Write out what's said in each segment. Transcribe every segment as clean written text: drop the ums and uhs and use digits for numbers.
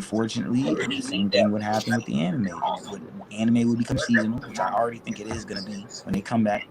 unfortunately, the same thing would happen with the anime. Anime would become seasonal, which I already think it is going to be when they come back.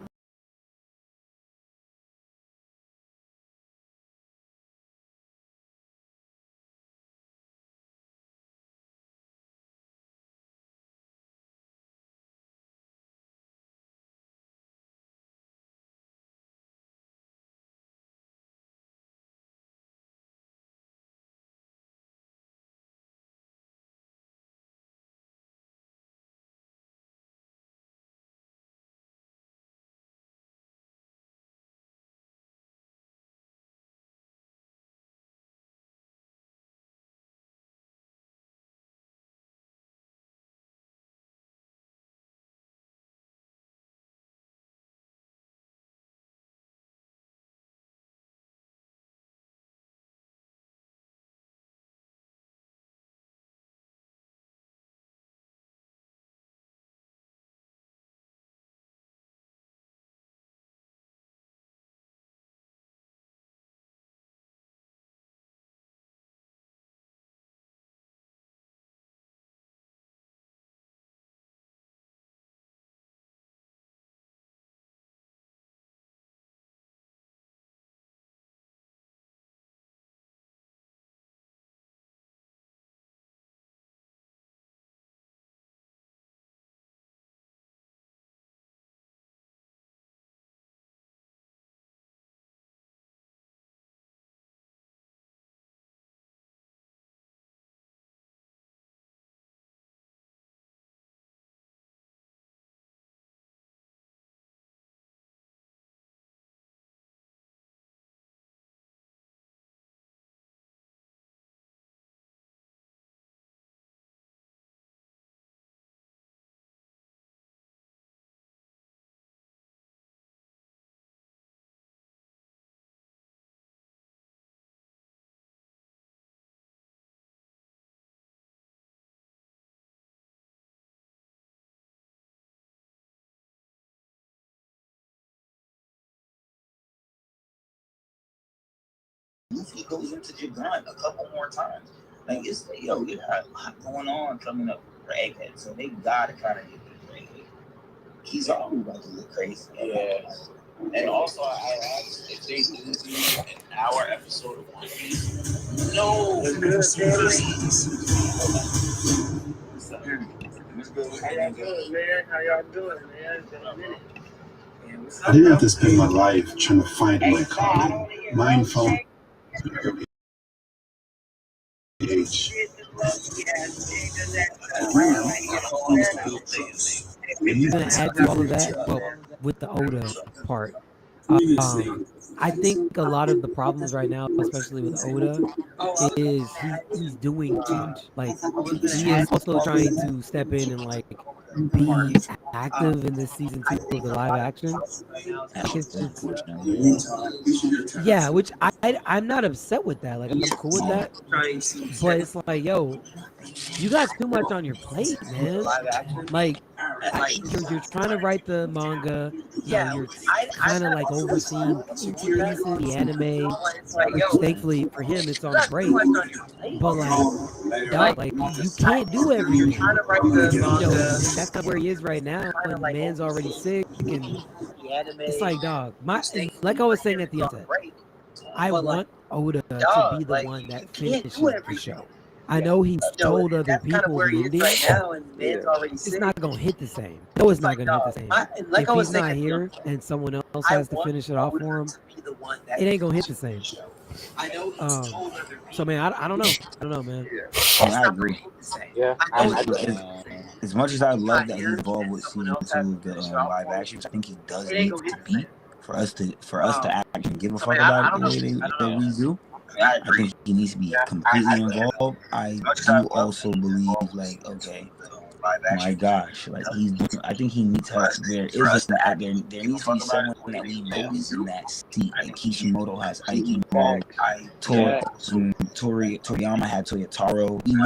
He goes into Japan a couple more times. Like it's you got a lot going on coming up for Egghead, so they gotta kind of get the Egghead. He's already about to look crazy. Yeah. And also, I asked if they do an hour episode of One Piece. No. It's good, How y'all doing, man? How y'all doing, man? It's been a minute. I didn't have to spend my life trying to find my calling. Mind phone. Age. I'm gonna add to all of that, but with the Oda part. I think a lot of the problems right now, especially with Oda, is he's doing too much. Like he is also trying to step in and like be active in this season 2 of the live action. Like it's just yeah, which I'm not upset with that. Like I'm cool with that. But it's like, yo, you got too much on your plate, man. Like you're trying to write the manga, you're kind of like overseeing pieces, the anime, which thankfully for him it's on break. But like, dog, like you can't do everything. That's kind of where he is right now, and man's already sick, and it's like, dog, like I was saying at the outset, I want Oda to be the one that finishes the show. I know he's told other people the ending. It's not gonna hit the same. No, it's not gonna hit the same. If he's not here and someone else has to finish it off for him, it ain't gonna hit the same. So man, I don't know. I don't know, man. I agree. Yeah. As much as I love that he's involved with season 2 of the live action, I think he does need to be for us to actually give a fuck about the way that we do. I think he needs to be completely involved. I do also believe, like, okay, my gosh, like I think he needs help. There needs to be someone that we know is in that seat. Like Kishimoto has Aikimo, Toriyama had Toyotaro. You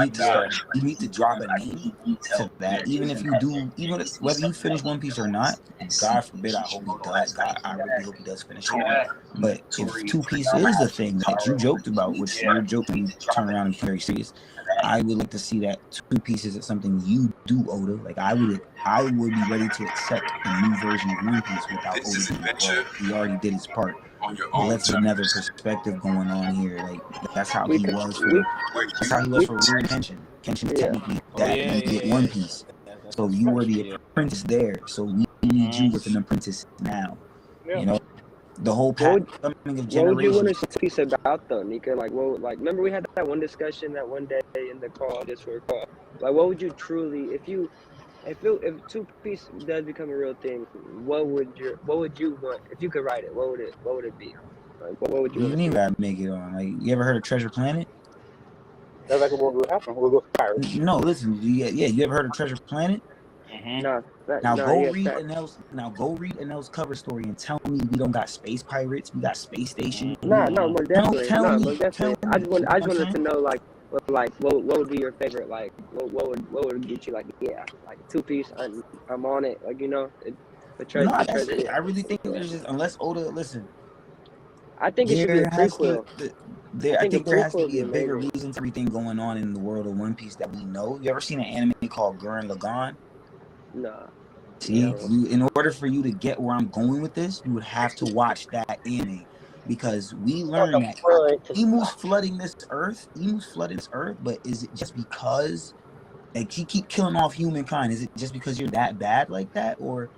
need to drop a name to that. Even if you do, whether you finish One Piece or not, God forbid, I hope he does. I really hope he does finish it. But if 2 Piece is the thing that you joked about, which you're joking, turn around and be very serious. I would like to see that two pieces is something you do, Oda. Like I would be ready to accept a new version of One Piece without Oda being involved. He already did his part. But let's get another perspective going on here. Like that's how he was for Rurouni Kenshin. Kenshin technically that you get One Piece. So you were the apprentice there. So we need you with an apprentice now. You know, the whole coming of generations. What would you want to piece about though, Nika? Like, remember we had that one discussion that one day in the Discord call. Like, what would you truly, if Two Piece does become a real thing, what would you want if you could write it? What would it be? Like, what would you? You need to make it on. Like, you ever heard of Treasure Planet? That's like what would happen. We'll go pirates. No, listen. You ever heard of Treasure Planet? No. Go read Anel's cover story and tell me we don't got space pirates. We got space station. No, most definitely. Tell me. I just wanted to know what would be your favorite? Like, what would get you like Two Piece? I'm on it. Like, you know, the treasure. No, I really think there's just unless Oda listen. I think it should be a prequel. I think there has to be a bigger reason for everything going on in the world of One Piece that we know. You ever seen an anime called Gurren Lagann? No. See, in order for you to get where I'm going with this, you would have to watch that anime. Because we learned that Emu's flooding this earth, but is it just because like he keep killing off humankind? Is it just because you're that bad like that? Or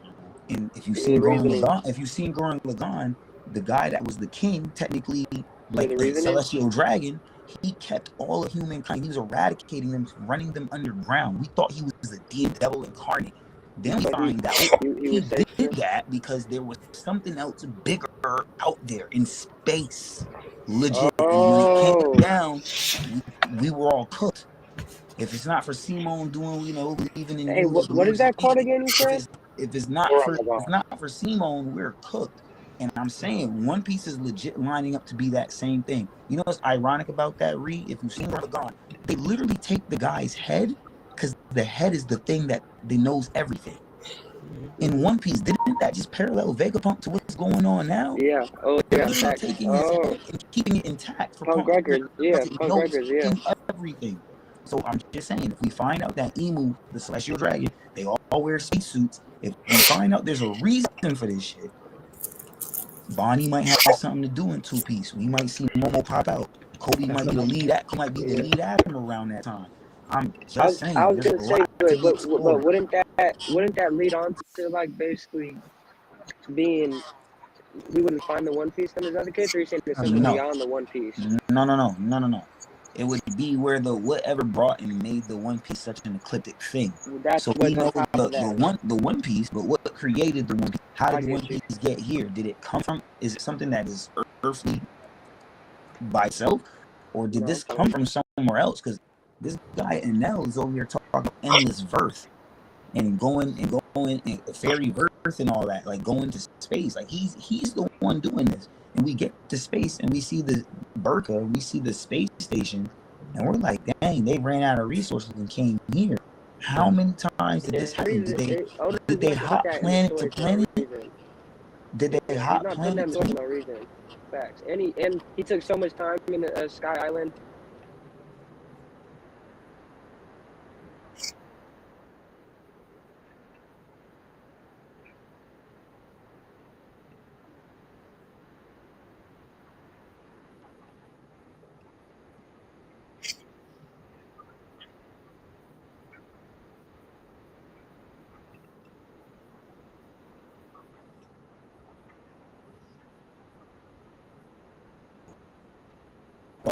if you've seen Gurren Lagann, the guy that was the king, technically like the celestial dragon, he kept all of humankind. He was eradicating them, running them underground. We thought he was the devil incarnate. Then we find out he did that because there was something else bigger out there in space. Legit. When it came down, we were all cooked. If it's not for Simon doing, leaving in. Hey, what is that called again, you said? If it's not for Simon, we're cooked. And I'm saying One Piece is legit lining up to be that same thing. You know what's ironic about that, Reed? If you've seen Lagann, they literally take the guy's head because the head is the thing that they knows everything. In One Piece, didn't that just parallel Vegapunk to what's going on now? Yeah. Taking his head and keeping it intact for Punk Records. Yeah. Everything. So I'm just saying, if we find out that Emu, the celestial dragon, they all wear spacesuits. If we find out there's a reason for this shit, Bonnie might have something to do in Two Piece. We might see Momo pop out. Kobe might be the lead actor around that time. I'm just saying. I was gonna say, but wouldn't that lead on to like basically being we wouldn't find the One Piece in his other case, or are you saying there's something beyond the One Piece? No. It would be where whatever brought and made the One Piece such an eclectic thing. So we know the One Piece, but what created the One Piece? How did the One Piece get here? Did it come from? Is it something that is earthly by itself, or did this come from somewhere else? Because this guy Enel is over here talking about endless verse and going and fairy verse and all that, like going to space. Like he's the one doing this. And we get to space and we see the Burka, we see the space station, and we're like, dang, they ran out of resources and came here. How many times did this happen? Did they hop planet to planet? Did they hop planet to planet? No reason. Facts. And he took so much time in Sky Island.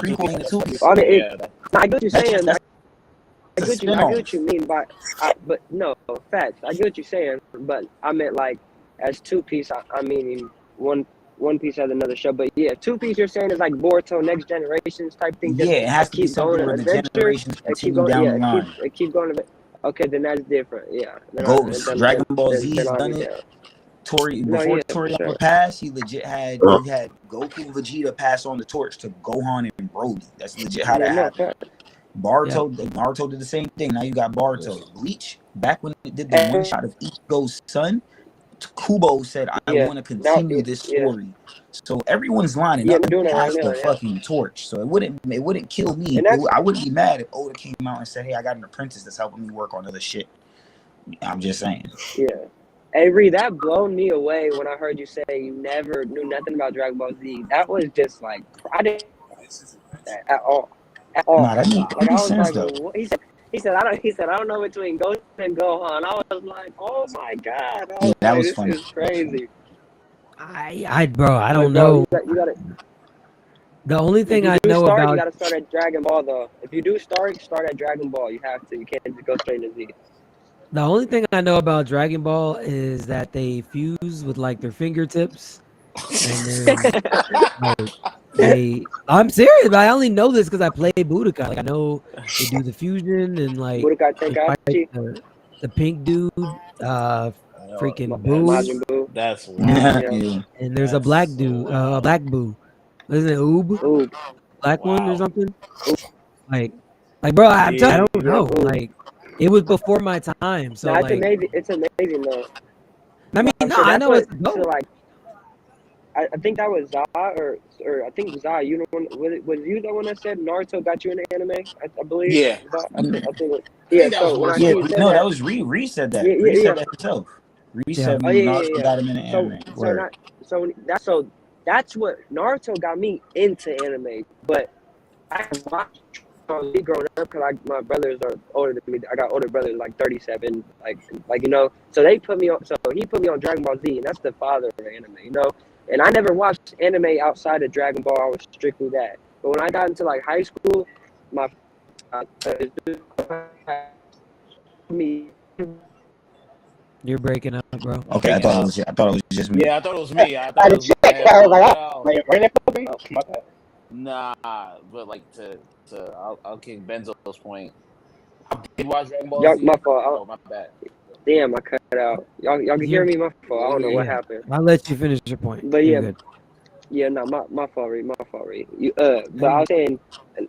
I get what you're saying. I get what you mean, but no facts. I get what you're saying, but I meant like as Two Piece. I mean One Piece has another show, but yeah, Two Piece you're saying is like Boruto Next Generations type thing. Yeah, it has to be something where the generations continue down the line. Keep going. Okay, then that's different. Yeah. Dragon Ball Z's done it. Toriyama passed, he legit had Goku, Vegeta pass on the torch to Gohan and Broly. That's legit how that happened. Naruto did the same thing. Now you got Boruto. Bleach, back when it did the one shot of Ichigo's son, Kubo said, "I Yeah. want to Now, continue this yeah. story." So everyone's lining Yeah, up they're doing to it right pass now. the Yeah. fucking torch. So it wouldn't kill me. And that's I wouldn't be mad if Oda came out and said, "Hey, I got an apprentice that's helping me work on other shit." I'm just saying. yeah. Hey, Reed, that blown me away when I heard you say you never knew nothing about Dragon Ball Z. That was just like I didn't know that at all, at all. Nah, that Like I makes was sense like, though. what? He said I don't know between Ghost and Gohan. I was like, oh my god. I Yeah, was that like, was this funny. is crazy. Bro, I Like, don't bro, know. you got to. The only If thing you I do know start, you about got to start at Dragon Ball though. If you do start at Dragon Ball. You have to. You can't just go straight to Z. the only thing I know about Dragon Ball is that they fuse with like their fingertips, and then like I'm serious, but I only know this because I play Budokai. Like I know they do the fusion and like Budokai they fight Tenkaichi, the pink dude, freaking Boo, Majin Buu. That's Yeah, wild. Yeah. and there's a That's black so dude, wild. black Boo. Isn't it Oob? Ooh. Black one or Wow. something? Like bro, I'm telling you, I don't Yeah. know. Ooh. Like it was before my time, so Nah, it's like amazing. It's amazing though. I mean, I'm no, sure I that's know what. it's dope. So like, I think that was Za or I think Za. You know, was you the one that said Naruto got you into anime? I believe. Yeah. Za, I think. I Yeah. think that was So when I Naruto. hear yeah. you said No, that, that was Reed said that. yeah, Reed yeah, said yeah. that himself. Reed Yeah. said Oh yeah, Naruto yeah. got him into So anime. so not so that's what Naruto got me into anime. But I watched me growing up because my brothers are older than me. I got older brothers like 37, like you know. So they put me on. So he put me on Dragon Ball Z, and that's the father of anime, you know. And I never watched anime outside of Dragon Ball. I was strictly that. But when I got into like high school, my me You're breaking up, bro. Okay, I thought it was just me. Yeah, I thought it was me. I I thought it had was to check. me. I was like, Wow. like, right there for me. My bad. Nah, but like I'll kick Benzo's point. I did watch Dragon Ball y'all, Z. my fault. Oh, my bad. Damn, I cut out. Y'all can hear me? My fault. I don't know what Yeah. happened. I'll let you finish your point. But You're yeah, good. yeah, no, my fault, Reed. My fault, Reed. But I was saying,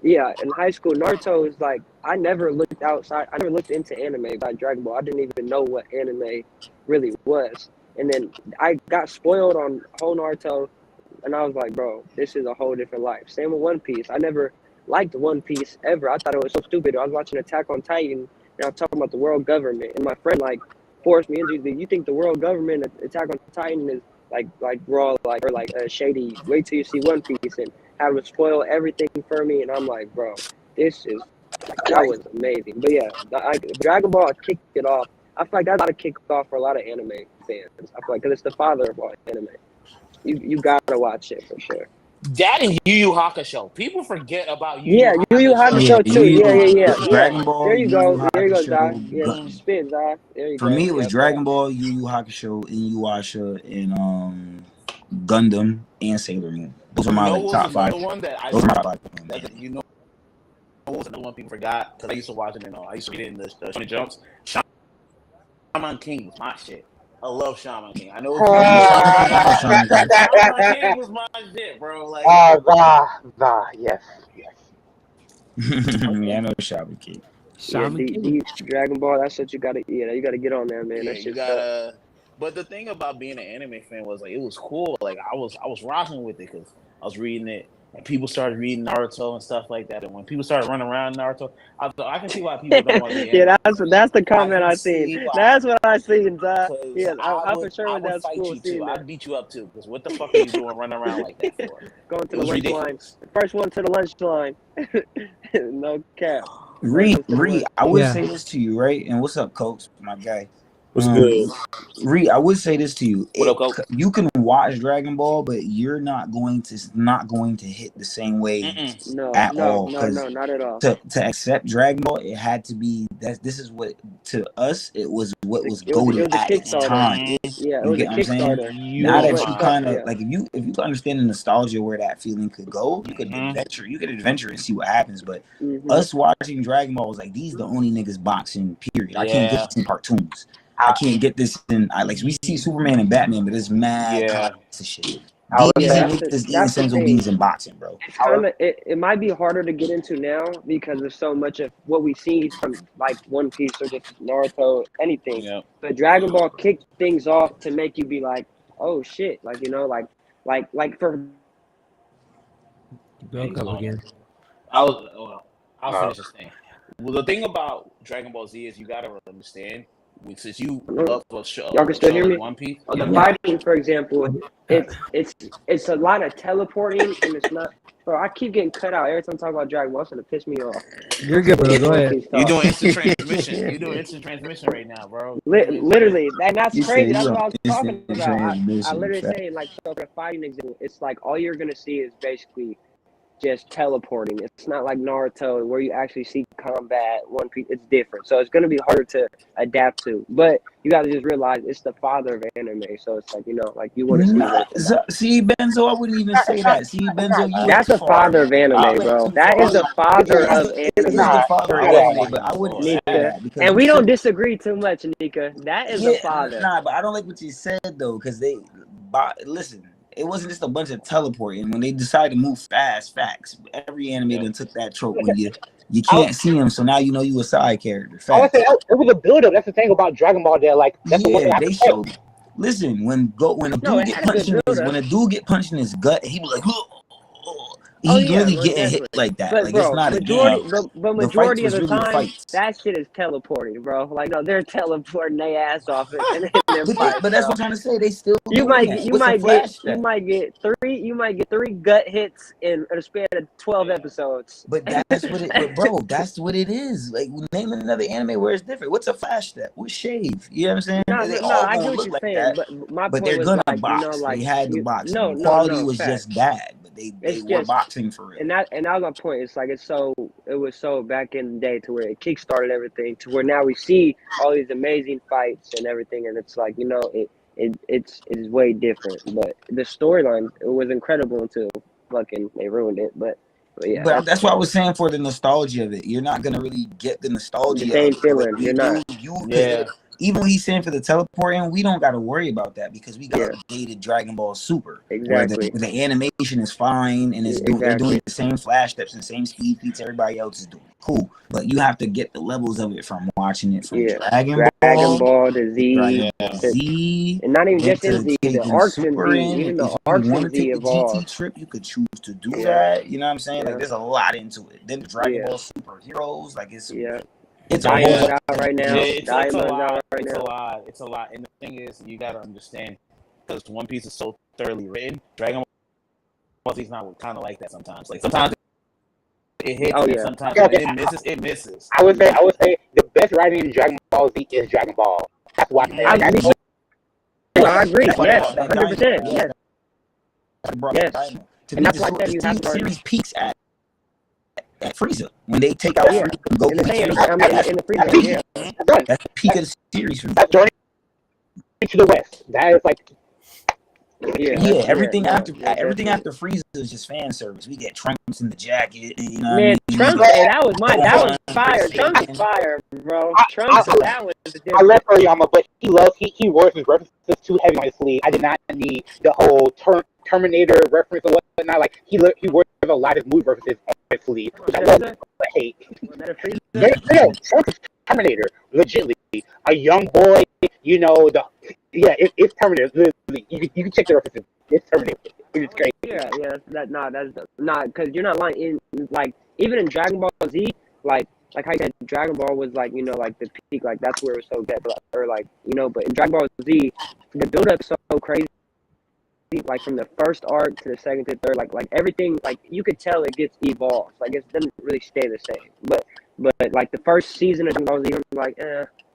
yeah, in high school, Naruto is like I never looked outside. I never looked into anime by Dragon Ball. I didn't even know what anime really was. And then I got spoiled on whole Naruto, and I was like, bro, this is a whole different life. Same with One Piece. I never liked One Piece ever. I thought it was so stupid. I was watching Attack on Titan, and I was talking about the world government, and my friend like forced me into. You think the world government Attack on Titan is like raw or shady? Wait till you see One Piece and have it spoil everything for me, and I'm like, bro, this is that was amazing. But yeah, Dragon Ball kicked it off. I feel like that's got to kick off for a lot of anime fans. I feel like because it's the father of all anime. You gotta watch it for sure. That and Yu Yu Hakusho. People forget about Yu Yeah, Yu Yu Hakusho Yeah, too. Yu Yu Yeah. Dragon Ball, There you Yu go. Yu There you go, Zai. Hakusho. Yeah, spin, Zai. There you go. For me, it was Yep, Dragon Ball, Yu Yu Hakusho, Inuyasha, and Gundam and Sailor Moon. Those are my like, top five. One that I Those are my top five. you know what was another one people forgot because I used to watch it and I used to read it in the Shonen Jumps. Shaman King was my shit. I love Shaman King. I know Shaman King was my shit, bro. Like, Yes. Yeah, I know Shaman King. Shaman King. Deep Dragon Ball. That's what you gotta. Yeah, you gotta get on there, man. yeah, That's you just gotta. But the thing about being an anime fan was like it was cool. Like I was rocking with it because I was reading it, and people started reading Naruto and stuff like that. And when people started running around Naruto, I thought I can see why people don't want to be. Yeah, that's the comment I see seen. why. That's what I seen, Zai. 'Cause Yeah, I for sure I with would that fight school you seeing too. that. I'd beat you up too. Because what the fuck are you doing running around like that for? Going to It the was lunch line. ridiculous. First one to the lunch line. No cap. Reed, I would Yeah. say this to you, right? And what's up, Coach, my guy? What's good? Reed, I would say this to you. What up, Coach? You can watch Dragon Ball, but you're not going to hit the same way No, at no, all. no, 'Cause no, not at all. To accept Dragon Ball, it had to be that. This is what to us it was. What was It was goated a at its Kickstarter. time. Yeah, it You was a get what I'm saying? Kickstarter. Now It that was you what kind of yeah. like, if you understand the nostalgia where that feeling could go, you could adventure. You could adventure and see what happens. But us watching Dragon Ball was like, these the only niggas boxing. Period. I can't get this in cartoons. I can't get this in. Like we see Superman and Batman, but it's mad Yeah. shit. I would These say that's niggas eating that's the senzu thing. beans in boxing, bro. It's kind of it might be harder to get into now because of so much of what we see from like One Piece or just Naruto, anything. Yeah. But Dragon Ball kicked things off to make you be like, oh shit, like like for You broke up again. I'll finish this thing. Well, the thing about Dragon Ball Z is you gotta understand, since you love a show, Y'all can still hear me? One Piece. the fighting, for example, it's a lot of teleporting and it's not. Bro, I keep getting cut out every time I talk about Dragon Ball. It's gonna piss me off. You're good, bro. Go ahead. You're doing instant transmission. You're doing instant transmission right now, bro. Literally, that's You crazy. say That's you what I was talking instant about. I transmission, literally fact. saying like, so for a fighting example, it's like all you're gonna see is basically just teleporting. It's not like Naruto where you actually see combat. One Piece, it's different. So it's gonna be harder to adapt to. But you gotta just realize it's the father of anime. So it's like, you know, like you want to see Nah, this. see, Benzo, I wouldn't even say that. See, Benzo, you That's the went too far. father of anime, I went bro. too That far. is the father It is of the- it is anime. the father of anime, but I wouldn't say Nika. that because And we you don't said- disagree too much, Nika. That is the father. Nah, but I don't like what you said though, because listen, it wasn't just a bunch of teleporting. When they decided to move fast, facts. Every anime then took that trope when you can't see him, so now you know you a side character. I would Facts. say it was a build-up. That's the thing about Dragon Ball. That like that's the one thing Yeah, I they have to say. showed. Listen, when a dude No, it get had a punched good in his, build-up. when a dude get punched in his gut, he was like, he Oh, yeah, really most getting definitely. hit like that. But like bro, it's not majority, a game. but The majority fights of the was really time, fights. that shit is teleporting, bro. Like, no, they're teleporting their ass off it, and they're fighting. But that's what I'm trying to say. They still You doing might that. you What's a might flash get step? you might get three gut hits in a span of 12 episodes. But that's what it. But bro, that's what it is. Like name another anime where it's different. What's a flash step? What's shave? You know what I'm saying? They No, all I gonna get what look you're like saying, that. but my But point they're was gonna like, box. you know, like They had the boxing. no, The quality no, was facts. just bad, but they It's were just- boxing for real. And that was my point. It's like it was so back in the day to where it kickstarted everything to where now we see all these amazing fights and everything, and it's like, you know, it's way different. But the storyline, it was incredible until fucking they ruined it. But yeah, But that's what I was saying for the nostalgia of it. You're not gonna really get the nostalgia. The same of it. feeling. We You're do- not. Yeah. Even when he's saying for the teleporting, we don't got to worry about that because we got Yeah. updated Dragon Ball Super, Exactly. where the animation is fine and they're doing Exactly. the same flash steps and same speed feats everybody else is doing. Cool, but you have to get the levels of it from watching it from Yeah. Dragon Dragon Ball, Ball, the Z, Dragon Yeah. Z, and not even then just in to Z, take the in arcs in Super Z, in. even If the you arcs want in to Z take the evolved. GT trip, you could choose to do Yeah. that. You know what I'm saying? Yeah. Like there's a lot into it. Then Dragon Yeah. Ball Super Heroes, like it's Yeah. it's a Diamond's whole out right now. Yeah, it's a Diamond's lot. out right It's now. a lot. It's a lot. And the thing is, you gotta understand, because One Piece is so thoroughly written, Dragon Ball Z is not kind of like that sometimes. Like sometimes it hits, Oh, and yeah. sometimes Yeah, when it misses, it misses. I would say the best writing in Dragon Ball Z is Dragon Ball. That's why I agree. I agree. That's why Yes, that 100%. Diamond- Yes. brought Yes. Diamond. To And me, that's why I said you have to series peaks at Frieza when they take out Yeah. Frieza and Goku. In the Saiyan, That's I mean, in the Freezer, yeah. that's right. the peak of the series for me. That's Journey to the West. That is like Yeah, everything no, after yeah, everything definitely. after Frieza is just fan service. We get Trunks in the jacket, you know. Man, what I mean? Trunks, hey, that was fire. Gohan, Trunks is fire, bro. Trunks, that was I different. left Toriyama, but he wears his references too heavy on his sleeve. I did not need the whole Terminator reference or whatnot. Like he wears a lot of movie references on his sleeve, which I love. But hey, Was that a Freezer? no, Trunks is Terminator, legitly. A young boy, you know, it's Terminator. Literally, you can check the references. It's Terminator. It's great. Yeah, that's not because you're not lying. Like even in Dragon Ball Z, like how you said Dragon Ball was like, you know, like the peak, like that's where it was so good, or like, you know, but in Dragon Ball Z, the build up is so crazy. Like from the first arc to the second to the third, like everything, like you could tell it gets evolved. Like it doesn't really stay the same. But like the first season of Dragon Ball Z, I'm like,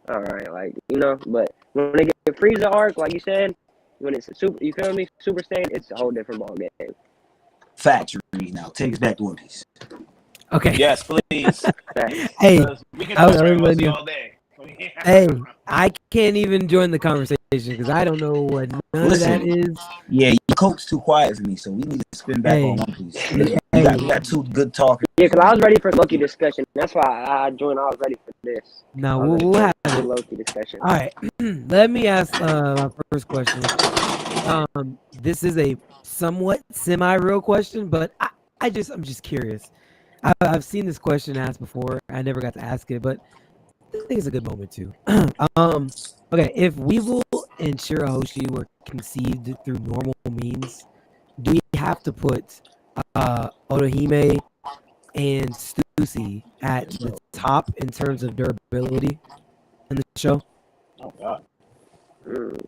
all right, like, you know. But when they get the Frieza arc, like you said, when it's super, you feel me, Super Saiyan, it's a whole different ball game. Factory now. Take us back to One Piece. Okay. Yes, please. Hey, We can I was talk Dragon Ball letting Z you- all day. hey, I can't even join the conversation because I don't know what none of that is. Yeah, your coach's too quiet for me, so we need to spin back Hey. on One Piece. Hey. We got two good talkers. Yeah, because I was ready for Loki discussion. That's why I joined. I was ready for this. Now I was we'll ready have for it. the Loki discussion. All right, let me ask my first question. This is a somewhat semi-real question, but I'm just curious. I've seen this question asked before. I never got to ask it, but I think it's a good moment too. Okay, if Weevil and Shirahoshi were conceived through normal means, do we have to put Otohime and Stussy at the top in terms of durability in the show? Oh God. Mm,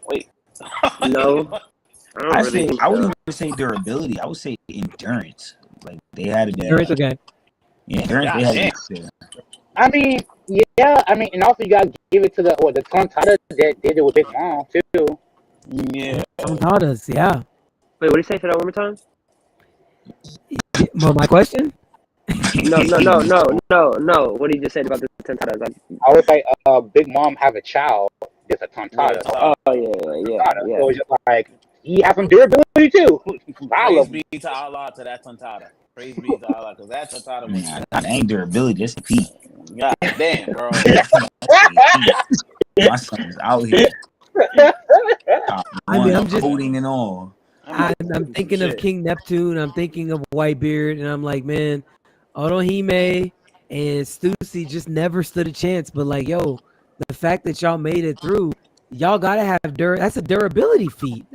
Wait. no, I don't really think I wouldn't so. even say durability. I would say endurance. Like they had it. Endurance, okay. Yeah, endurance. They had it. I mean, yeah. I mean, and also you gotta give it to the Tontada that did it with Big Mom too. Yeah. Tontadas, yeah. Wait, what do you say for that one more time? Well, my question? No. What did you just say about the Tontadas? I was like, Big Mom have a child. It's a Tontada. Oh yeah. So it's just like he has some durability too. Praise be to Allah to that Tontada. Praise be to Allah, because that Tontada was That ain't durability. That's Pete. God damn, bro. My son's out here. I mean, I'm just coding and all. I'm thinking of King Neptune. I'm thinking of Whitebeard, and I'm like, man, Otohime and Stussy just never stood a chance. But like, yo, the fact that y'all made it through, y'all gotta have that's a durability feat.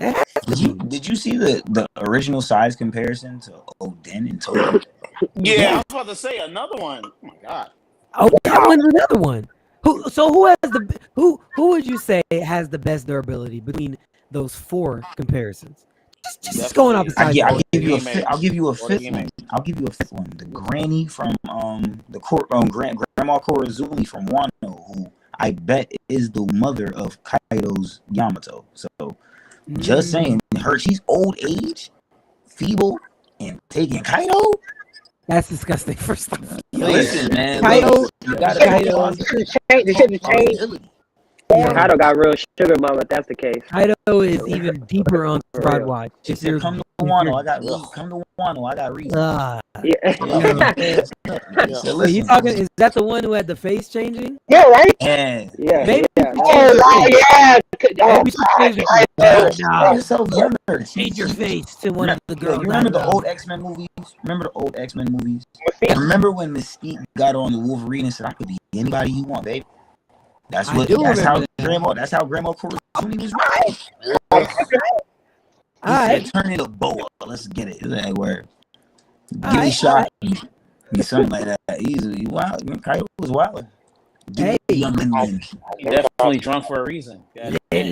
Did you see the original size comparison to Odin and Totem? Yeah, I was about to say another one. Oh my God. Oh, that one's another one. Who would you say has the best durability between those four comparisons? Just going off the side. I'll give you a fifth one. I'll give you a fifth one. The granny from Grandma Korazumi from Wano, who I bet is the mother of Kaido's Yamato. So just saying, she's old age, feeble, and taking Kaido. That's disgusting. First off, Listen, man. Kaido, Kaido got real sugar mama. If that's the case. Kaido is even deeper on Broad Watch. She said, "Come to Wano, I got reason. Come to Wano, I got reason." So are you talking? Is that the one who had the face changing? Yeah, right. Yeah. Maybe. Change your face to one of the girls. Remember the old X-Men movies? Remember when Mystique got on the Wolverine and said, "I could be anybody you want, babe." That's how Grandma Korazumi was right. He said, "Turn it a boa. Let's get it." That word. Give me a shot. Something like that. Easily wild. Kaido was wild. Hey, young Lin. Definitely drunk for a reason. Yeah. A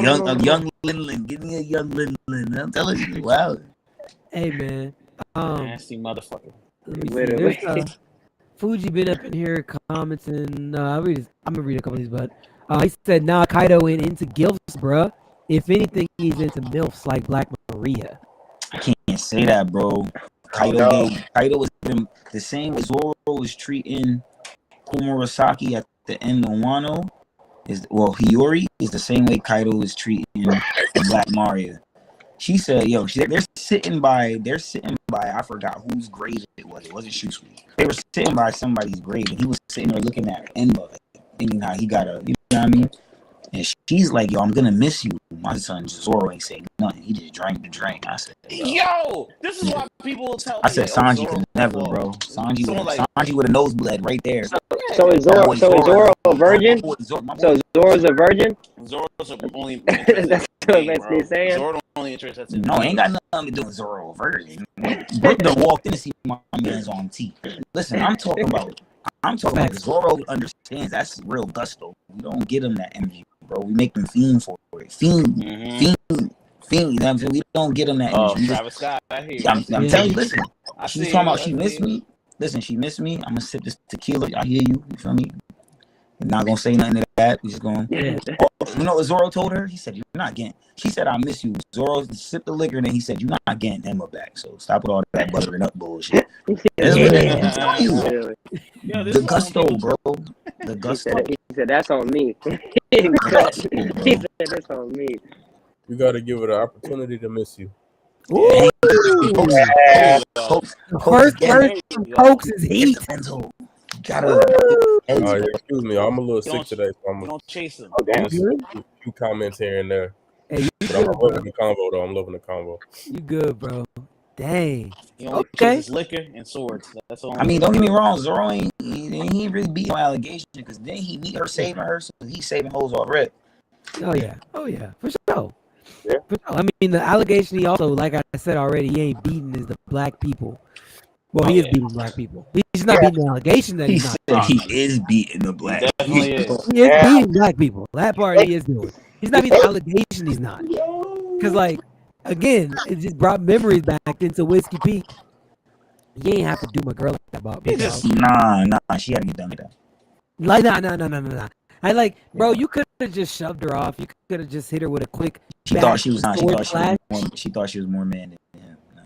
young Lin. Give me a young Lin. I'm telling you, wow. Hey man. Nasty motherfucker. Let me see. Fuji been up in here commenting. I'm gonna read a couple of these, but he said, "Nah, Kaido ain't into gilfs, bruh. If anything, he's into milfs like Black Maria." I can't say that, bro. Kaido was the same way Zoro was treating Komurasaki at the end of Wano. Hiyori is the same way Kaido is treating Black Maria. She said, "Yo, they're sitting by. I forgot whose grave it was. It wasn't Shusui. They were sitting by somebody's grave, and he was sitting there looking at Enma, thinking how he got you know what I mean? And she's like, yo, I'm gonna miss you. My son Zoro ain't saying nothing. He just drank the drink. I said, yo, this is why people tell me. I said, Sanji could never, bro. Sanji with a nosebleed right there. So is Zoro a virgin? So Zoro's a virgin? Zoro's only. That's what Messi saying. Zoro only interest. No, ain't got nothing to do with Zoro a virgin. Brooke done walked in to see my man's on tea. Listen, I'm talking about Zoro understands that's real gusto. We don't get him that energy, bro. We make him fiend for it. Fiend. You know what I'm saying? We don't get him that energy. Travis Scott, I hear you. I'm telling you, listen. She's talking about she missed me. Listen, she missed me. I'm gonna sip this tequila. I hear you. You feel me? I'm not gonna say nothing to that. We just going. You know what Zoro told her? He said, "You're not getting." She said, "I miss you." Zoro sipped the liquor, and then he said, "You're not getting Emma back." So stop with all that buttering up bullshit. The gusto, bro. The gusto. He said, "That's on me." He said, "That's on me." You gotta give it an opportunity to miss you. First Cokes is heat. Excuse me, I'm a little sick today, so I'm don't chase him. few comments here and there. Hey, you But I'm good, loving bro. the combo though. I'm loving the combo. You good, bro. Dang. He only Okay. chases liquor and swords. That's all. I mean, don't get me wrong, Zoro he really beat no allegation because then he meet her saving her, so he's saving hoes all rip. Oh yeah, for sure. Yeah. For sure. I mean, the allegation he also, like I said already, he ain't beating is the black people. Well, he is beating black people. He's not beating the allegation that He he's not. said he is beating the He black definitely people. is. He is Yeah. beating black people. That part he is doing. He's not beating the allegation he's not. Because, like, again, it just brought memories back into Whiskey Pete. You ain't have to do my girl like that about me. Nah, she had to get done with that. Like, nah. I like, bro, you could have just shoved her off. You could have just hit her with a quick. She thought she was not. sword She thought she was more man than him. No.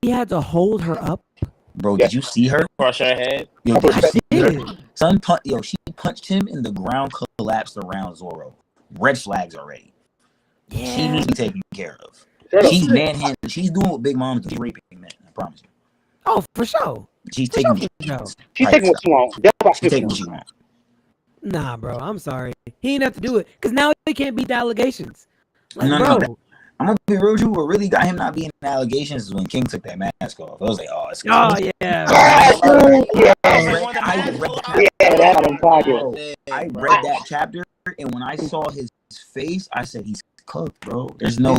He had to hold her up. Bro, did you see her? Crush her head. Yo, did you see her? Shit. She punched him and the ground collapsed around Zoro. Red flags already. She Yeah. needs to be taken care of. Straight up. She's manhandling. She's doing what Big Mom does. She's raping men. I promise you. Oh, for sure. She's For taking. sure, for sure. She's taking what she wants. That's what She's she taking what wants. she wants. Nah, bro. I'm sorry. He didn't have to do it because now he can't beat the allegations. Like, No, bro. I'm gonna be real with you. What really got him not being in allegations is when King took that mask off. I was like, oh, it's Oh good. yeah. Yeah, I read that. that's what I'm talking. I read that chapter, and when I saw his face, I said he's cooked, bro. There's no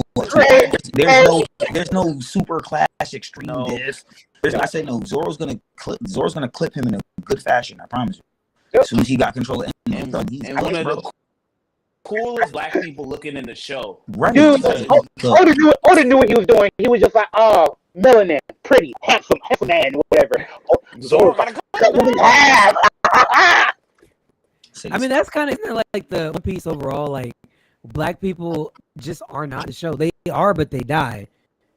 super clash extreme No. diff. I said no. Zoro's gonna clip him in a good fashion. I promise you. As soon as he got control of him, And he's one of bro. the coolest black people looking in the show. Right. Dude, So- Oda knew what he was doing. He was just like, oh, melanin, pretty, handsome man, whatever. Zoro gotta I mean, that's kind of like the One Piece overall. Like, black people just are not the show. They are, but they die.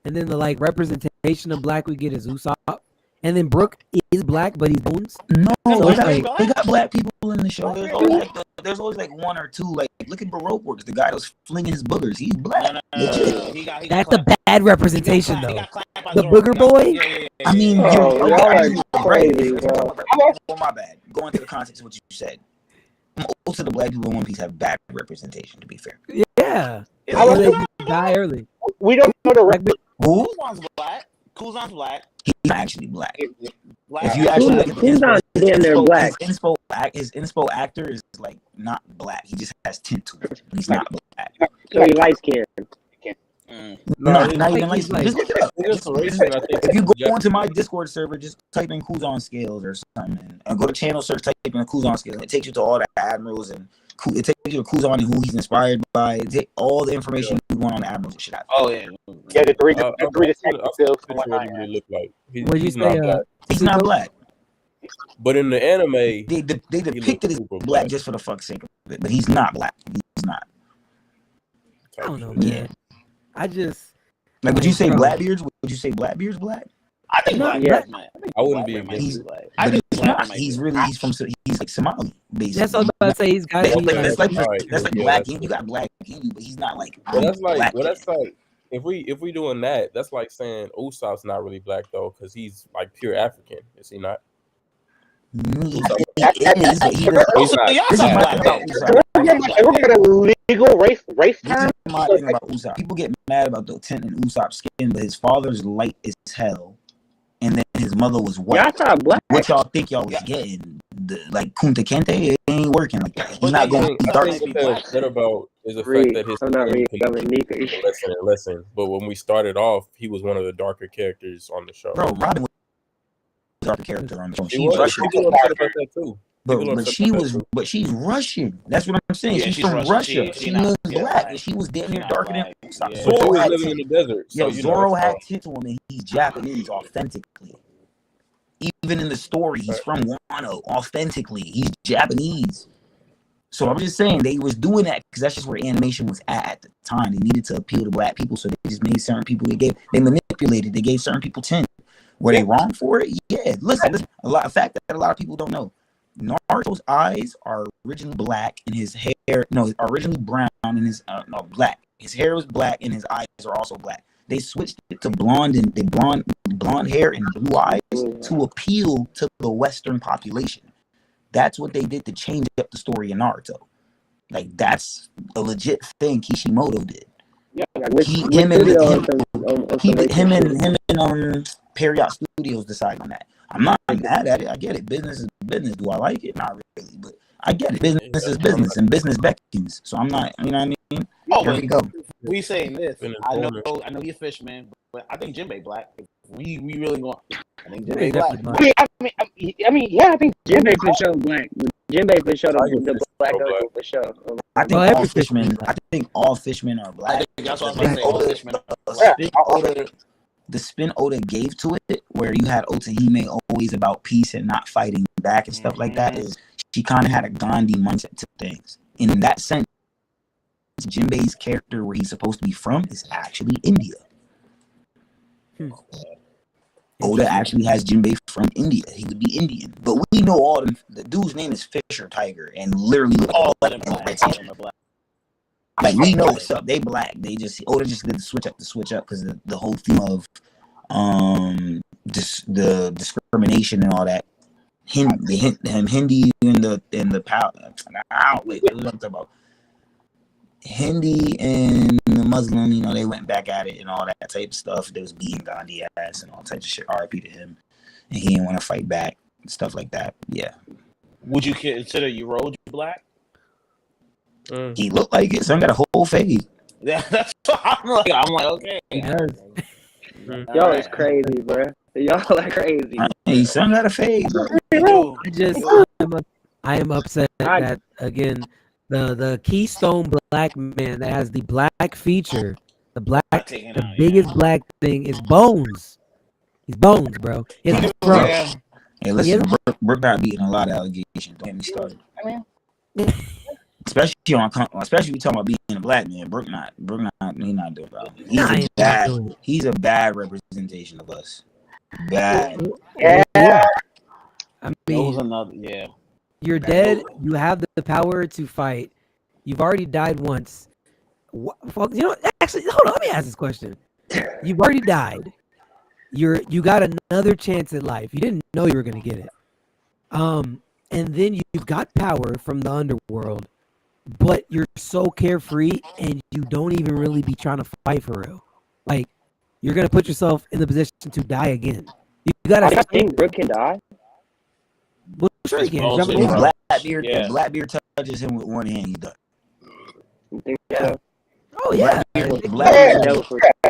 And then the like representation of black we get is Usopp. And then Brook is black, but he's bones. No, So they it's got, like- they got black people in the show. There's always like one or two. Like, look at Baroque Works, the guy that was flinging his boogers. He's black. Legit. He got That's a bad representation, he though. got clapped by The Zoro. booger boy? Yeah. I mean, Oh, you're y'all right. are Right. crazy, bro. Oh, my bad. Going to the context of what you said. Most of the black people in One Piece have bad representation, to be fair. Yeah. I Or was- they die early. We don't know the Like, Who? Kuzan's black. Kuzan's black. He's not actually black. Black. If you actually look at the Who's not his damn near inspo- black? his inspo actor is like not black. He just has tint to it. He's not black. So he light skinned. No, No, not even he's like. like- Just look it up. It's just racing, I think. If you go Yeah. onto my Discord server, just type in Kuzan scales or something, and go to channel search, type in Kuzan scales, and it takes you to all the admirals and it takes you to Kuzan and who he's inspired by. It take all the information you want on the admirals and shit out. Oh yeah. Yeah, the three I've distinct seen skills what and he whatnot. really look like. What'd you He's say? not black. He's not black. But in the anime, They he depicted looks as super black just for the fuck's sake of it, but he's not black. He's not. I don't know, man. Yeah. I just. Like, would you say Bro. Blackbeard's? Would you say Blackbeard's black? I think No, black. yeah. I wouldn't be Black might against it. black. I But think he's black not. might He's be really. He's like Somali, basically. That's what I was about to say. He's got. That's he's like got- that's like, Alright, that's like yeah, black. that's You got black in you, but he's not like. Well, that's like, black well, that's yet. like, if we doing that, that's like saying Usopp's not really black though, because he's like pure African, is he not? He is, but he doesn't- He's not. Y'all This is some my black thing about men. Usopp. We're going to legal race This is term. my thing about Usopp. People get mad about the tint in Usopp's skin, but his father's light as hell, and then his mother was white. Y'all thought black. What y'all think y'all was getting? Like Kunta Kinte, it ain't working like that. He's But not they- going to I dark. think what they're upset about is the Read. fact that his I'm not reading. skin I'm in Nika. listen and listen. But when we started off, he was one of the darker characters on the show. Bro, Robin was a dark character on the show. He She's was. Russian. People are upset about that too. But she's Russian. That's what I'm saying. Yeah, she's she's from Russian. Russia. She She not- was yeah, black, right. and she was damn near She darker than not Usopp. black. But she Zoro was had living in tint. the desert. So, Yo, you know, Zoro it's had all- tint to him, and he's Japanese authentically. Even in the story, he's from Wano authentically. He's Japanese. So I'm just saying they was doing that because that's just where animation was at the time. They needed to appeal to black people, so they just made certain people. They manipulated. They gave certain people tint. Were they wrong for it? Yeah. Listen. A fact that a lot of people don't know. Naruto's eyes are originally black, and his hair are originally brown, and his black. His hair was black, and his eyes are also black. They switched it to blonde and blonde hair and blue eyes to appeal to the Western population. That's what they did to change up the story in Naruto. Like, that's a legit thing Kishimoto did. Yeah, like which Him studio and on some racist shit. him and Period Studios decide on that. I'm not mad at it. I get it. Business is business. Do I like it? Not really, but I get it. Business is business, and business beckons. So I'm not. You know what I mean? Oh, There we go. we saying this. Been I know informed. you're Fishman, but I think Jinbei black. We really going. I think Jimbei's Jinbei black. definitely black. Yeah, I think Jinbei for sure black. Jinbei for sure Tiger the Fish black so uncle for sure. I think Well, all every fishmen. fisherman is I think all fishmen are I black. think that's what I was The gonna say. All spin Fishmen. the spin Oda gave to it, where you had Otahime always about peace and not fighting back and stuff like that, is she kind of had a Gandhi mindset to things. In that sense, Jinbei's character, where he's supposed to be from, is actually India. Oda actually has Jinbei from India. He would be Indian, but we know all the dude's name is Fisher Tiger, and literally look All like of them black. Black. like we know what's up. They black. They just Oda just did the switch up because the whole theme of the discrimination and all that. Hindi and the power. Wait, what was I talking about? Hindi and the Muslim, you know, they went back at it and all that type of stuff. They was beating Gandhi ass and all types of shit. RIP to him, and he didn't want to fight back, stuff like that. Yeah, Would you consider Yoroji black? he looked like it. Son got a whole fade. Yeah, that's what I'm like, okay. He does. Y'all is crazy, bro. Y'all are crazy. Hey, son got a fade. I am upset that again the Keystone black man that has the black feature, the biggest black thing is Bones. He's Bones, bro. It's bro. Yeah. Hey, listen, Brooke got beating a lot of allegations. Don't get me started. Especially we talking about being a black man. Brooke not he not doing it. He's a bad representation of us. Bad. I That mean, was another, yeah. you're dead. You have the power to fight. You've already died once. You know, actually, hold on. Let me ask this question. You've already died. You got another chance at life. You didn't know you were gonna get it. And then you've got power from the underworld, but you're so carefree and you don't even really be trying to fight for real. Like you're gonna put yourself in the position to die again. You gotta. I think Brooke can die. Well, sure he can. Jump If in. Blackbeard touches him with one hand, he's done. You think Yeah. so? Oh yeah.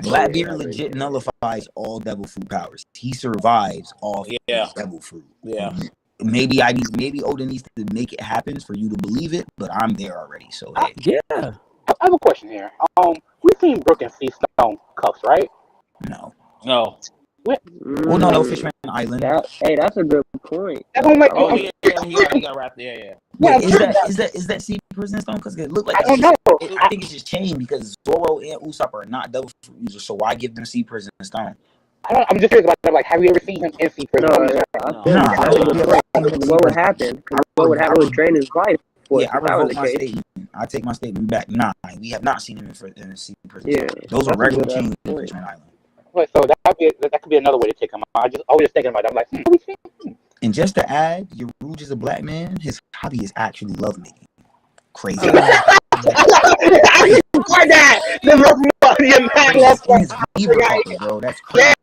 Blackbeard legit nullifies all devil fruit powers. He survives all devil fruit. Yeah. Maybe Oda needs to make it happen for you to believe it, but I'm there already. So hey. Yeah. I have a question here. We've seen Brooke and Keystone cuffs, right? No. Well, no, Fishman Island. That's a good point. That's what I'm like. Oh, he got wrapped. Yeah. Wait, is that sea prison stone? Because it looked like I don't know. I think it's just chained because Zoro and Usopp are not devil fruit users, so why give them sea prison stone? I'm just curious about that. Like, have you ever seen him in sea prison? What would happen? What would happen? It would drain his life. I revoke my statement. I take my statement back. Nah, we have not seen him in sea prison. Yeah, those are regular chains in Fishman Island. Wait, so that could be another way to take him out. I was just thinking about it. I'm like, And just to add, Yaruj is a black man. His hobby is actually lovemaking. Crazy. That's crazy.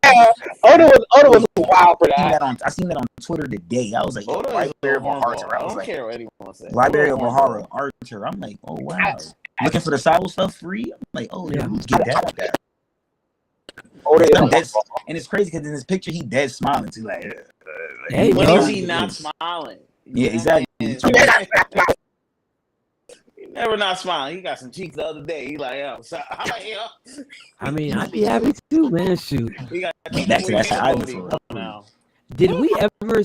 Oda was wild for that. I seen that on Twitter today. I was like, Library of Archer. I was like, care what anyone says. Library of Mahara Archer. I'm like, oh wow. Looking for the Sabo stuff free. I'm like, oh yeah, get that. And it's crazy because in this picture he dead smiling too. Hey, when bro. is he not smiling? Yeah, exactly. Never not smiling. He got some cheeks the other day. He like, yo, so, I mean, I'd be happy too, man. Shoot. He got that's the island for now. Did we ever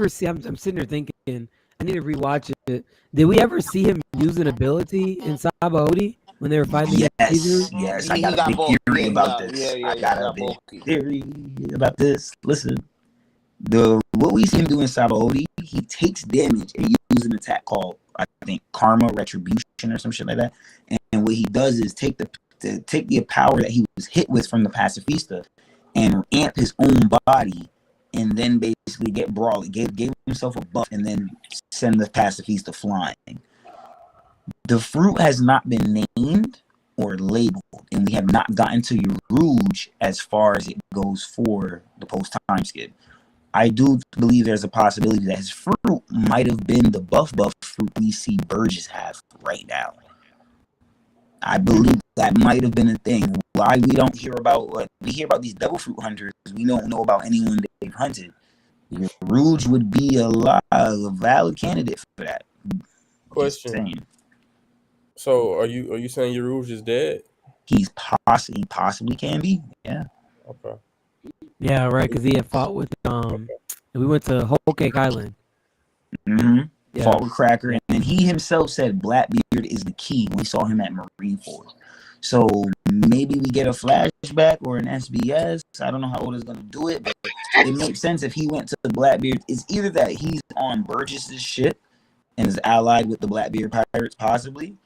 see? I'm sitting there thinking. I need to rewatch it. Did we ever see him use an ability in Sabaody when they were fighting? Yes. I got a big theory about this. I got a big theory about this. Listen, what we see him do in Sabaody, he takes damage and uses an attack called, I think, Karma Retribution or some shit like that. And what he does is take the power that he was hit with from the Pacifista and amp his own body, and then basically get brawly, gave himself a buff, and then send the Pacifista flying. The fruit has not been named or labeled, and we have not gotten to your Rouge as far as it goes for the post time skip. I do believe there's a possibility that his fruit might have been the buff fruit we see Burgess have right now. I believe that might have been a thing. Why we don't hear about we hear about these devil fruit hunters, we don't know about anyone they've hunted. Your Rouge would be a valid candidate for that. Question. So are you saying your Rouge is dead? He possibly can be. Yeah. Okay. Yeah, right. Because he had fought with we went to Whole Cake Island. Mm-hmm. Yeah. Fought with Cracker, and then he himself said Blackbeard is the key when we saw him at Marineford. So maybe we get a flashback or an SBS. I don't know how Oda's gonna do it, but it makes sense if he went to the Blackbeard. It's either that he's on Burgess's ship and is allied with the Blackbeard pirates, possibly,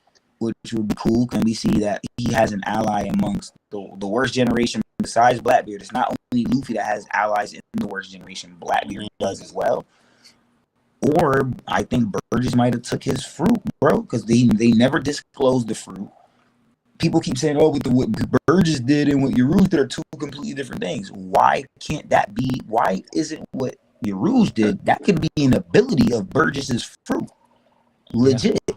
which would be cool. Can we see that he has an ally amongst the worst generation besides Blackbeard? It's not only Luffy that has allies in the worst generation. Blackbeard does as well. Or I think Burgess might have took his fruit, bro, because they never disclosed the fruit. People keep saying, oh, what Burgess did and what Yarouge did are two completely different things. Why can't that be? Why isn't what Yarouge did? That could be an ability of Burgess's fruit. Legit. Yeah.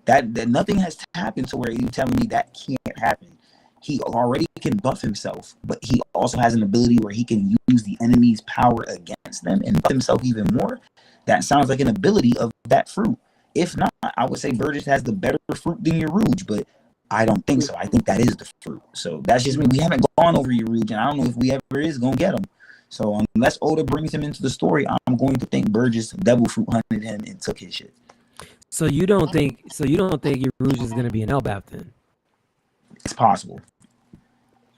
That nothing has happened to where you're telling me that can't happen. He already can buff himself, but he also has an ability where he can use the enemy's power against them and buff himself even more. That sounds like an ability of that fruit. If not, I would say Burgess has the better fruit than Yarouge, but I don't think so. I think that is the fruit. So that's just me. We haven't gone over Yarouge, and I don't know if we ever is going to get him. So unless Oda brings him into the story, I'm going to think Burgess devil fruit hunted him and took his shit. So you don't think Yarouge is going to be an Elbap then? It's possible.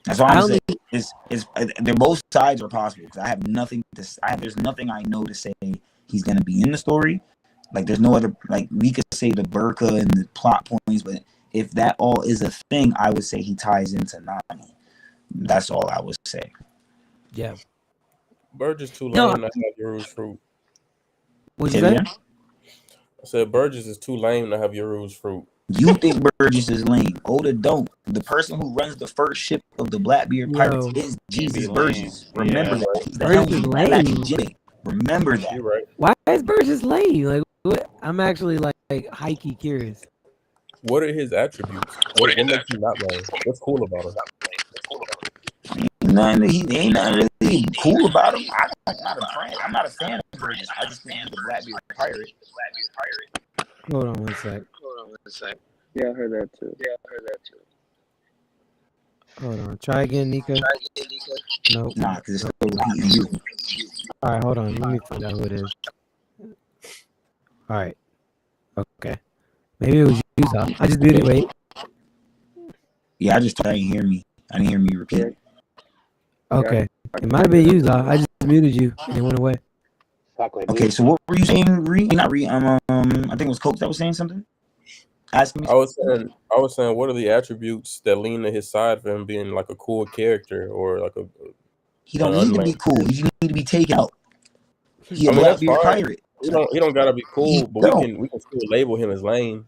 That's all I'm saying. They're both sides are possible because I have nothing to. There's nothing I know to say he's going to be in the story. Like there's no other. Like we could say the Burka and the plot points, but if that all is a thing, I would say he ties into Nami. That's all I would say. Yeah. Burgess too lame to have Yarouge fruit. What'd you say? I said Burgess is too lame to have Yarouge fruit. You think Burgess is lame? Oda don't. The person who runs the first ship of the Blackbeard Pirates is Jesus Burgess. Remember that. He's the Burgess is lame. Remember that. You're right. Why is Burgess lame? Like, what? I'm actually like high-key curious. What are his attributes? What makes him not lame? What's cool about him? He ain't nothing really cool about him. I'm not a fan of Burgess. I just think he's the Blackbeard pirate. Hold on one sec. Yeah, I heard that too. Hold on. Try again, Nika. Nope. Nah, because it's still repeating you. All right, hold on. Let me find out who it is. All right. Okay. Maybe it was you, Zah. I just muted. Wait. Yeah, I didn't hear me. I didn't hear me repeat. Okay. It might have been you, Zah. I just muted you and it went away. Okay, so what were you saying, Ree? Not Ree. I think it was Coach that was saying something. Asking me. I was saying, what are the attributes that lean to his side for him being like a cool character or like a? He don't need to be cool. He need to be taken out. He's a Blackbeard pirate. He don't gotta be cool, but we can still label him as lame.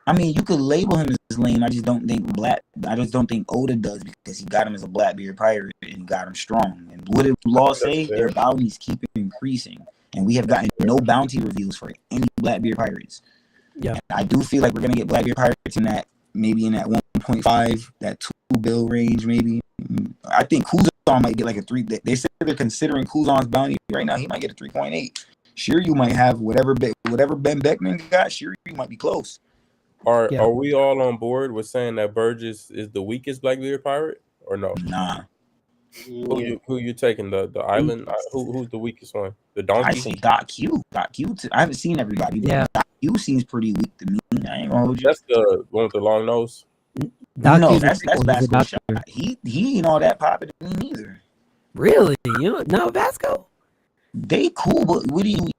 I mean, you could label him as lame. I just don't think Oda does because he got him as a Blackbeard pirate and he got him strong. And what did Law say? Their bounties keep increasing, and we have gotten no bounty reveals for any Blackbeard pirates. Yeah, and I do feel like we're gonna get Blackbeard pirates in that 1.5, that 2 bill range, maybe. I think Kuzan might get like a 3. They said they're considering Kuzan's bounty right now. He might get a 3.8. Shiryu might have whatever Ben Beckman got. Shiryu might be close. Are we all on board with saying that Burgess is the weakest Blackbeard pirate, or no? Nah. Who you taking? The island? Who's the weakest one? The donkey? I say Doc Q. Doc Q. I haven't seen everybody. But Doc Q seems pretty weak to me. I ain't gonna hold you. That's the one with the long nose. No, that's Vasco shot. He ain't all that popular to me neither. Really? No, Vasco? They cool, but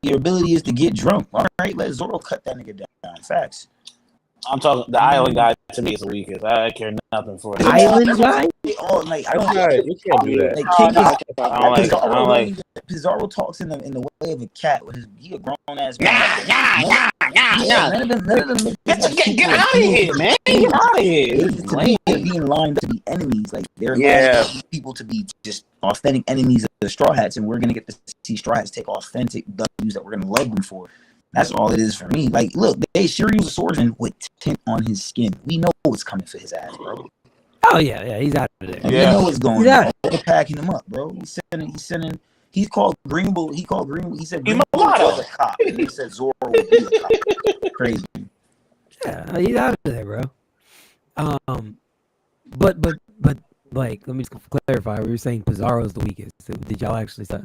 your ability is to get drunk. All right, let Zoro cut that nigga down. Facts. I'm talking the island guy to me is the weakest. I care nothing for it. Island guy? Oh, like I That's don't not, you can't do that. like Oh, King no, is. that's I don't like. I Pizarro, don't like. Pizarro talks in the way of a cat. With he a grown ass Nah, man. nah, nah, nah, nah. None of them. Get out of here, man. Get out of here. This is To me, they're lame. being lined up to be enemies. Like they're Yeah. lining up people to be just authentic enemies of the Straw Hats, and we're gonna get to see Straw Hats take authentic W's that we're gonna love them for. That's all it is for me. Like, look, Shiryu's a swordsman with tint on his skin. We know what's coming for his ass, bro. Oh yeah, he's out of there. And Yeah. we know what's going Yeah. on. They're packing him up, bro. He's called Greenbull. He called Greenbull. He said He's Greenbull mulatto. was a cop. And he said Zoro would be a cop. Crazy. Yeah, he's out of there, bro. But like, let me just clarify. We were saying Pizarro's the weakest. Did y'all actually say?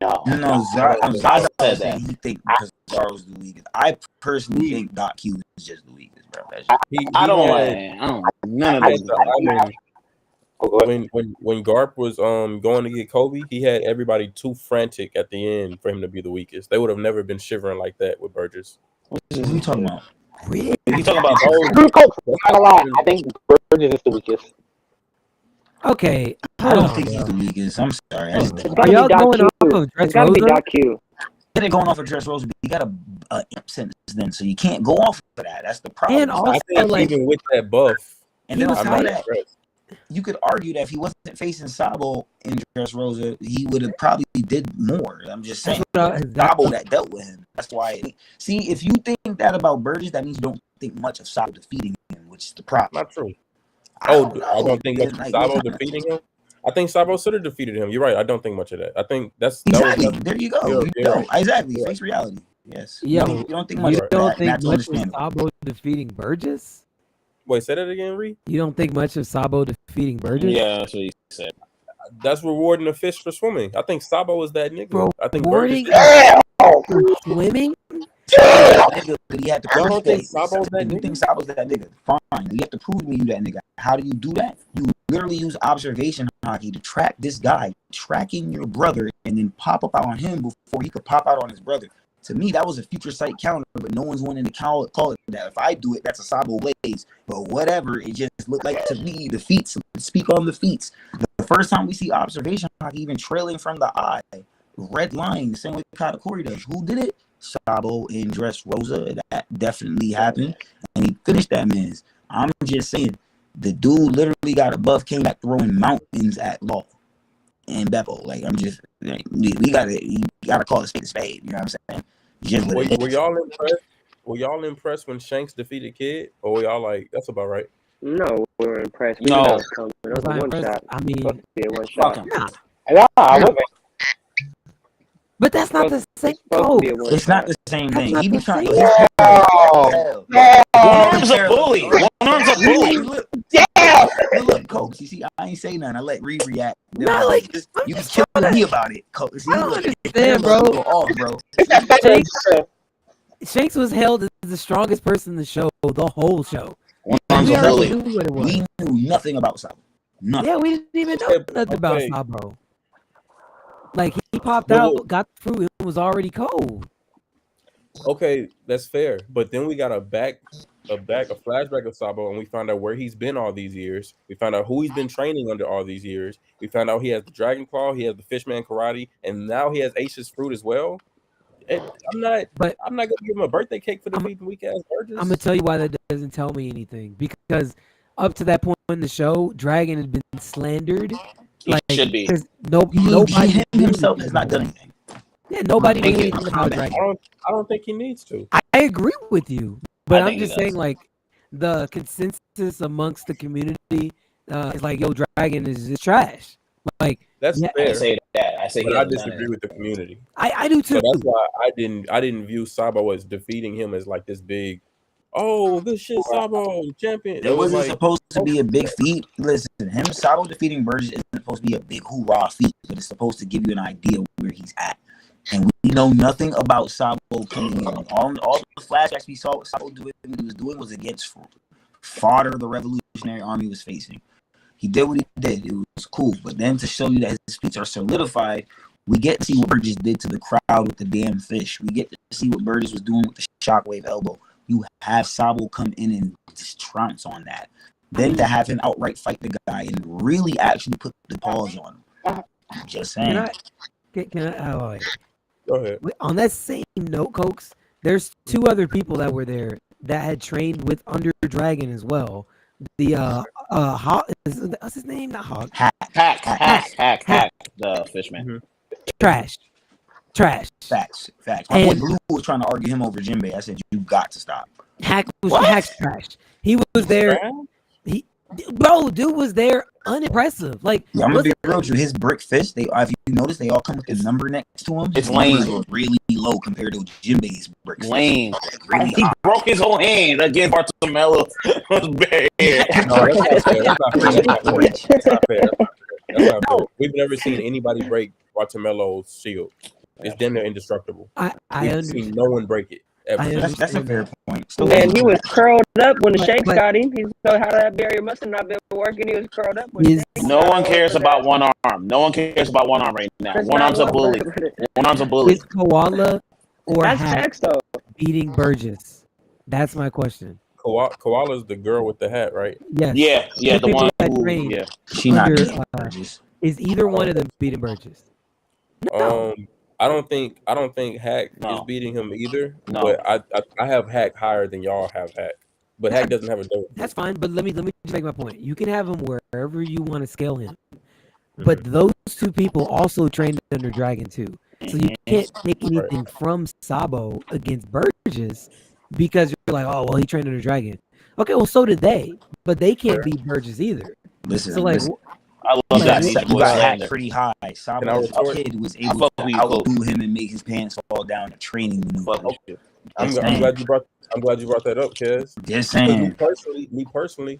No, Zaza said said that. he think Pizarro's the weakest. I personally think Doc Q is just the weakest, bro. That's just, I don't had- like. None of I them. mean, when Garp was going to get Kobe, he had everybody too frantic at the end for him to be the weakest. They would have never been shivering like that with Burgess. what are you talking about? Really? You talking about Drew Coke, not gonna lie, I think Burgess is the weakest. Okay. I don't hold on, think he's bro. the weakest. I'm sorry. I just It's don't. gotta Are y'all be Doc going Q. off of It's Dress gotta be Rosa? Doc Q. They're going off of Dress Rosa, but you got a imp sentence then, so you can't go off of that. That's the problem. And also, I think like, even with that buff, And he then was on I'm top of not that, impressed. you could argue that if he wasn't facing Sabo in Dress Rosa, he would have probably did more. I'm just saying. Sabo that dealt with him. That's why. See, if you think that about Burgess, that means you don't think much of Sabo defeating him, which is the problem. Not true. I don't I don't think much man. of Like, Sabo what kind of- defeating him. I think Sabo should have defeated him. You're right. I don't think much of that. I think that Exactly. was There you go. Yeah, You yeah. don't. Exactly. Yeah. Face reality. Yes. Yo, you don't think much you of don't that, and think that's much of understandable. Sabo defeating Burgess? Wait, say that again, Reed. You don't think much of Sabo defeating Burgess? Yeah, that's what he said. That's rewarding a fish for swimming. I think Sabo is that nigga. Bro, I think rewarding Burgess. for swimming? Nigga, but he had to Y'all prove don't think that. Sabo's that If you nigga? think Sabo's that nigga, fine. You have to prove to me you that nigga. How do you do that? You literally use observation hockey to track this guy, tracking your brother, and then pop up out on him before he could pop out on his brother. To me, that was a future sight counter, but no one's wanting to call it that. If I do it, that's a Sabo ways. But whatever, it just looked like to me the feats. Speak on the feats. The first time we see observation hockey even trailing from the eye, red line, the same way Katakuri does. Who did it? Sabo in Dress Rosa. That definitely happened, and he finished that man's. I'm just saying, the dude literally got a buff, came back throwing mountains at Law and Bevo. Like, I'm just, like, you gotta call it a spade. You know what I'm saying? Just what it Were is. y'all impressed? Were y'all impressed when Shanks defeated Kid, or were y'all like, that's about right? No, we were impressed. We No. knew that was coming. It was Was I a one impressed? shot. I mean, Supposed to be a one Fuck shot. him. nah. No, I wasn't. But that's not the same Supposed to code. be a one It's not the same thing. That's He not be the trying same. to. No. One arm's a bully. One arm's a bully. Look, Coach, you see, I ain't say nothing. I let Reed react. Not like, I'm you just can kill trying me to- about it, Coach. See, I don't look, understand, bro. Off, bro. Shanks was held as the strongest person in the show, the whole show. One arm's We a already bully. knew what it was. We knew nothing about Sabo. Nothing. Yeah, we didn't even know Okay, nothing about okay. Sabo. Like, he popped But out, look- got through, and was already cold. Okay, that's fair. But then we got a flashback of Sabo, and we found out where he's been all these years. We found out who he's been training under all these years. We found out he has the Dragon Claw, he has the Fishman Karate, and now he has Ace's Fruit as well. And I'm not gonna give him a birthday cake for defeating weak ass Burgess. I'm gonna tell you why that doesn't tell me anything. Because up to that point in the show, Dragon had been slandered. He should be. 'cause He nobody himself has not done anything. Yeah, nobody Thank knew you. anything about Dragon. I don't think he needs to. I agree with you, but I I'm think he just saying, does. like, the consensus amongst the community is like, yo, Dragon is trash. Like, That's Yeah. I fair. say that. I say But he I hasn't done disagree it. with the community. I do too. So that's why I didn't view Sabo as defeating him as like this big, oh, good shit, Sabo, champion. It wasn't like, supposed to be a big feat. Listen, him Sabo defeating Burgess isn't supposed to be a big hoorah feat, but it's supposed to give you an idea where he's at. And we know nothing about Sabo coming in. All the flashbacks we saw what Sabo doing, what he was doing was against fodder the Revolutionary Army was facing. He did what he did. It was cool. But then to show you that his feats are solidified, we get to see what Burgess did to the crowd with the damn fish. We get to see what Burgess was doing with the shockwave elbow. you have Sabo come in and just trounce on that. Then to have him outright fight the guy and really actually put the paws on him. I'm just saying. Can I like, Go ahead. on that same note, Cokes, there's 2 other people that were there that had trained with Under Dragon as well. The Hawk, what's his name? Not Hawk. Hack, the fishman. Trash. Facts. My boy And Blue was trying to argue him over Jinbei. I said, you got to stop. Hack's trash. He was there. Dude was there unimpressive. Like, Yeah, I'm gonna be real with you. His brick fist, if you notice, they all come with a number next to him. It's His lame. numbers are really low compared to Jinbei's brick fist. Lame. Really He high. broke his whole hand against Bartomeu. Was bad. No, that's not fair. That's not fair. That's not fair. We've never seen anybody break Bartomelo's shield. It's damn near indestructible. I We've understand. seen no one break it ever. That's a fair point. Still Man, he was curled up when the Shanks But- got him. He said how that barrier must have not been working. He was curled up. When Is- Shanks No got one him. cares about one arm. No one cares about one arm right now. That's One not arm's a what- bully. One arm's a bully. Is Koala or That's Hack Shanks though. beating Burgess? That's my question. Koala's the girl with the hat, right? Yes. Yeah, the one that who, trained yeah. She not under, beating Burgess. Is either one of them beating Burgess? No. I don't think Hack is No. beating him either. No. But I have Hack higher than y'all have Hack. But Hack doesn't have a dope. That's fine, but let me just make my point. You can have him wherever you want to scale him, but those 2 people also trained under Dragon too. So you can't take anything from Sabo against Burgess because you're like, oh well, he trained under Dragon. Okay, well so did they, but they can't beat Burgess either. Listen, So like, listen. I love Like, that. you You Ninja Boy got slander. hacked pretty high. Can I Sabo as a retort? kid was I able fuck to with you, outdo him and make his pants fall down at training Fuck maneuvers. you. I'm glad you brought that up, Kez. Just Because saying. me personally,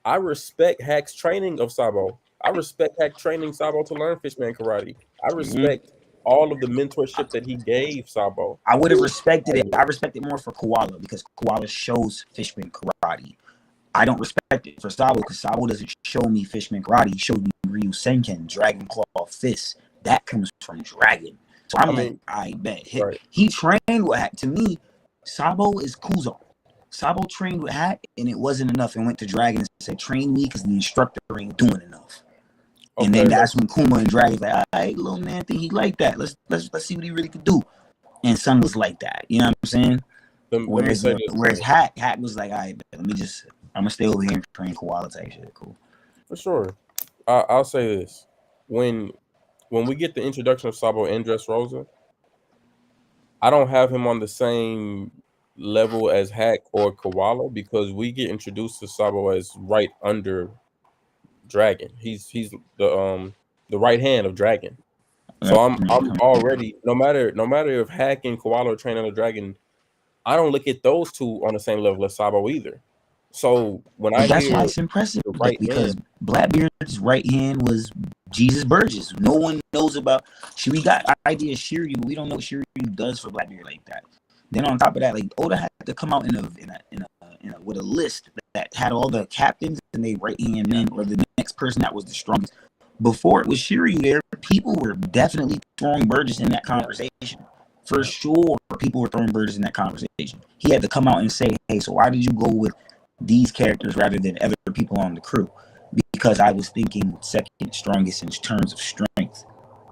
I respect Hack's training of Sabo. I respect Hack training Sabo to learn Fishman karate. I respect all of the mentorship that he gave Sabo. I would have respected it. I respect it more for Koala because Koala shows Fishman karate. I don't respect it for Sabo because Sabo doesn't show me Fishman karate. He showed me Ryu Senken, Dragon Claw Fist. That comes from Dragon. So I mean, I bet he trained with Hack. To me, Sabo is Kuzo. Sabo trained with Hack and it wasn't enough and went to Dragon and said, train me because the instructor ain't doing enough. Okay, and then that's when Kuma and Dragon's like, all right, little man, think he like that. Let's see what he really could do. And Son was like that. You know what I'm saying? Whereas Hack was like, all right, I'm gonna stay over here and train Koala type shit. Cool. For sure. I'll say this. When we get the introduction of Sabo and Dressrosa, I don't have him on the same level as Hack or Koala because we get introduced to Sabo as right under Dragon. He's the right hand of Dragon. So I'm already no matter if Hack and Koala are trained under Dragon, I don't look at those 2 on the same level as Sabo either. So when that's why it's impressive, because Blackbeard's right hand was Jesus Burgess. No one knows about. We got idea of Shiryu, but we don't know what Shiryu does for Blackbeard like that. Then on top of that, like Oda had to come out with a list that had all the captains and they right hand men or the next person that was the strongest. Before it was Shiryu there, people were definitely throwing Burgess in that conversation. For sure, people were throwing Burgess in that conversation. He had to come out and say, hey, so why did you go with these characters rather than other people on the crew? Because I was thinking second strongest in terms of strength.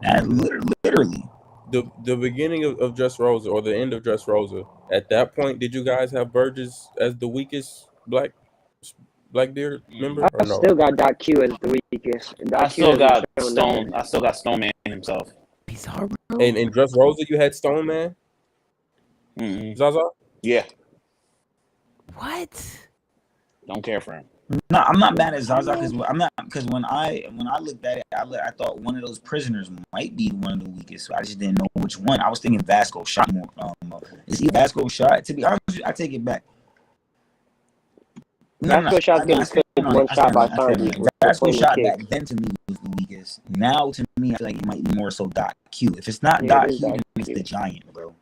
That literally. The beginning of Dressrosa or the end of Dressrosa, at that point, did you guys have Burgess as the weakest Blackbeard member? I still got Doc Q as the weakest. I still got Stone. I still got Stoneman himself. Bizarre, bro. And in Dressrosa, you had Stone Man. Zaza. Yeah. What? Don't care for him. No, I'm not mad at Zaza because when I looked at it, I thought one of those prisoners might be one of the weakest. So I just didn't know which one. I was thinking Vasco shot more. Is he Vasco shot? To be honest, I take it back. Vasco shot's getting killed one shot by time. Vasco shot back then to me was the weakest. Now to me, I feel like it might be more so Doc Q. If it's not Doc Q, then it's the Giant, bro.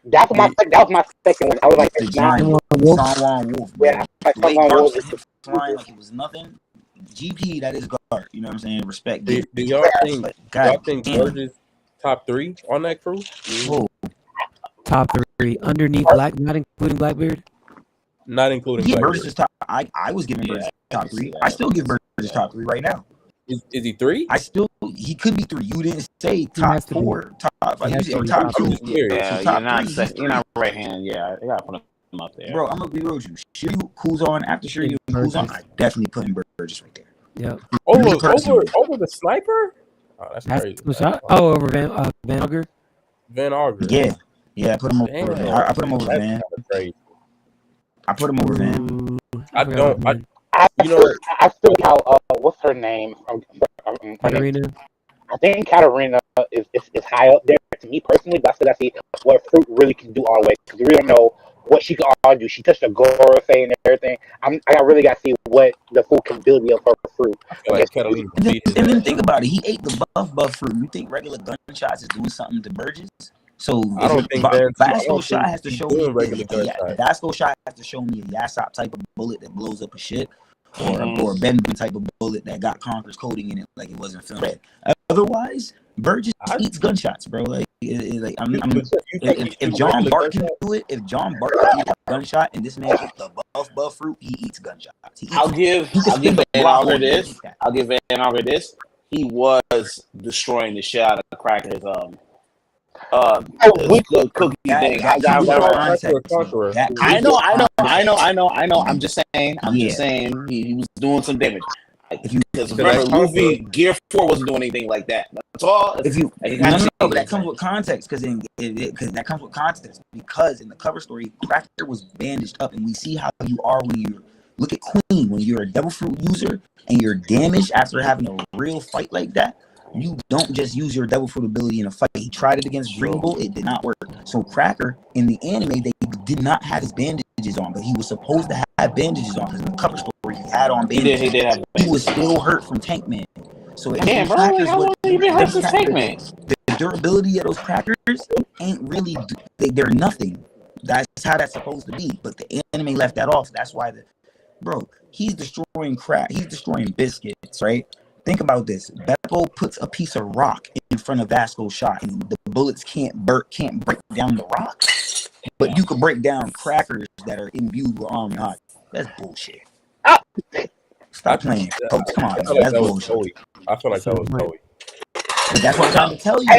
That was my second one. I was like, the Giant, Sanwan Wolf. Yeah, Sanwan Wolf flying like it was nothing. GP, that is guard. You know what I'm saying? Respect. Do y'all think Burgess top 3 on that crew? Top 3 underneath not including Blackbeard. not including Yeah, Blackbeard. Burgess is top. I was giving Burgess top I see 3. that. I still give Burgess top 3 right now. Is he 3? He could be 3. You didn't say has top to be. 4, top. He has to Or be top top 2. three. Yeah, So top you're 3. you're not right hand. Yeah, I gotta put him up there. Bro, I'm gonna be real with you. Shiryu, Kuzan, after Shiryu and Kuzan, Burgess. I definitely put in Burgess right there. Yep. Over the sniper? Oh, that's crazy. Over Van Auger. Van Auger. Yeah, I put him over. Damn. Van. I put him over That's Van. kinda crazy. I put him over Van. I don't. I feel how what's her name? Katarina. I think Katarina is high up there to me personally, but I still gotta see what Fruit really can do all the way because we don't know what she can all do. She touched a Gorosei and everything. I really gotta see what the full capability of her Fruit. I feel like Catalina beat his And then ass. think about it. He ate the buff Fruit. You think regular gunshots is doing something to Burgess? So I don't think Van- I Vasco don't shot think has to he's show doing me regular gunshots. Vasco shot has to show me a Yasop type of bullet that blows up a ship, or Mhm. or a Benben type of bullet that got Conker's coating in it, like it wasn't film red. Otherwise, Burgess eats gunshots, bro. Like if John Bart can do it, if John Bart can eat a gunshot, and this man eats the buff Fruit, he eats gunshots. I'll give Van Auger this. I'll give Van Auger this. He was destroying the shit out of Cracker's the cookie thing. I know. I'm just saying. He was doing some damage. Because remember, Luffy Gear 4 wasn't doing anything like that. That's all. If you but that comes with context because that comes with context because in the cover story, Cracker was bandaged up, and we see how you are when you look at Queen. When you're a Devil Fruit user and you're damaged after having a real fight like that, you don't just use your Devil Fruit ability in a fight. He tried it against Green Bull, it did not work. So Cracker in the anime, they did not have his bandages on, but he was supposed to have bandages on because in the cover story he had on bandages. He did have bandages. He was still hurt from Tank Man. So damn, bro, how long you been hurt from Tank Man? The durability of those crackers ain't really they're nothing. That's how that's supposed to be. But the anime left that off. That's why he's destroying he's destroying biscuits, right? Think about this. Beppo puts a piece of rock in front of Vasco's shot, and the bullets can't break down the rock. But you can break down crackers that are imbued with armor. That's bullshit. Stop playing, folks. Come on, that's bullshit. I feel like that was Bowie. But that's what I'm trying to tell you.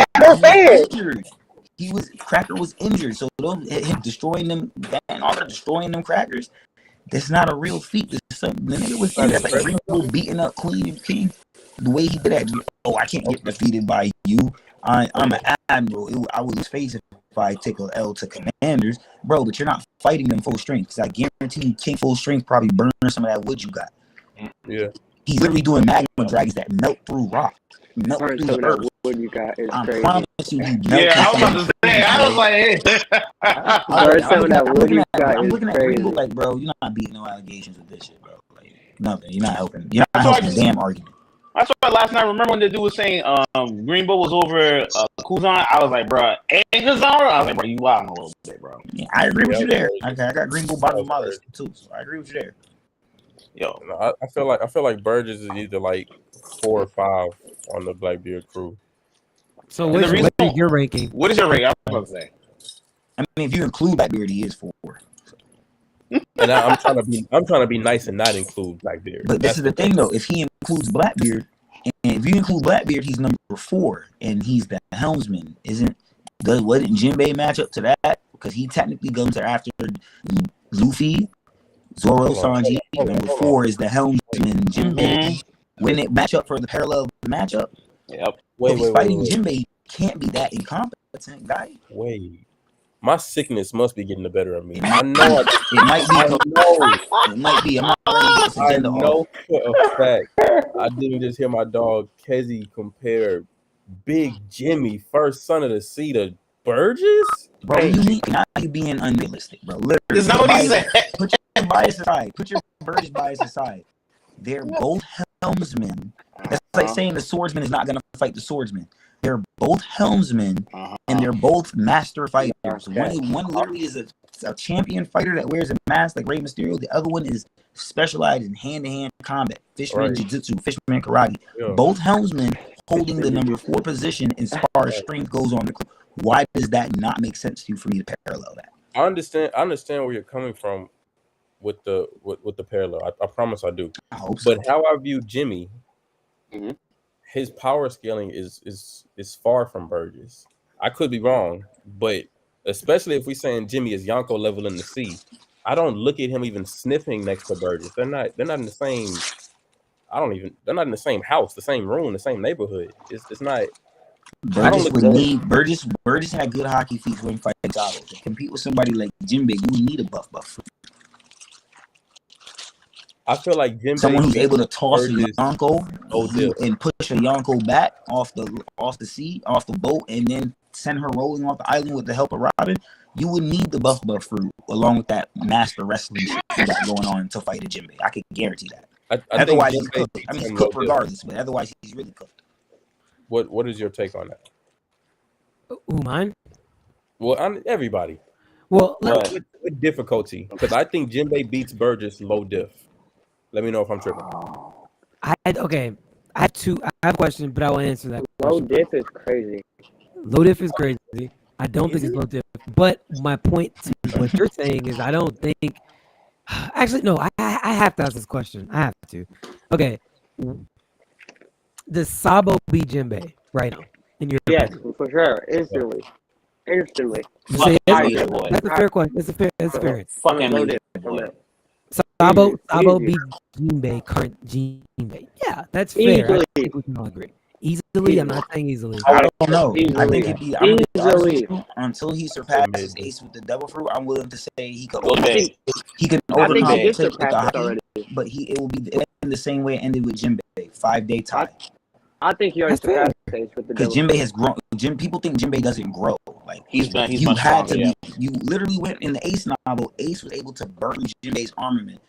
Cracker was injured, so him destroying them, Van Auger destroying them crackers. That's not a real feat. The nigga was injured. That's like Green Bull beating up Queen and King. The way he did that, I can't get defeated by you. I'm an admiral. I would lose face if I take a L to commanders, bro. But you're not fighting them full strength. Because I guarantee you, King full strength probably burn some of that wood you got. Yeah, he's literally doing magma dragons that melt through rock, melt through the earth. What you got is I crazy. promise you, he Yeah, I was about to say. I was like, hey. I'm looking at Green Bull like, bro, you're not beating no allegations with this shit, bro. Like nothing. You're not helping. You're not helping the damn argument. I saw it last night. Remember when the dude was saying Green Bull was over Kuzan? I was like, bro, and Kuzan? I was like, bro, you wild a little bit, bro. Yeah, I agree with you there. Okay, I got Green Bull bottom of my list too, so I agree with you there. Yo, I feel like Burgess is either like 4 or 5 on the Blackbeard crew. So what is your ranking? What is your ranking? I was about to say. I mean, if you include Blackbeard, he is 4. And I'm trying to be nice and not include Blackbeard. But this is the thing, though. If he includes Blackbeard, and if you include Blackbeard, he's number 4, and he's the helmsman. Wouldn't Jinbei match up to that? Because he technically goes after Luffy, Zoro, Sanji. Number 4 is the helmsman, Jinbei. Wouldn't it match up for the parallel matchup? Yep. Wait. Jinbei, he can't be that incompetent guy. Wait. My sickness must be getting the better of me. I know. It might be. I'm not letting this I agenda know off. for a fact. I didn't just hear my dog Kezi compare Big Jimmy, first son of the sea, to Burgess. Bro, now you being unrealistic, bro. Literally, Is that what he said? Put your bias aside. Put your Burgess bias aside. They're both helmsmen. That's like saying the swordsman is not going to fight the swordsman. They're both helmsmen, and they're both master fighters. One literally is a champion fighter that wears a mask like Rey Mysterio. The other one is specialized in hand-to-hand combat, fisherman jiu-jitsu, fisherman karate. Yeah. Both helmsmen holding the number 4 position as far as strength goes on the crew. Why does that not make sense to you for me to parallel that? I understand where you're coming from. with the parallel. I promise I do. I hope so. But how I view Jimmy, Mhm. his power scaling is far from Burgess. I could be wrong, but especially if we're saying Jimmy is Yonko level in the C, I don't look at him even sniffing next to Burgess. They're not in the same. They're not in the same house, the same room, the same neighborhood. It's not. I don't Burgess look would at need Burgess had good hockey feet when fighting Sabo. To compete with somebody like Jinbei, you would need a buff. I feel like Jinbei Someone who's able to toss a Burgess Yonko and push a Yonko back off the boat, and then send her rolling off the island with the help of Robin. You would need the buff fruit along with that master wrestling shit you got going on to fight a Jinbei. I can guarantee that. I Otherwise, think he's Jinbei cooked. beats I mean, he's him cooked low dip. regardless, but otherwise, he's really cooked. What is your take on that? Who, mine? Well, everybody. Well, With difficulty, because I think Jinbei beats Burgess low diff. Let me know if I'm tripping. I have a question, but I will answer that Low question. diff is crazy. Low diff is crazy. I don't think it's low diff. But my point to what you're saying is I don't think. Actually, no. I have to ask this question. I have to. Okay. Does Sabo beat Jinbei right now? In your Yes, opinion? for sure. Instantly. Instantly. You say Fuck yes? yeah, boy. That's a fair question. That's a fair answer. Fucking Low me, diff, boy. Sabo Easy. beat Jinbei, current Jinbei. Yeah, that's fair. Easily. I think we can all agree. Easily, I'm not saying easily. I don't know. I think Easily. it'd be. I'm gonna be honest with Easily. you, until he surpasses Ace with the devil fruit, I'm willing to say he could Go to bed. he can I think he did overcompensate with the surpass it hockey, already. but it will be the same way it ended with Jinbei, 5-day tie. I think he already That's fair. surpassed Ace with the Because devil. Jinbei has grown. People think Jinbei doesn't grow. Like He's you much had stronger. to Yeah. be. You literally went in the Ace novel. Ace was able to burn Jinbei's armament,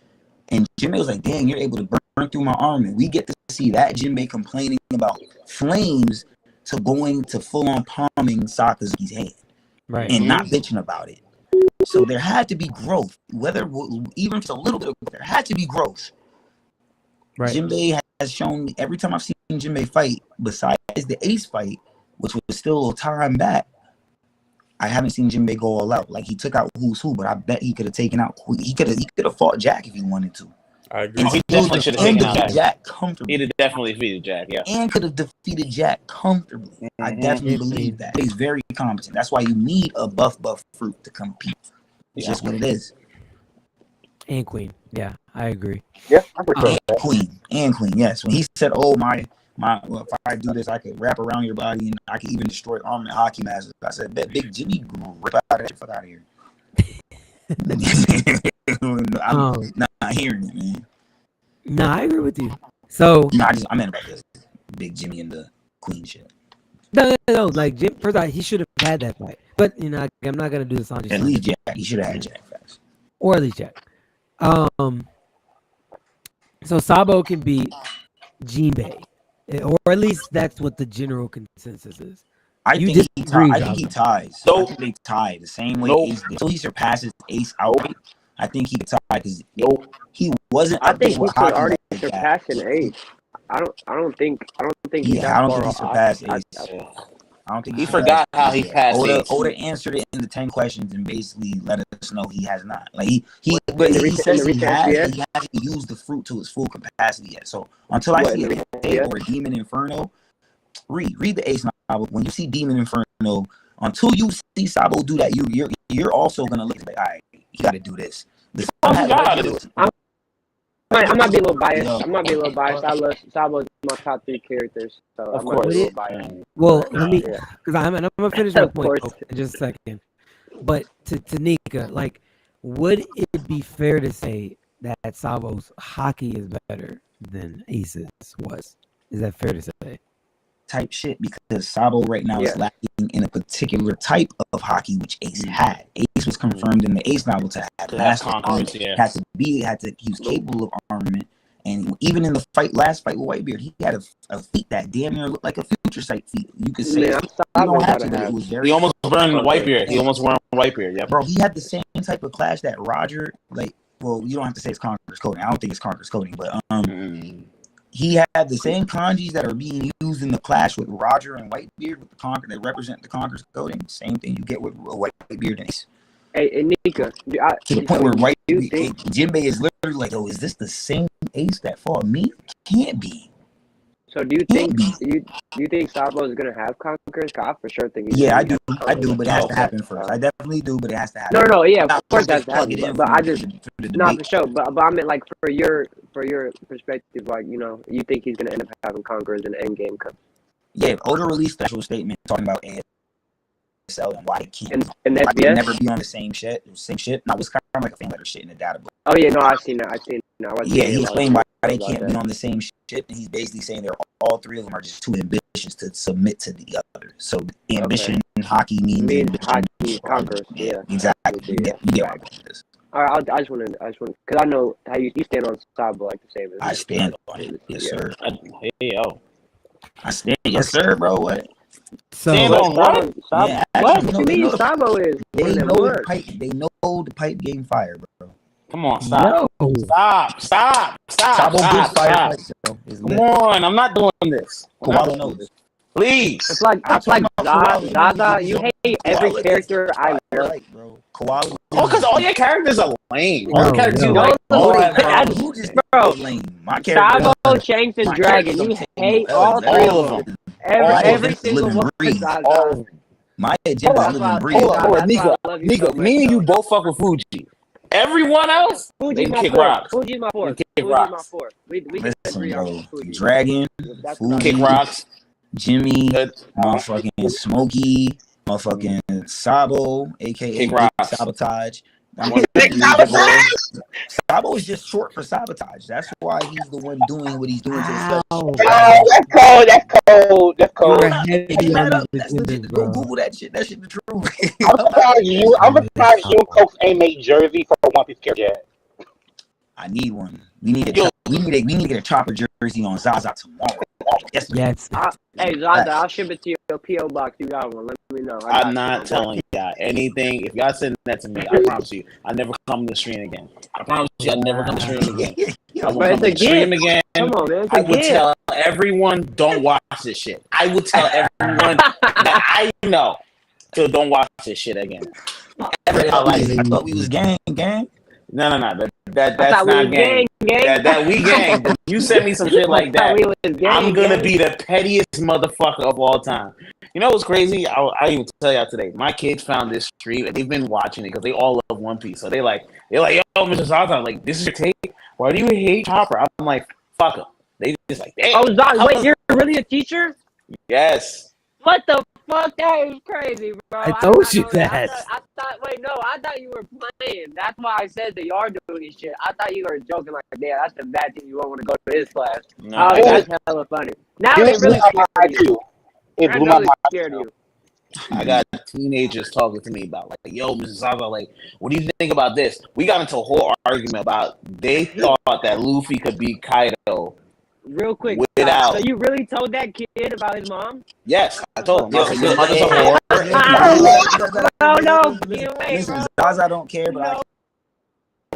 and Jinbei was like, "Dang, you're able to burn through my armament." We get to see that Jinbei complaining about flames to going to full on palming Sakazuki's hand Right. and not bitching about it. So there had to be growth, whether even just a little bit. There had to be growth. Right. Jinbei has shown me every time I've seen Jinbei fight, besides the Ace fight, which was still a little time back, I haven't seen Jinbei go all out. Like he took out who's who, but I bet he could have taken out. He could have fought Jack if he wanted to. I agree. And He still definitely should have taken out defeated Jack. Jack comfortably. He'd have definitely defeated Jack. Yeah. And could have defeated Jack comfortably. I definitely believe that. He's very competent. That's why you need a buff fruit to compete. It's just what it is. And Queen. Yeah, I agree. Yeah, I'm for sure. And Queen. Yes. When he said, "Oh my, well, if I do this, I could wrap around your body and I could even destroy armament hockey masters." I said, "Bet Big Jimmy rip out that shit, fuck out of here." I'm not hearing it, man. Nah, I agree with you. So No, I meant about this Big Jimmy and the Queen shit. no. Like Jim, first of all, he should have had that fight. But I'm not gonna do this on At least Jack. He should have had Jack fast. or at least Jack. So Sabo can beat Jinbei, or at least that's what the general consensus is. I You think disagree, he ties. Nope. I think they tie the same way Nope. Ace did. Until he surpasses Ace outright, I think he could tie because Nope. he wasn't. I up there think with he's hockey already like Jack. surpassing Ace. I don't think he's Yeah, that I don't far think he off. surpassed I- Ace. I don't think He forgot how he passed Ace. Oda answered it in the 10 questions and basically let us know he has not. Like But in the he recent- says in the he recent has, CS? but he hasn't used the fruit to its full capacity yet. So until I What, see in the a recent Ace CS? or a Demon Inferno, read the Ace novel. When you see Demon Inferno, until you see Sabo do that, you're also gonna look like, all right, he got to do this. I might be a little biased. Yeah. I might be a little biased. I love Sabo's my top 3 characters, so Of I might be a course. little biased. Well, let me, Yeah. because I'm gonna finish my Of point course. in just a second. But to Nika, like, would it be fair to say that Sabo's hockey is better than Ace's was? Is that fair to say? Type shit because Sabo right now is lacking in a particular type of hockey which Ace had. Ace was confirmed in the Ace novel to have To have master conquerors, armament, he was capable of armament, and even in the last fight with Whitebeard, he had a feat that damn near looked like a future sight feat. You could say Man, you Sabo don't have gotta to, but have. it was very. He almost burned Whitebeard. He almost burned Whitebeard. Yeah. Bro, he had the same type of clash that Roger, like, well, you don't have to say it's Conqueror's coding. I don't think it's Conqueror's coding, but he had the same kanjis that are being used in the clash with Roger and Whitebeard with the Conqueror that represent the Conqueror's coding. Same thing you get with Whitebeard and Ace. Hey, Nika, to the point where right, you think Jinbei is literally like, "Oh, is this the same ace that fought me? Can't be. so? Do you Can't think be." you think Sabo is gonna have Conquerors? I for sure think he's Yeah, I gonna do. have I do, but it has to Conquerors. happen first. I definitely do, but it has to happen. No, yeah, of Not course that's just plug it happening. in But I just for the not debate. for sure. But I meant like for your perspective, like you think he's gonna end up having Conquerors in the end game come. Yeah, Oda released a special statement talking about ASL and why it can't, And why they SBS. never be on the same shit. Now it's kind of like a fan letter shit in the data book. Oh yeah, no, I've seen that. Yeah, he explained why they can't be on the same ship, and he's basically saying they're all three of them are just too ambitious to submit to the other. So ambition, hockey means ambition. hockey Conquerors. Yeah, exactly. Yeah. You get where I'm going with this. All right, I just want to, because I know how you stand on Sabo like the same as I me. stand on it, yes sir. Hey yo, I stand, yes sir, bro. What? So stand on what? Sabo, Yeah, what? actually, What you mean Sabo is? They one of them know the words. pipe. They know the pipe game fire, bro. Come on, stop. no. Stop. Sabo gives fire pipes, bro. It's Come lit. on, I'm not doing this. Koala knows. Please. It's like Zaza. You hate every character I like. Bro. Koala. Oh, because all your characters are lame. No, All the characters you no. like. Oh, That's- you just bro. lame. My character. Sabo, Shanks, and my Dragon. characters You don't take hate no all L's. three All of of them. them. All of Every them single live and one. breathe. Zaza. All of them. My agenda is live and breathe. Hold on, That's Nika. why I love you so much, Me and you though. both fuck with Fuji. Everyone else, they Fuji's my kick fourth. rocks. Fuji's my fourth. Kick Fuji's my rocks. fourth. We can Listen, agree bro. on Fuji. Dragon, That's Fuji, Kick rocks. Jimmy, Good. motherfucking Smokey, motherfucking Sabo, aka Kick Big rocks. Sabotage. Big Sabo is just short for sabotage. That's why he's the one doing what he's doing to the special. Ow. Oh, that's cold. That's You're cold. heavy on That's these legit. agendas, Go bro. Google that shit. That shit the truth. I'm surprised you and Coach ain't made jersey for One Piece character yet. I need one. We need to get a chopper jersey on Zaza tomorrow. Yes. Hey, Zaza, I'll ship it to your P.O. box. You got one. Let me know. I'm not telling y'all anything. If y'all send that to me, I promise you, I never come to the stream again. I promise you, I never come to the stream again. I won't But come it's to a the stream gift. again. Come on, man. It's I a would gift. tell everyone, don't watch this shit. I would tell everyone that I know to don't watch this shit again. I thought we was gang. No. I That's thought we not was gang. gang. That we gang. But you send me some shit like I thought that, we was gang, I'm gonna gang. be the pettiest motherfucker of all time. You know what's crazy? I even tell y'all today. My kids found this stream and they've been watching it because they all love One Piece. So they're like, yo, Mr. Zaza, I'm like, this is your take? Why do you hate Chopper? I'm like, fuck him. They just like, damn. Oh, Zaza, wait, you're really a teacher? Yes. What the fuck? That is crazy, bro. I told you that. I thought you were playing. That's why I said that you are doing this shit. I thought you were joking like, damn, that's the bad thing. You won't want to go to his class. No, Oh, that's hella funny. Now It they really blew my scared mind you. too. It I blew know my they mind. scared you. I got teenagers talking to me about like, yo, Mrs. Zaza, like, what do you think about this? We got into a whole argument about they thought that Luffy could beat Kaido. Real quick. Without. So you really told that kid about his mom? Yes, I told him. Yo, I said, your mother's a whore. No, you ain't, Listen, bro. Zaza don't care, but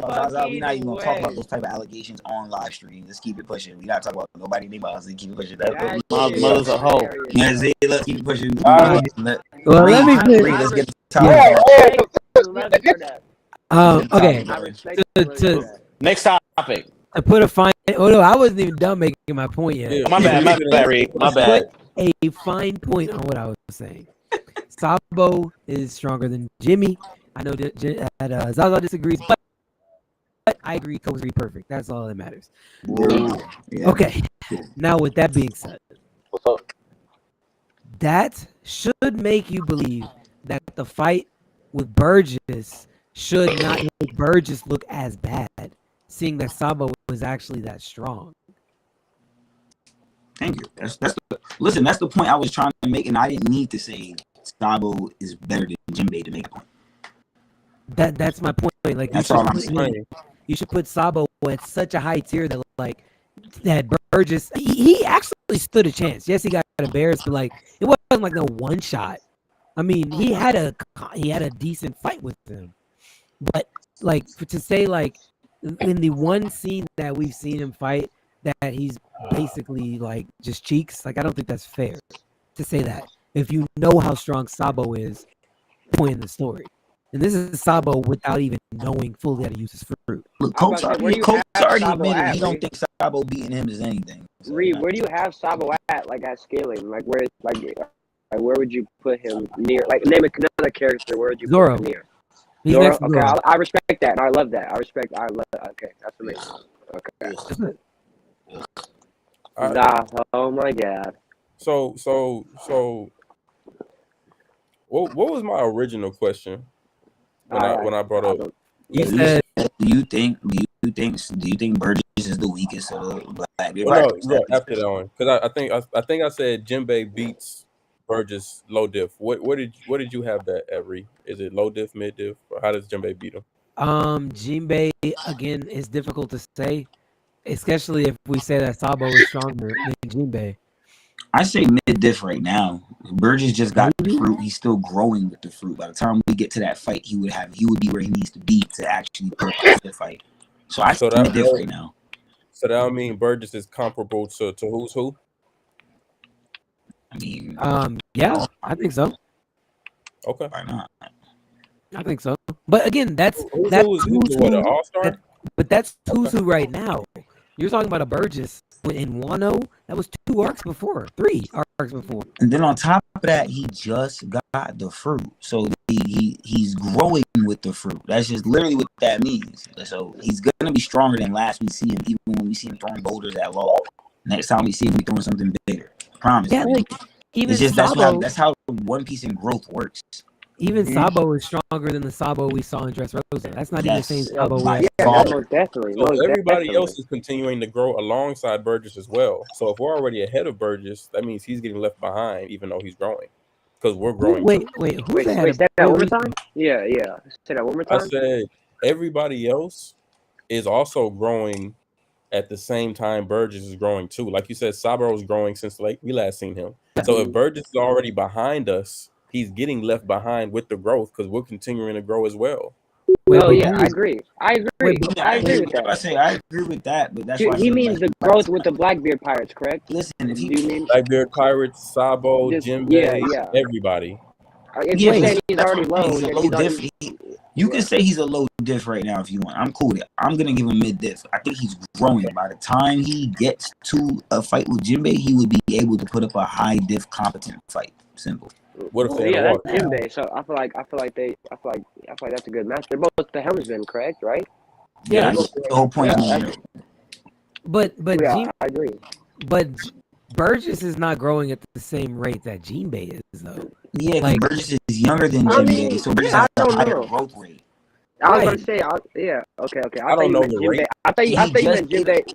No Zaza, we're not even gonna talk fucking about those type of allegations on live stream. Let's keep it pushing. We not talk about nobody name us. Let's keep it pushing. That My shit mother's is a hoe. hilarious. Yeah, let's keep it pushing. Well, let me finish. Let's get the Yeah. topic. I love you for that. Okay. I respect To- you for that. Next topic. I put a fine. Oh no, I wasn't even done making my point yet. My bad, Reed. My bad. Put a fine point on what I was saying. Sabo is stronger than Jimmy. I know that Zaza disagrees, but I agree. Coach Reed perfect. That's all that matters. Yeah. Okay. Now, with that being said, What's up? that should make you believe that the fight with Burgess should not make Burgess look as bad, seeing that Sabo was actually that strong. Thank you. That's the point I was trying to make, and I didn't need to say Sabo is better than Jinbei to make a point. That's my point. Like That's all I'm saying. You should put Sabo at such a high tier that like that Burgess he actually stood a chance. Yes, he got embarrassed, but like it wasn't like no one shot. I mean, he had a decent fight with him, but like to say like in the one scene that we've seen him fight that he's basically like just cheeks. Like I don't think that's fair to say that if you know how strong Sabo is, point in the story. And this is Sabo without even knowing fully how to use his fruit. Look, I'm about Coach to say, where do already, you Coach have already Sabo admitted at, he don't Reed? think Sabo beating him is anything. So, Reed, where do you have Sabo at? Like at scaling, like where, like where would you put him near? Like name another character. Where would you Zoro. put him near? He's Zoro. next to Okay, Zoro. I respect that, and I love that. I love. Okay, that's amazing. Okay. That's it. All right. Nah. Oh my God. So what was my original question when I brought up? You you said do you think Burgess is the weakest of the Blackbeard Well, Pirates? no, yeah, after that one, because I think I said Jinbei beats Burgess low diff. What did you have that at, Ree? Is it low diff, mid diff, or how does Jinbei beat him? Jinbei again is difficult to say, especially if we say that Sabo is stronger than Jinbei. I say mid diff right now. Burgess just got the fruit. He's still growing with the fruit. By the time we get to that fight, he would be where he needs to be to actually put up the fight. So I say mid diff right now. So that would mean Burgess is comparable to who's who? I mean, yeah, I think so. Okay, why not? I think so. But again, that's who's what, an all-star? But that's who's who right now. You're talking about a Burgess in Wano. That was 2 arcs before, 3 arcs before. And then on top of that, he just got the fruit. So he's growing with the fruit. That's just literally what that means. So he's gonna be stronger than last we see him, even when we see him throwing boulders at law. Next time we see him, we throwing something bigger. Promise. Yeah, like even it's just Sabo, that's how One Piece and growth works. Even Sabo is stronger than the Sabo we saw in Dressrosa. That's not even the same Sabo. Most definitely. So everybody else is continuing to grow alongside Burgess as well. So if we're already ahead of Burgess, that means he's getting left behind, even though he's growing, because we're growing. Wait, say that one more time. Yeah. Say that one more time. I said everybody else is also growing at the same time Burgess is growing too. Like you said, Sabo is growing since like we last seen him. So if Burgess is already behind us, he's getting left behind with the growth because we're continuing to grow as well. Oh yeah, I agree. I agree with that. I agree with that, but that's why he means the growth with the Blackbeard Pirates, correct? Listen, if you mean Blackbeard Pirates, Sabo, Jinbei, everybody. If you're saying he's already low, you can say he's a low diff right now if you want. I'm cool with it. I'm gonna give him mid diff. I think he's growing. By the time he gets to a fight with Jinbei, he would be able to put up a high diff competent fight. Simple. What if they that's Jinbei. So I feel like that's a good match. They're both the helmsmen, correct? Right? Yeah. That's the whole point. But I agree. But Burgess is not growing at the same rate that Jinbei is, though. Yeah, like Burgess is younger than Jinbei, so Burgess has a higher growth rate. I was going to say, okay. I don't know the rate. I thought you meant Jinbei.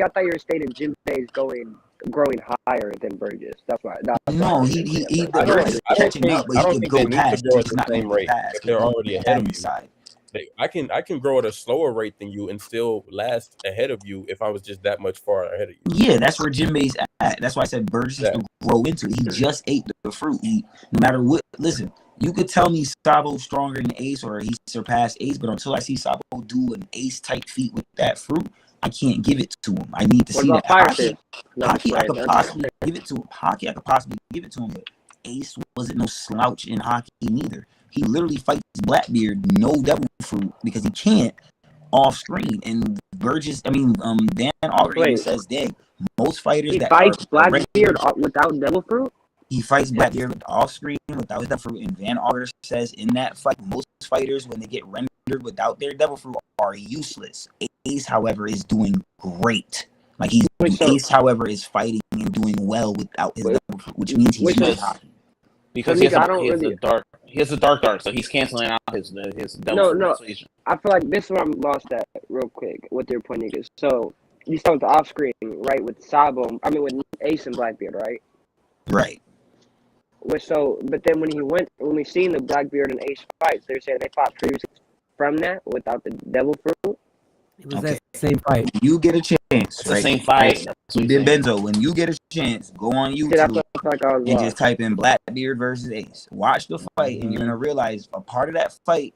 I thought you were stating Jinbei is growing higher than Burgess. That's why. No, he Burgess catching up, but he can go past. Grow at the same rate. They're already ahead of you. Side. I can grow at a slower rate than you and still last ahead of you if I was just that much far ahead of you. Yeah, that's where Jinbei's at. That's why I said Burgess is to grow into. He just ate the fruit. No matter what, listen, you could tell me Sabo's stronger than Ace or he surpassed Ace, but until I see Sabo do an Ace type feat with that fruit, I can't give it to him. I need to see that. Hockey, I could possibly give it to him. But Ace wasn't no slouch in hockey neither. He literally fights Blackbeard, no devil fruit, because he can't off screen. And Burgess, Dan already says, dang, most fighters he fights Blackbeard without devil fruit? He fights Blackbeard off screen without his devil fruit. And Van Auger says in that fight, most fighters, when they get rendered without their devil fruit, are useless. Ace, however, is doing great. Ace, however, is fighting and doing well without his devil fruit, which means he's good hockey. Because he has a dark, so he's canceling out his devil fruit. No. I feel like this is where I'm lost at real quick. What their point is. So you start with the off screen, right? With Sabo, with Ace and Blackbeard, right? Right. But then when we seen the Blackbeard and Ace fights, they're saying they fought previously from that without the devil fruit. It was that same fight. You get a chance. It's the same fight. Benzo, when you get a chance, go on YouTube and just type in Blackbeard versus Ace. Watch the fight, and you're gonna realize a part of that fight,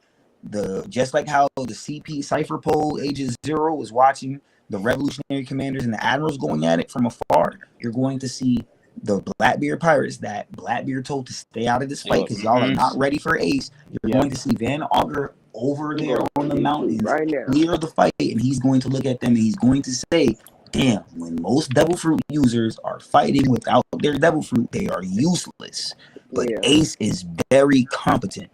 just like how the CP Cypher Pole Ages 0 was watching the Revolutionary Commanders and the Admirals going at it from afar, you're going to see the Blackbeard Pirates that Blackbeard told to stay out of this fight because y'all are not ready for Ace. You're going to see Van Auger over there on the mountains right now. near the fight, and he's going to look at them and he's going to say, damn, when most Devil Fruit users are fighting without their Devil Fruit, they are useless. But Ace is very competent.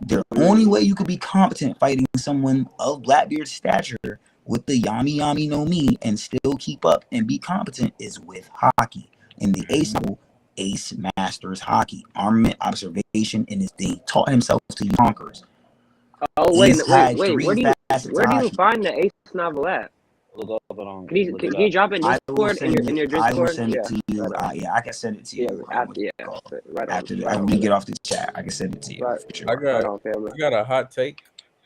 The only way you could be competent fighting someone of Blackbeard's stature with the Yami Yami no Mi and still keep up and be competent is with Haki. In the Ace level, Ace masters Haki. Armament, observation, and he taught himself to use conquerors. Oh, wait. Where do you find the Ace novel at? Can you drop it in Discord in your Discord? I will send it to you. I can send it to you. After we get off the chat, I can send it to you. Sure. I got a hot take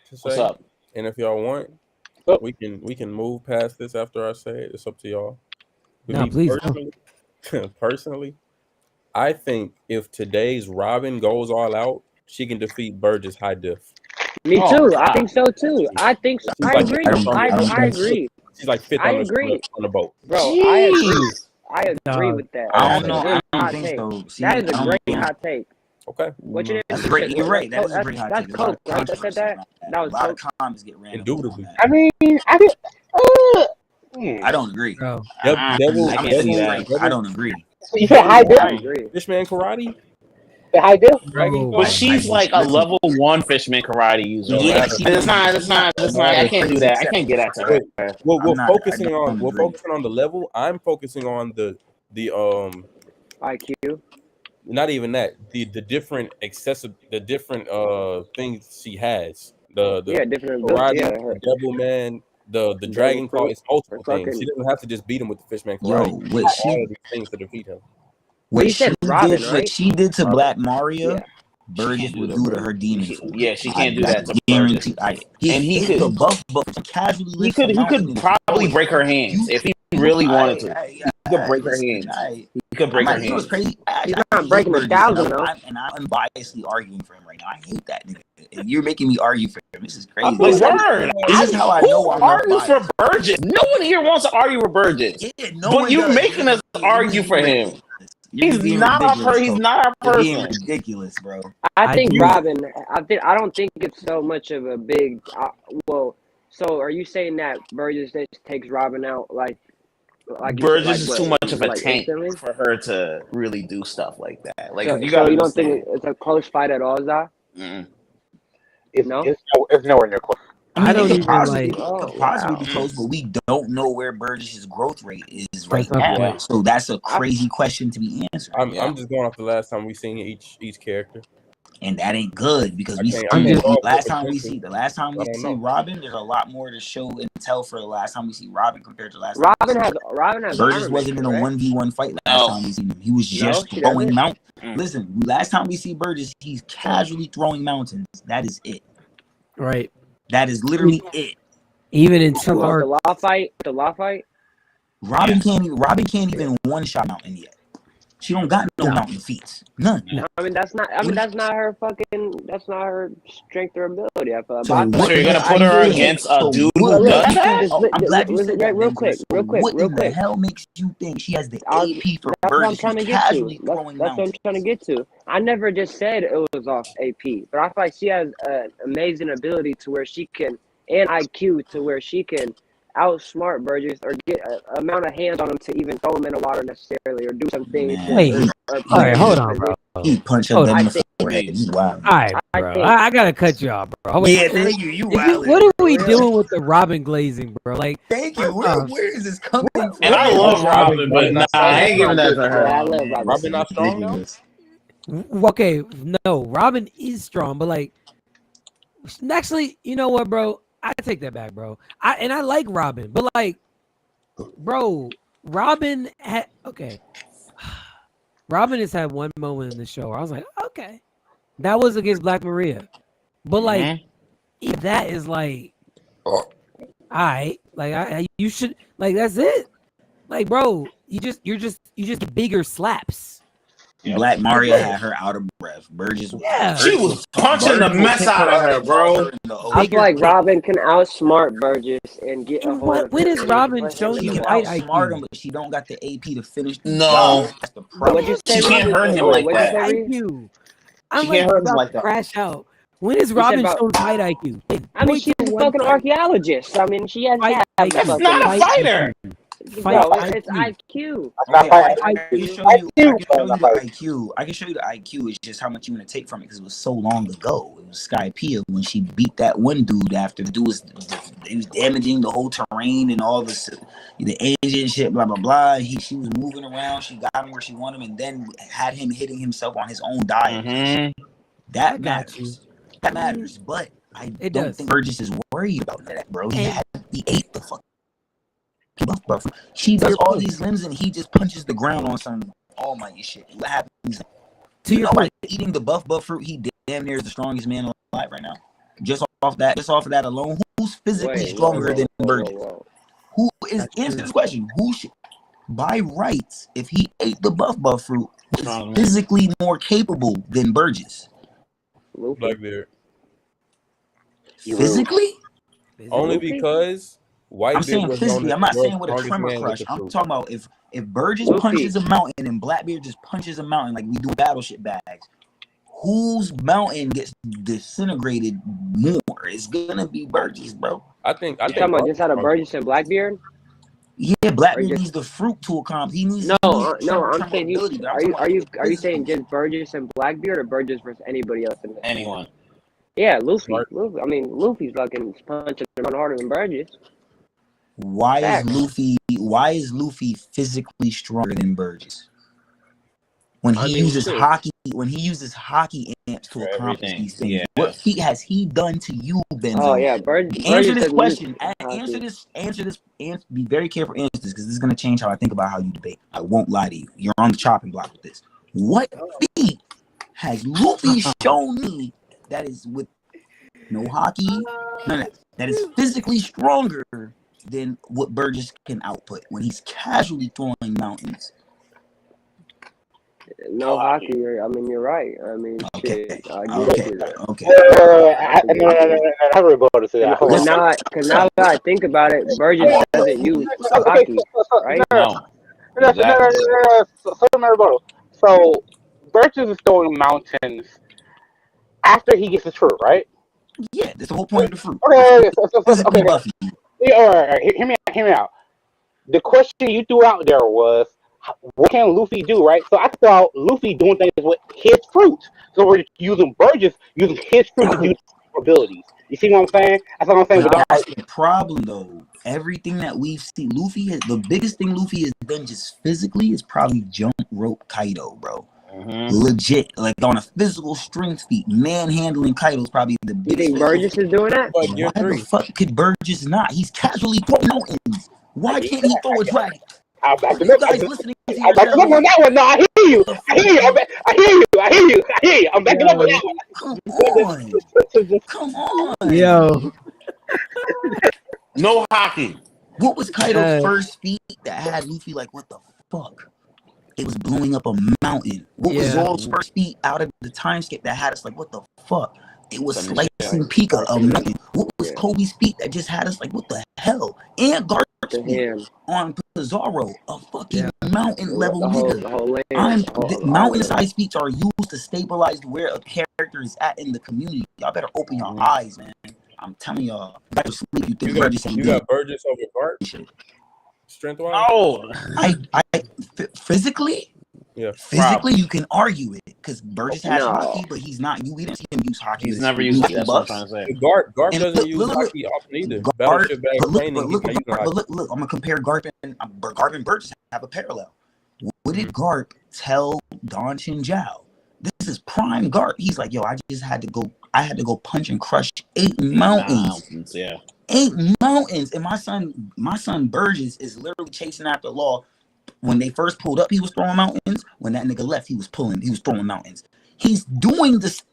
to say. What's up? And if y'all want, we can move past this after I say it. It's up to y'all. No, please. Personally, I think if today's Robin goes all out, she can defeat Burgess high diff. Me too. I think so too. I think so. I agree. I agree. She's like fifth on the boat. Bro, I agree with that. I don't know. I don't think so. See, that is a great hot take. Okay. What you that's great. You're right. That is a great hot take. That's Coke, right? That said that. That was a lot of comments get ran. Indubitably. I mean, I don't agree. Bro. I don't agree. You said high diff? Fishman Karate? High diff? But she's like a level 1 Fishman Karate user. Yeah, it's not. I can't do that. I can't get at her. We're focusing on the level. I'm focusing on the IQ. Not even that. The different things she has. The different karate, the Devil Man, the Dragon Claw. It's multiple things. She doesn't have to just beat him with the Fishman Karate. Yo, wait, all of these things to defeat him. What she did to Black Maria, Burgess would do to her demon. Yeah, she can't do that to Burgess. He could buff casually. He could probably break her hands if he really wanted to. He could break her hands. He could break her hands. It was crazy. He's not breaking her down, though. And I'm unbiasedly arguing for him right now. I hate that nigga. And you're making me argue for him. This is crazy. This is how I know I'm arguing for Burgess. No one here wants to argue for Burgess. Yeah, but you're making us argue for him. He's not our person. Ridiculous, bro. I think Robin. I don't think it's so much of a big. So are you saying that Burgess just takes Robin out like Burgess is too much of a tank for her to really do stuff like that? Like, so you don't think it's a close fight at all, Zah? It's nowhere near close. I don't even possibly be close, but we don't know where Burgess's growth rate is right now. So that's a crazy question to be answered. I'm just going off the last time we seen each character, and that ain't good because last time we see Robin, there's a lot more to show and tell for the last time we see Robin compared to last time. Robin has Burgess wasn't in a 1v1 fight last time we seen him. He was just throwing mountains. Listen, last time we see Burgess, he's casually throwing mountains. That is it. Right. That is literally it. Even in the law fight, Robin can't even one shot mountain yet. She don't got no mountain feats. None. No. That's not her strength or ability. I feel like. So you're gonna put her against a dude who does that? I'm glad you said that. Real quick. What the hell makes you think she has the AP for Burgess? That's what I'm trying to get to. I never just said it was off AP, but I feel like she has an amazing ability to where she can, and IQ to where she can outsmart Burgess or get an amount of hands on him to even throw him in the water necessarily or do some things. Wait, all right, hold on, bro. He punched him in the forehead. Wow. All right, bro. I gotta cut you off, bro. Wait, thank you. You what are we doing with the Robin glazing, bro? Like, thank you. Where is this coming from? And I love Robin, but I ain't giving that to her. I love Robin not strong now? Okay, no, Robin is strong, but like, actually, you know what, bro? I take that back, bro. I like Robin, but like, bro, Robin has had one moment in the show where I was like, okay, that was against Black Maria, but like, that is like, all right, like you should like that's it, like, bro, you just bigger slaps. Black Maria had her out of breath. Burgess, Yeah. She was punching the mess out of her, bro. I feel like Robin can outsmart Burgess and get a hold What? of When him has and Robin put him shown in She you the can wall. fight outsmart him, IQ? but she don't got the AP to finish the No. job. That's the problem. What'd you say, She can't Robin? hurt him Wait, like what'd you that. say, Reed? IQ. I'm She like can't hurt him about like to that. crash out. When is You said Robin about. shown fight IQ? I mean, she's a Point to fucking one archaeologist. I mean, she has to fight have IQ. That's fucking. not a Fight fighter. Fight Bro, it's IQ. IQ. Okay, Fight I can IQ. show you. I can show you the Fight. IQ. I can show you the IQ. It's just how much you want to take from it because it was so long ago. It was Sky Pia when she beat that one dude after the dude was damaging the whole terrain and all this, the engine shit, blah blah blah. She was moving around. She got him where she wanted him, and then had him hitting himself on his own diet. Mm-hmm. That Got you. matters. That matters. But I It don't does. think Burgess is worried about that, bro. He And ate the fuck. Buff. She does all these limbs and he just punches the ground on some almighty shit. What happens? to You your know, by point, eating the buff fruit, he damn near is the strongest man alive right now. Just off of that alone, who's physically Wait, stronger than Burgess? whoa. Who is That's answer true. this question? Who should, by rights, if he ate the buff fruit, is Strong man. physically more capable than Burgess? Luffy. Blackbeard. Physically? Only Luffy? because I'm Whitebeard saying was physically. known I'm not as the saying with a strongest tremor man with crush. the I'm fruit. talking about if Burgess Luffy. punches a mountain and Blackbeard just punches a mountain like we do battleship bags, whose mountain gets disintegrated more? It's gonna be Burgess, bro. I think You talking about just out of Burgess and Blackbeard? Yeah, Blackbeard just- needs the fruit to accomplish. He needs No, tremor I'm saying you. ability, but I'm Are you talking about are you saying physical. just Burgess and Blackbeard or Burgess versus anybody else in there? Anyone. Yeah, Luffy. Right. Luffy. I mean, Luffy's fucking punching him harder than Burgess. Why Facts. is Luffy physically stronger than Burgess? When I he mean, uses true. hockey amps to For accomplish everything, these things, yeah. what feat has he done to you, Benzo? Oh yeah, Burgess. Answer this doesn't question. use Answer this. Be very careful. Answer this because this is going to change how I think about how you debate. I won't lie to you. You're on the chopping block with this. What feat has Luffy shown me that is with no hockey, none of that is physically stronger than what Burgess can output when he's casually throwing mountains? no hockey. I mean, you're right. I mean, Okay. shit. I give Okay. you that. Okay. No. I have a rebuttal to that. Hold Because on. now that I think about it, Burgess doesn't use hockey, right? No. No, Exactly. so my rebuttal. So Burgess is throwing mountains after he gets his fruit, right? Yeah, that's the whole point of the fruit. Okay, Physically buffy. Yeah, all right. Hear me out. The question you threw out there was, what can Luffy do, right? So I thought Luffy doing things with his fruit. So we're using Burgess using his fruit to do abilities. You see what I'm saying? That's what I'm saying. But that's the problem, though. Everything that we've seen, the biggest thing Luffy has done just physically is probably jump rope Kaido, bro. Mm-hmm. Legit, like on a physical strength feat, manhandling Kaido is probably the You biggest. think Burgess is doing that? But year Why three. the fuck could Burgess not? He's casually throwing mountains. Why can't he throw a dragon? I'm back You guys listening to I'm backing up on that one. No, I hear you. I hear you. I'm backing up on that one. Come on. Yo, No hockey. What was Kaido's Uh, first feat that had Luffy like, what the fuck? It was blowing up a mountain. What was Yeah. Zoro's first feat out of the time skip that had us like, what the fuck? It was Something slicing Pika a mountain. What was Kobe's feat that just had us like, what the hell? And Garp's To feat him, on Pizarro, a fucking mountain level the whole nigga. land. Mountain-sized feats are used to stabilize where a character is at in the community. Y'all better open your eyes, man. I'm telling y'all. You guys sleep. You think Burgess ain't You good. got Burgess over Bart, Shit. strength wise. Oh. Physically, Yeah. physically, you can argue it because Burgess has No. hockey, but he's not. We didn't see him use hockey. He's with never his used it. That's what I'm buffs. trying to say. Garp And doesn't look, use look, hockey often either. Garp, Battleship bag but look, training, but he's look, not using but hockey. look, I'm gonna compare Garp and Burgess have a parallel. What did Garp tell Don Chinjao? This is prime Garp. He's like, yo, I had to go punch and crush 8 mountains. Yeah. 8 mountains. And my son Burgess is literally chasing after Law. When they first pulled up, he was throwing mountains. When that nigga left, he was throwing mountains. He's doing this.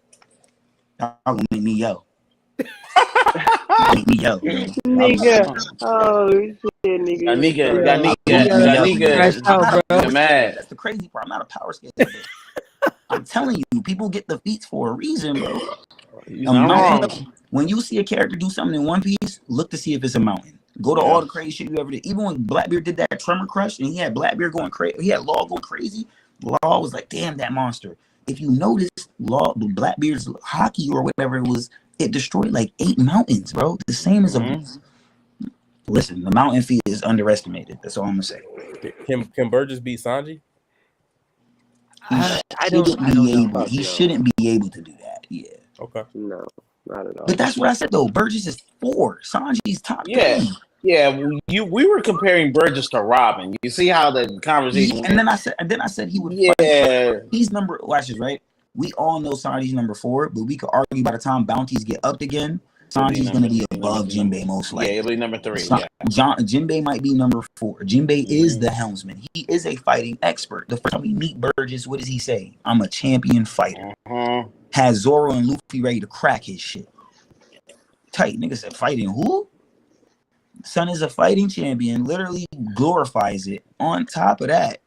Y'all gonna make me yell. Make me yell. Nigga. Oh shit, nigga. That nigga. Crash out, bro. You're mad. That's the crazy part. I'm not a power skater. I'm telling you, people get the feats for a reason, bro. You're not wrong. When you see a character do something in One Piece, look to see if it's a mountain. Go to all the crazy shit you ever did. Even when Blackbeard did that Tremor Crush and he had Blackbeard going crazy, he had Law going crazy. Law was like, damn, that monster. If you notice, Blackbeard's hockey or whatever it was, it destroyed like 8 mountains, bro. The same as a. Listen, the mountain feat is underestimated. That's all I'm gonna say. Can Burgess beat Sanji? He shouldn't be able to do that. Yeah. Okay. No, not at all. But that's what I said though. Burgess is 4. Sanji's top 3. Yeah. We were comparing Burgess to Robin. You see how the conversation. Yeah, and then I said he would. Yeah. He's number. Watch this, right? We all know Sanji's number 4, but we could argue by the time bounties get upped again, Sanji's going to be above Jinbei most likely. Yeah, it'll be number 3. Jinbei might be number 4. Jinbei is the helmsman. He is a fighting expert. The first time we meet Burgess, what does he say? I'm a champion fighter. Has Zoro and Luffy ready to crack his shit. Tight nigga said, fighting who? Son is a fighting champion. Literally glorifies it. On top of that,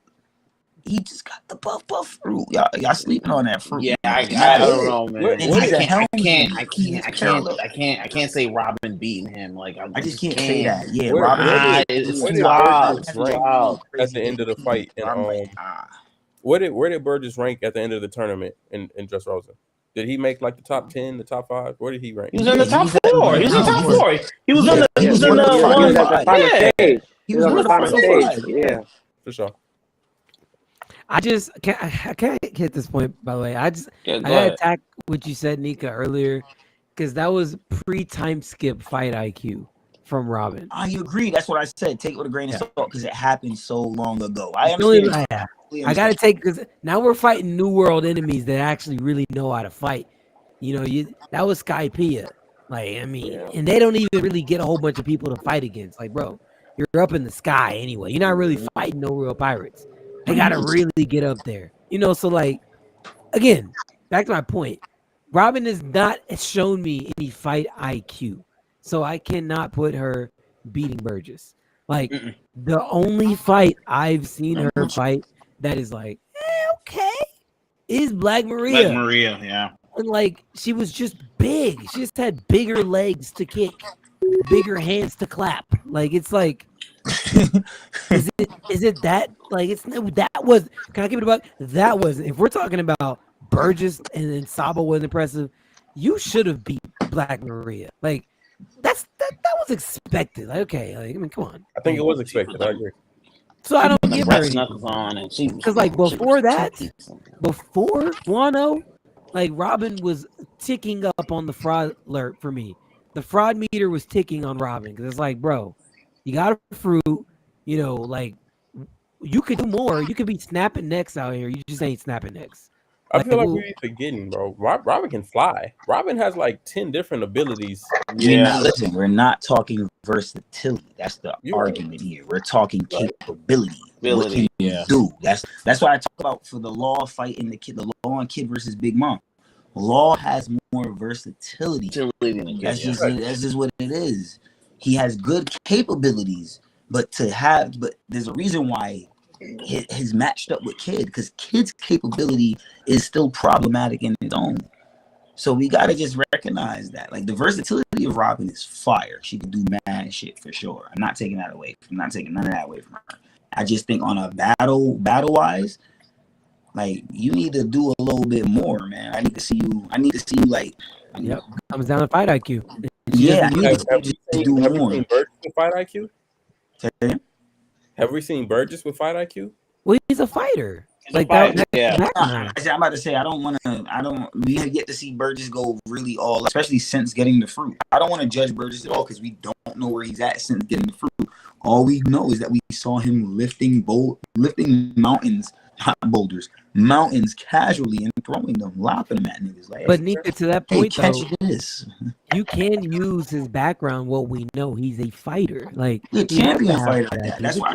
he just got the buff fruit. Y'all sleeping on that fruit. Yeah, I don't know, man. I can't say Robin beating him. Like I just can't say that. Yeah, Robin. It's wild. At the end of the fight, and where did Burgess rank at the end of the tournament in Dressrosa? Did he make like the top 10, the top 5? Where did he rank? He was in the top 4. He was in the top 4. He was in the final stage. He was on the final stage. Yeah, for sure. I can't hit this point, by the way. I gotta attack what you said, Nika, earlier, because that was pre-time skip fight IQ from Robin. I agree. That's what I said. Take it with a grain of salt because it happened so long ago. I understand. I gotta take, because now we're fighting new world enemies that actually really know how to fight. You know, that was Skypiea. Like, I mean, and they don't even really get a whole bunch of people to fight against. Like, bro, you're up in the sky anyway. You're not really fighting no real pirates. They gotta really get up there, you know. So, like, again, back to my point. Robin has not shown me any fight IQ, so I cannot put her beating Burgess. Like, the only fight I've seen her fight that is like, okay, is Black Maria. Black Maria, yeah. And like, she was just big. She just had bigger legs to kick, bigger hands to clap. Like, it's like. is it that like that was, can I give it a buck? That was, if we're talking about Burgess and then Sabo was impressive, you should have beat Black Maria. Like that was expected. Like, okay, like, I mean, come on. I think it was expected. I agree. So I don't give her because like before Wano, like Robin was ticking up on the fraud alert for me. The fraud meter was ticking on Robin because it's like, bro, you got a fruit, you know, like you could do more. You could be snapping necks out here. You just ain't snapping necks. I feel like we're forgetting, bro. Robin can fly. Robin has like 10 different abilities. Yeah. Listen, we're not talking versatility. That's the argument here. We're talking capability. What can you do? That's what I talk about for the Law fight in the Law and Kid versus Big Mom. Law has more versatility. That's just what it is. He has good capabilities, but there's a reason why his matched up with Kid, because Kid's capability is still problematic in its own. So we gotta just recognize that, like, the versatility of Robin is fire. She can do mad shit for sure. I'm not taking that away. I'm not taking none of that away from her. I just think on a battle wise, like, you need to do a little bit more, man. I need to see you like. Yep, comes down to fight IQ. Yeah, have we seen Burgess with fight IQ? Have we seen Burgess with fight IQ? Well, he's a fighter. Like that. I'm about to say we have yet to see Burgess go really all, especially since getting the fruit. I don't want to judge Burgess at all because we don't know where he's at since getting the fruit. All we know is that we saw him lifting mountains, not boulders, mountains casually and throwing them, lopping them at niggas. Like, but Nika, to that point, catch this. You can use his background. What we know, he's a fighter, like a champion fighter. That's why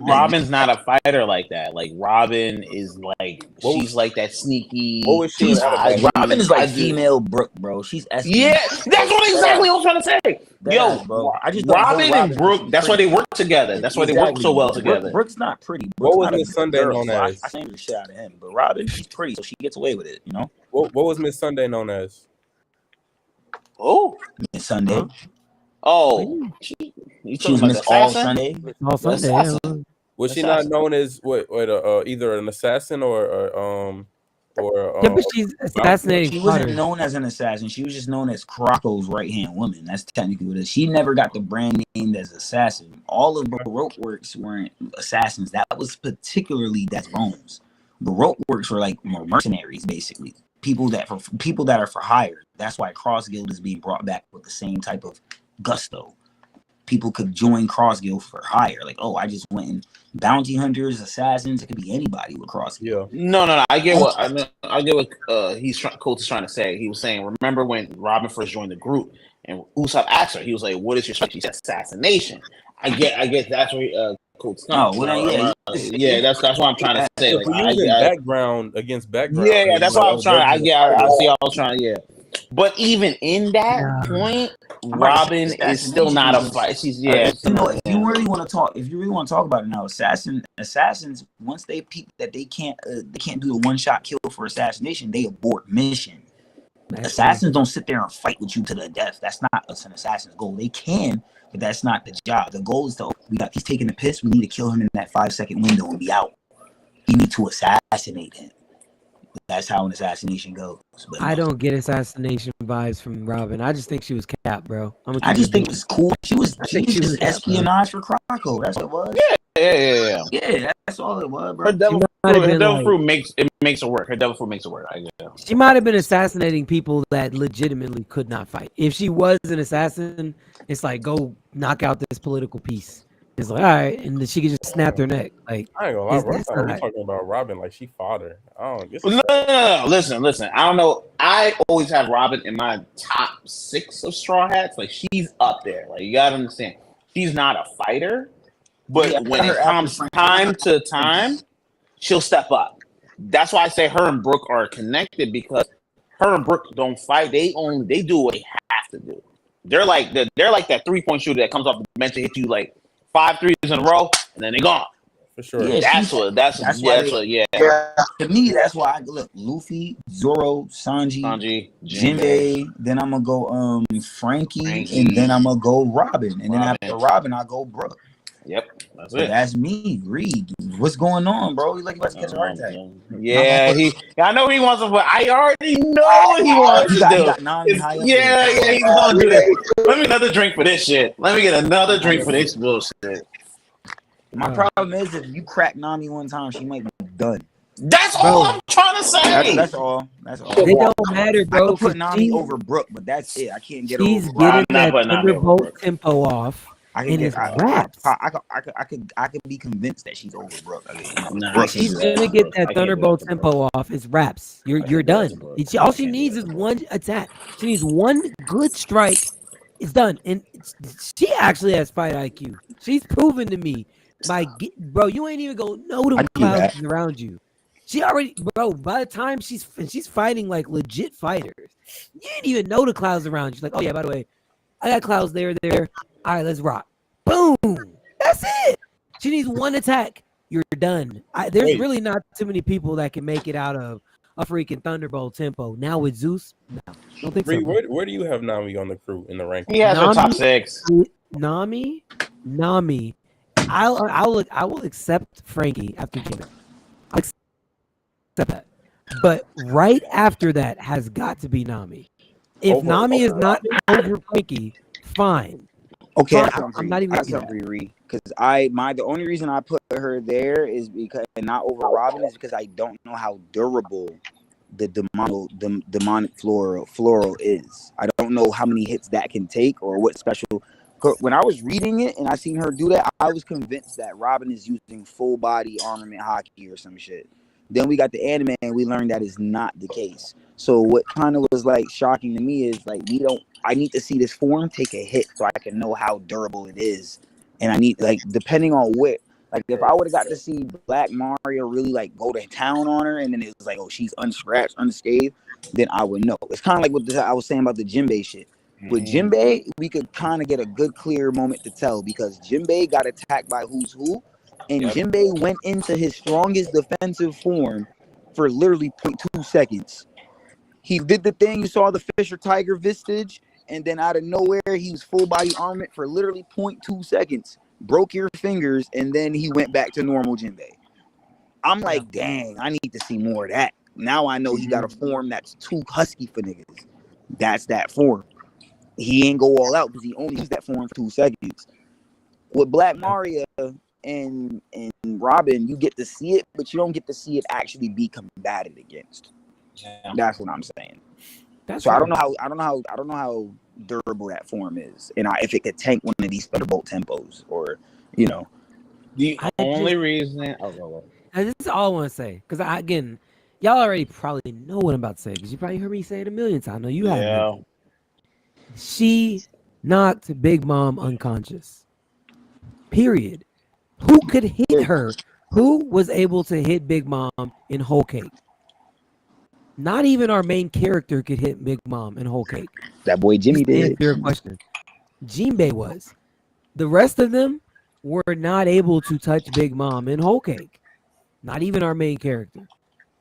Robin's not a fighter like that. Like, Robin is like, she's like that sneaky. Robin is like female Brooke, bro. She's yeah, that's what exactly I was trying to say. Yo, bro, Robin and Brooke. That's why they work together. That's why they work so well together. Brooke's not pretty. What was Miss Sunday known as? I think the shit out of him. But Robin, she's pretty, so she gets away with it, you know. What was Miss Sunday known as? Oh, Miss Sunday, Huh? oh, you she was talking Miss about the All assassin? Sunday. All Sunday. Yeah. Assassin. Was she not Assassin. known as either an assassin or Yeah, but she's assassinating She wasn't Potter. known as an assassin. She was just known as Crocco's right hand woman. That's technically what it is. She never got the brand name as assassin. All of Baroque works weren't assassins. That was particularly Death Bones. Baroque works were like more mercenaries, basically. People that are for hire. That's why Cross Guild is being brought back with the same type of gusto. People could join Cross Guild for hire. Like, oh, I just went and bounty hunters, assassins. It could be anybody with Cross Guild. yeah? No. I get what Coach is trying to say. He was saying, remember when Robin first joined the group and Usopp asked her, he was like, "What is your specialty?" She said, "Assassination." I get that's where Coach. Yeah, that's what I'm trying to say. If we're using background against background. Yeah, that's what I was trying. I see. I was trying. Yeah, but even in that point, Robin is still not a fight. She's You know, if you really want to talk about it now, assassins once they peep that they can't do the one shot kill for assassination, they abort mission. Assassins don't sit there and fight with you to the death. That's not an assassin's goal. They can, but that's not the job. The goal is he's taking the piss. We need to kill him in that 5-second window and be out. You need to assassinate him. That's how an assassination goes. But I don't get assassination vibes from Robin. I just think she was capped, bro. I just think it's cool. She was just espionage for Crocco. That's what it was. Yeah. Yeah, that's all it was, bro. Her devil fruit makes it work. Her devil fruit makes it work. I guess. She might have been assassinating people that legitimately could not fight. If she was an assassin, it's like, go knock out this political piece. It's like, all right, and then she could just snap their neck. Like, I ain't gonna lie, we're talking about Robin like she fodder. No. Listen. I don't know. I always have Robin in my top 6 of Straw Hats. Like, she's up there. Like, you gotta understand, she's not a fighter, but when it comes time to time, she'll step up. That's why I say her and Brooke are connected, because her and Brooke don't fight. They do what they have to do. They're like that 3-point shooter that comes off the bench and hits you like 5 threes in a row, and then they're gone. For sure. Yeah, That's what. To me, that's why I look Luffy, Zoro, Sanji, Jinbei. Then I'm gonna go Frankie, and then I'm gonna go Robin, and then after Robin, I go Brooke. Yep, that's So it. that's me. Reed, what's going on, bro? You like about to catch a heart attack? Yeah, I know he wants to, but I already know what he wants to do. Yeah, he's gonna do that. Let me another drink for this shit. Let me get another drink for this bullshit. My problem is if you crack Nami one time, she might be done. That's all I'm trying to say. That's all. It don't matter, bro. I could put Nami over Brooke, but that's it. I can't get She's over. getting that Thunderbolt tempo off. I and it's raps. I could be convinced that she's over Brooke. She's gonna get that Thunderbolt tempo off. It's raps. You're done. All she needs is one attack. She needs one good strike. It's done. And she actually has fight IQ. She's proven to me. Bro, you ain't even gonna know the clouds around you. She already, bro. By the time she's fighting like legit fighters, you didn't even know the clouds around you. She's like, oh yeah, by the way, I got clouds there. All right, let's rock. Boom. That's it. She needs one attack. You're done. There's really not too many people that can make it out of a freaking Thunderbolt tempo. Now with Zeus, no, don't think so. Where do you have Nami on the crew in the ranking? He has her top 6. Nami. I will accept Frankie after Jimmy. I'll accept that. But right after that has got to be Nami. If Nami is not over Frankie, fine. Okay, I'm not even agree because the only reason I put her there is because, and not over Robin, is because I don't know how durable the demonic floral is. I don't know how many hits that can take or what special. When I was reading it and I seen her do that, I was convinced that Robin is using full body armament hockey or some shit. Then we got the anime and we learned that is not the case. So what kind of was like shocking to me is like I need to see this form take a hit so I can know how durable it is. And I need, like, depending on what, like if I would have got to see Black Mario really like go to town on her and then it was like, oh, she's unscratched, unscathed, then I would know. It's kind of like what I was saying about the Jinbei shit. With Jinbei, we could kind of get a good, clear moment to tell because Jinbei got attacked by Who's Who, and Jinbei went into his strongest defensive form for literally 0.2 seconds. He did the thing. You saw the Fisher Tiger Vistage, and then out of nowhere, he was full body armament for literally 0.2 seconds. Broke your fingers, and then he went back to normal Jinbei. I'm like, dang, I need to see more of that. Now I know he got a form that's too husky for niggas. That's that form. He ain't go all out because he only used that form for 2 seconds. With Black Maria and Robin, you get to see it, but you don't get to see it actually be combated against. Yeah. That's what I'm saying. That's So right. I don't know how durable that form is, and if it could tank one of these Thunderbolt tempos, or you know. The I only just- reason. Oh, go. And this is all I want to say, because again, y'all already probably know what I'm about to say, because you probably heard me say it a million times. I know you haven't. Yeah. She knocked Big Mom unconscious. Period. Who could hit her? Who was able to hit Big Mom in Whole Cake? Not even our main character could hit Big Mom in Whole Cake. That boy Jimmy Just to did. answer your question. Jinbei was. The rest of them were not able to touch Big Mom in Whole Cake. Not even our main character.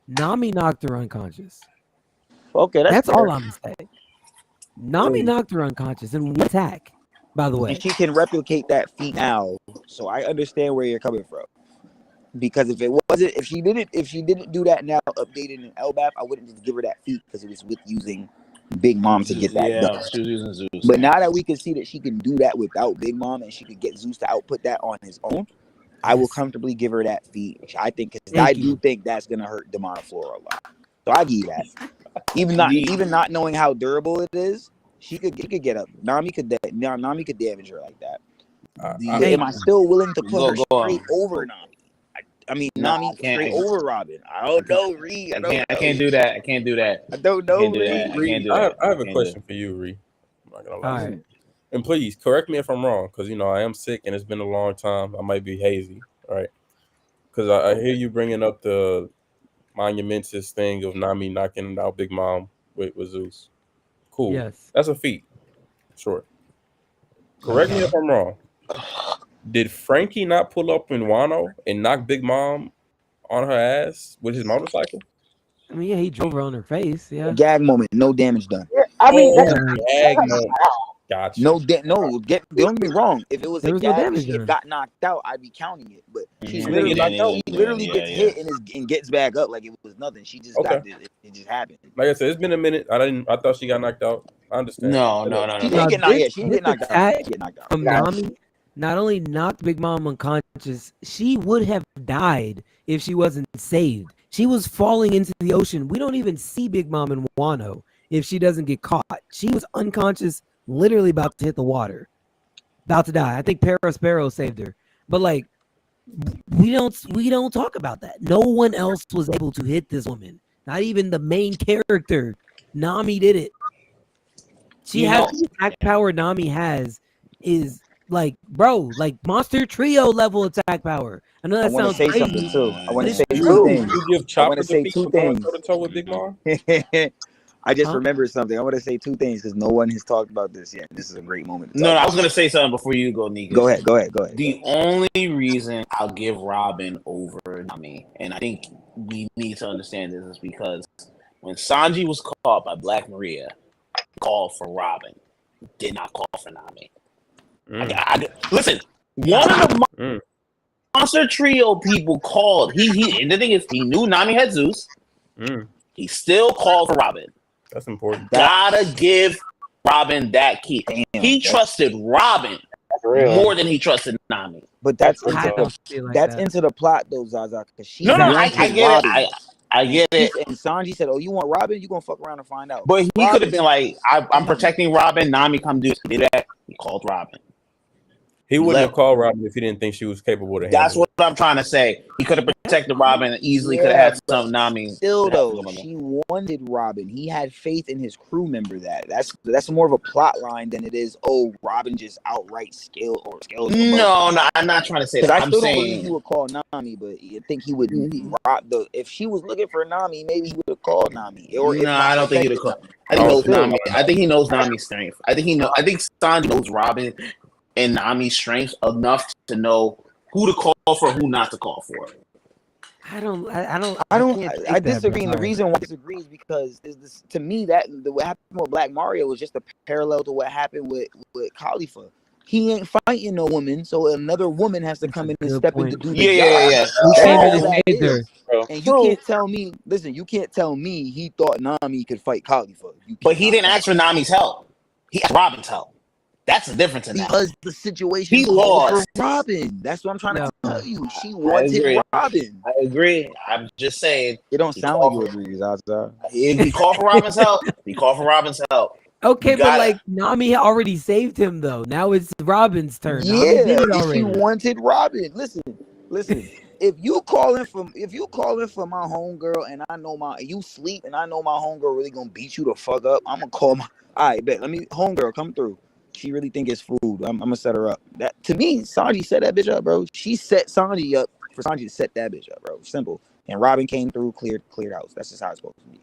Nami knocked her unconscious. Okay, That's fair. all I'm saying. Nami knocked her unconscious in one attack, by the way. And she can replicate that feat now, so I understand where you're coming from. Because if she didn't do that now, updated in Elbaf, I wouldn't just give her that feat because it was with using Big Mom to get that done. She was using Zeus. But now that we can see that she can do that without Big Mom, and she could get Zeus to output that on his own, I will comfortably give her that feat. I think because I do think that's gonna hurt Demona Flora a lot. So I give you that. Even not knowing how durable it is, she could get up. Nami could damage her like that. Am I still willing to put her straight over Nami? I mean, Nami straight over Robin. I don't know, Ree. I can't do that. I can't do that. I don't know, Ree. I have a question for you, Ree. I'm not gonna lie. All right. And please correct me if I'm wrong, because I am sick and it's been a long time. I might be hazy, right? Because I hear you bringing up the monumentous thing of Nami knocking out Big Mom with Zeus. Cool. Yes. That's a feat. Sure. Correct me if I'm wrong. Did Frankie not pull up in Wano and knock Big Mom on her ass with his motorcycle? I mean, yeah, he drove her on her face. Yeah. Gag moment, no damage done. I mean, Gotcha. Don't get me wrong. If it was There a was no gag damage and she done. got knocked out, I'd be counting it. But she Mhm. literally Yeah, gets hit and gets back up like it was nothing. She just got it. It just happened. Like I said, it's been a minute. I thought she got knocked out. I understand. No. She didn't get knocked out. She didn't This get knocked out. attack She didn't get knocked out. from Nami not only knocked Big Mom unconscious, she would have died if she wasn't saved. She was falling into the ocean. We don't even see Big Mom in Wano if she doesn't get caught. She was unconscious, literally about to hit the water, about to die. I think Sparrow saved her. But like, we don't talk about that. No one else was able to hit this woman. Not even the main character. Nami did it. She has the attack power Nami has is like, bro, like Monster Trio level attack power. I know that I want sounds to say crazy. something too. I want to It's say true. two things. You give I Chopper want to the say feat two for going things. toe to toe with Big Mom? I just Huh? remembered something. I want to say two things because no one has talked about this yet. This is a great moment. No, I was gonna say something before you go, Nika. Go ahead. The only reason I'll give Robin over Nami, and I think we need to understand this, is because when Sanji was caught by Black Maria, he called for Robin, did not call for Nami. Listen, one of the Monster Trio people called. He and the thing is, he knew Nami had Zeus. He still called for Robin. That's important. Gotta give Robin that key. Damn, He trusted Robin more than he trusted Nami. But that's I into don't feel like that's that. into the plot though, Zaza. Because she No, I wanted get Robin. it. I get it. And Sanji said, "Oh, you want Robin? You gonna fuck around and find out." But he Robin- could have been like, I'm protecting Robin. Nami, come do that. He called Robin. He wouldn't have called Robin if he didn't think she was capable to handle That's what I'm trying to say. He could have protected Robin and easily could have had some Nami. Still though, she wanted Robin. He had faith in his crew member. That's more of a plot line than it is. Oh, Robin just outright scales. No, I'm not trying to say that. I I'm still don't believe saying he would call Nami, but I think he would rob the. If she was looking for Nami, maybe he would have called Nami. Or no, I don't think he'd have called. I think he knows Nami. I think he knows Nami's strength. I think Sanji knows Robin and Nami's strengths enough to know who to call for, who not to call for. I disagree. And the reason why I disagree is because to me that what happened with Black Mario was just a parallel to what happened with Khalifa. He ain't fighting no woman, so another woman has to come in and step in to do the job. Yeah. He came in All and that saved her. is. And you can't tell me. Listen, you can't tell me he thought Nami could fight Khalifa. But he didn't ask for Nami's help. He asked Robin's help. That's the difference in that. Because the situation He called lost. for Robin. That's what I'm trying to tell you. She agree. wanted Robin. I agree. I'm just saying. It don't sound like you agree, Zaza. He called for Robin's help. He called for Robin's help. Okay, You but gotta- like Nami already saved him though. Now it's Robin's turn. Nami Yeah, did it and already. she wanted Robin. Listen. If you calling for my homegirl and I know you sleep and I know my homegirl really gonna beat you the fuck up, I'm gonna call my. All right, bet. Let me homegirl come through. She really think it's food. I'm gonna set her up. That to me, Sanji set that bitch up, bro. She set Sanji up for Sanji to set that bitch up, bro. Simple. And Robin came through, cleared house. That's just how it's supposed to be.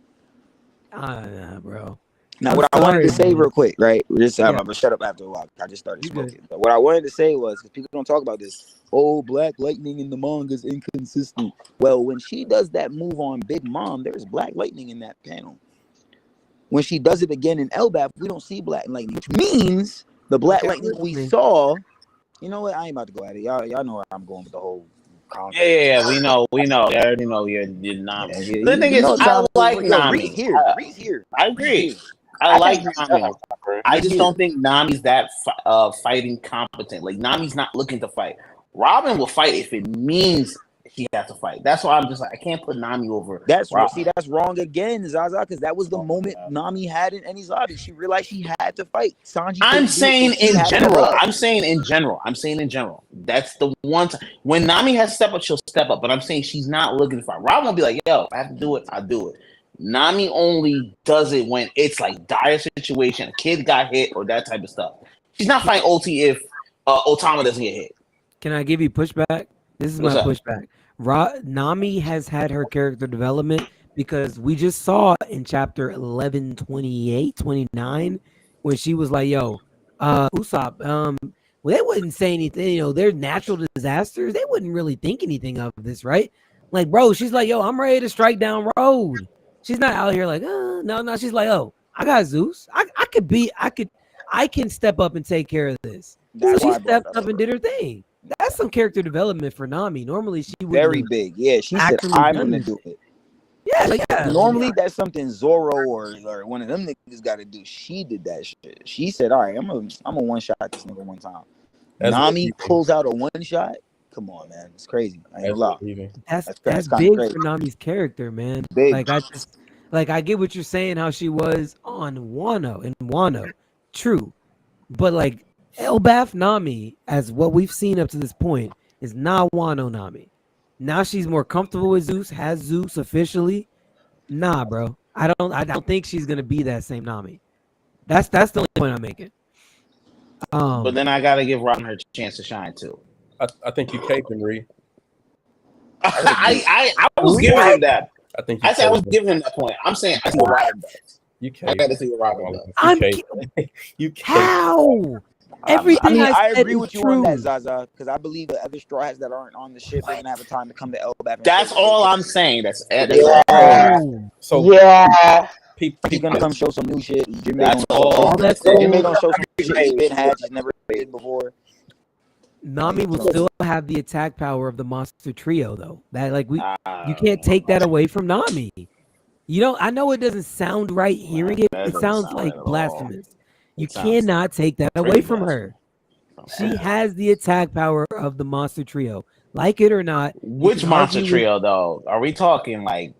Bro. Now, I'm what I wanted to sorry, say man. real quick, right? I'm Yeah. gonna shut up after a while. I just started You good. smoking. But what I wanted to say was, because people don't talk about this, Black Lightning in the manga is inconsistent. Well, when she does that move on Big Mom, there's Black Lightning in that panel. When she does it again in Elbaf, we don't see Black Lightning, which means the Black Lightning we saw. You know what? I ain't about to go at it. Y'all know where I'm going with the whole. Yeah. We know. I already know you're Nami. Yeah, The thing is, I like Nami. Reese here. I agree. I like Nami. I just don't think Nami's that fighting competent. Like Nami's not looking to fight. Robin will fight if it means she has to fight. That's why I'm just like I can't put Nami over. That's Robin. that's wrong again, Zaza, because that was the moment Nami had in Enies Lobby. She realized she had to fight. Sanji. I'm saying in general. I'm saying in general. That's the one time when Nami has to step up, she'll step up. But I'm saying she's not looking to fight. Robin will be like, "Yo, if I have to do it, I'll do it." Nami only does it when it's like dire situation, a kid got hit, or that type of stuff. She's not fighting OT if Otama doesn't get hit. Can I give you pushback? This is What's my up? pushback. Nami has had her character development because we just saw in chapter 11, 28, 29, when she was like, yo, Usopp, well, they wouldn't say anything, you know, they're natural disasters. They wouldn't really think anything of this, right? Like, bro, she's like, yo, I'm ready to strike down road. She's not out here like, no. She's like, oh, I got Zeus. I can step up and take care of this. So she stepped up and did her thing. That's some character development for Nami. Normally, she would very big. Yeah, she said, "I'm gonna do it." Yeah. Normally, that's something Zoro or one of them niggas got to do. She did that shit. She said, "All right, I'm a one shot this nigga one time." Nami pulls out a one shot. Come on, man, it's crazy. I ain't gonna lie. That's big for Nami's character, man. Big. Like I get what you're saying, how she was on Wano. True, but like Elbaf Nami, as what we've seen up to this point, is not Wano Nami. Now she's more comfortable with Zeus, has Zeus officially. Nah, bro. I don't think she's gonna be that same Nami. That's the only point I'm making. But then I gotta give Robin her chance to shine too. I think you caping, Ree. I was giving him that. I said I was giving him that point. I'm saying I see what Robin does. I gotta see what Robin does. You how? Everything I agree is with you true. on that, Zaza, because I believe the other Straw Hats that aren't on the ship are gonna have a time to come to Elbaf. That's all I'm saying. That's so yeah. He's gonna come show some new shit. That's all. Jimmy gonna show some shit he's been had, he's never did before. Nami will still have the attack power of the monster trio, though. That you can't take that away from Nami. You know, I know it doesn't sound right hearing it. It sounds like blasphemous. You cannot take that away from her. She has the attack power of the monster trio. Like it or not. Which monster trio, though? Are we talking like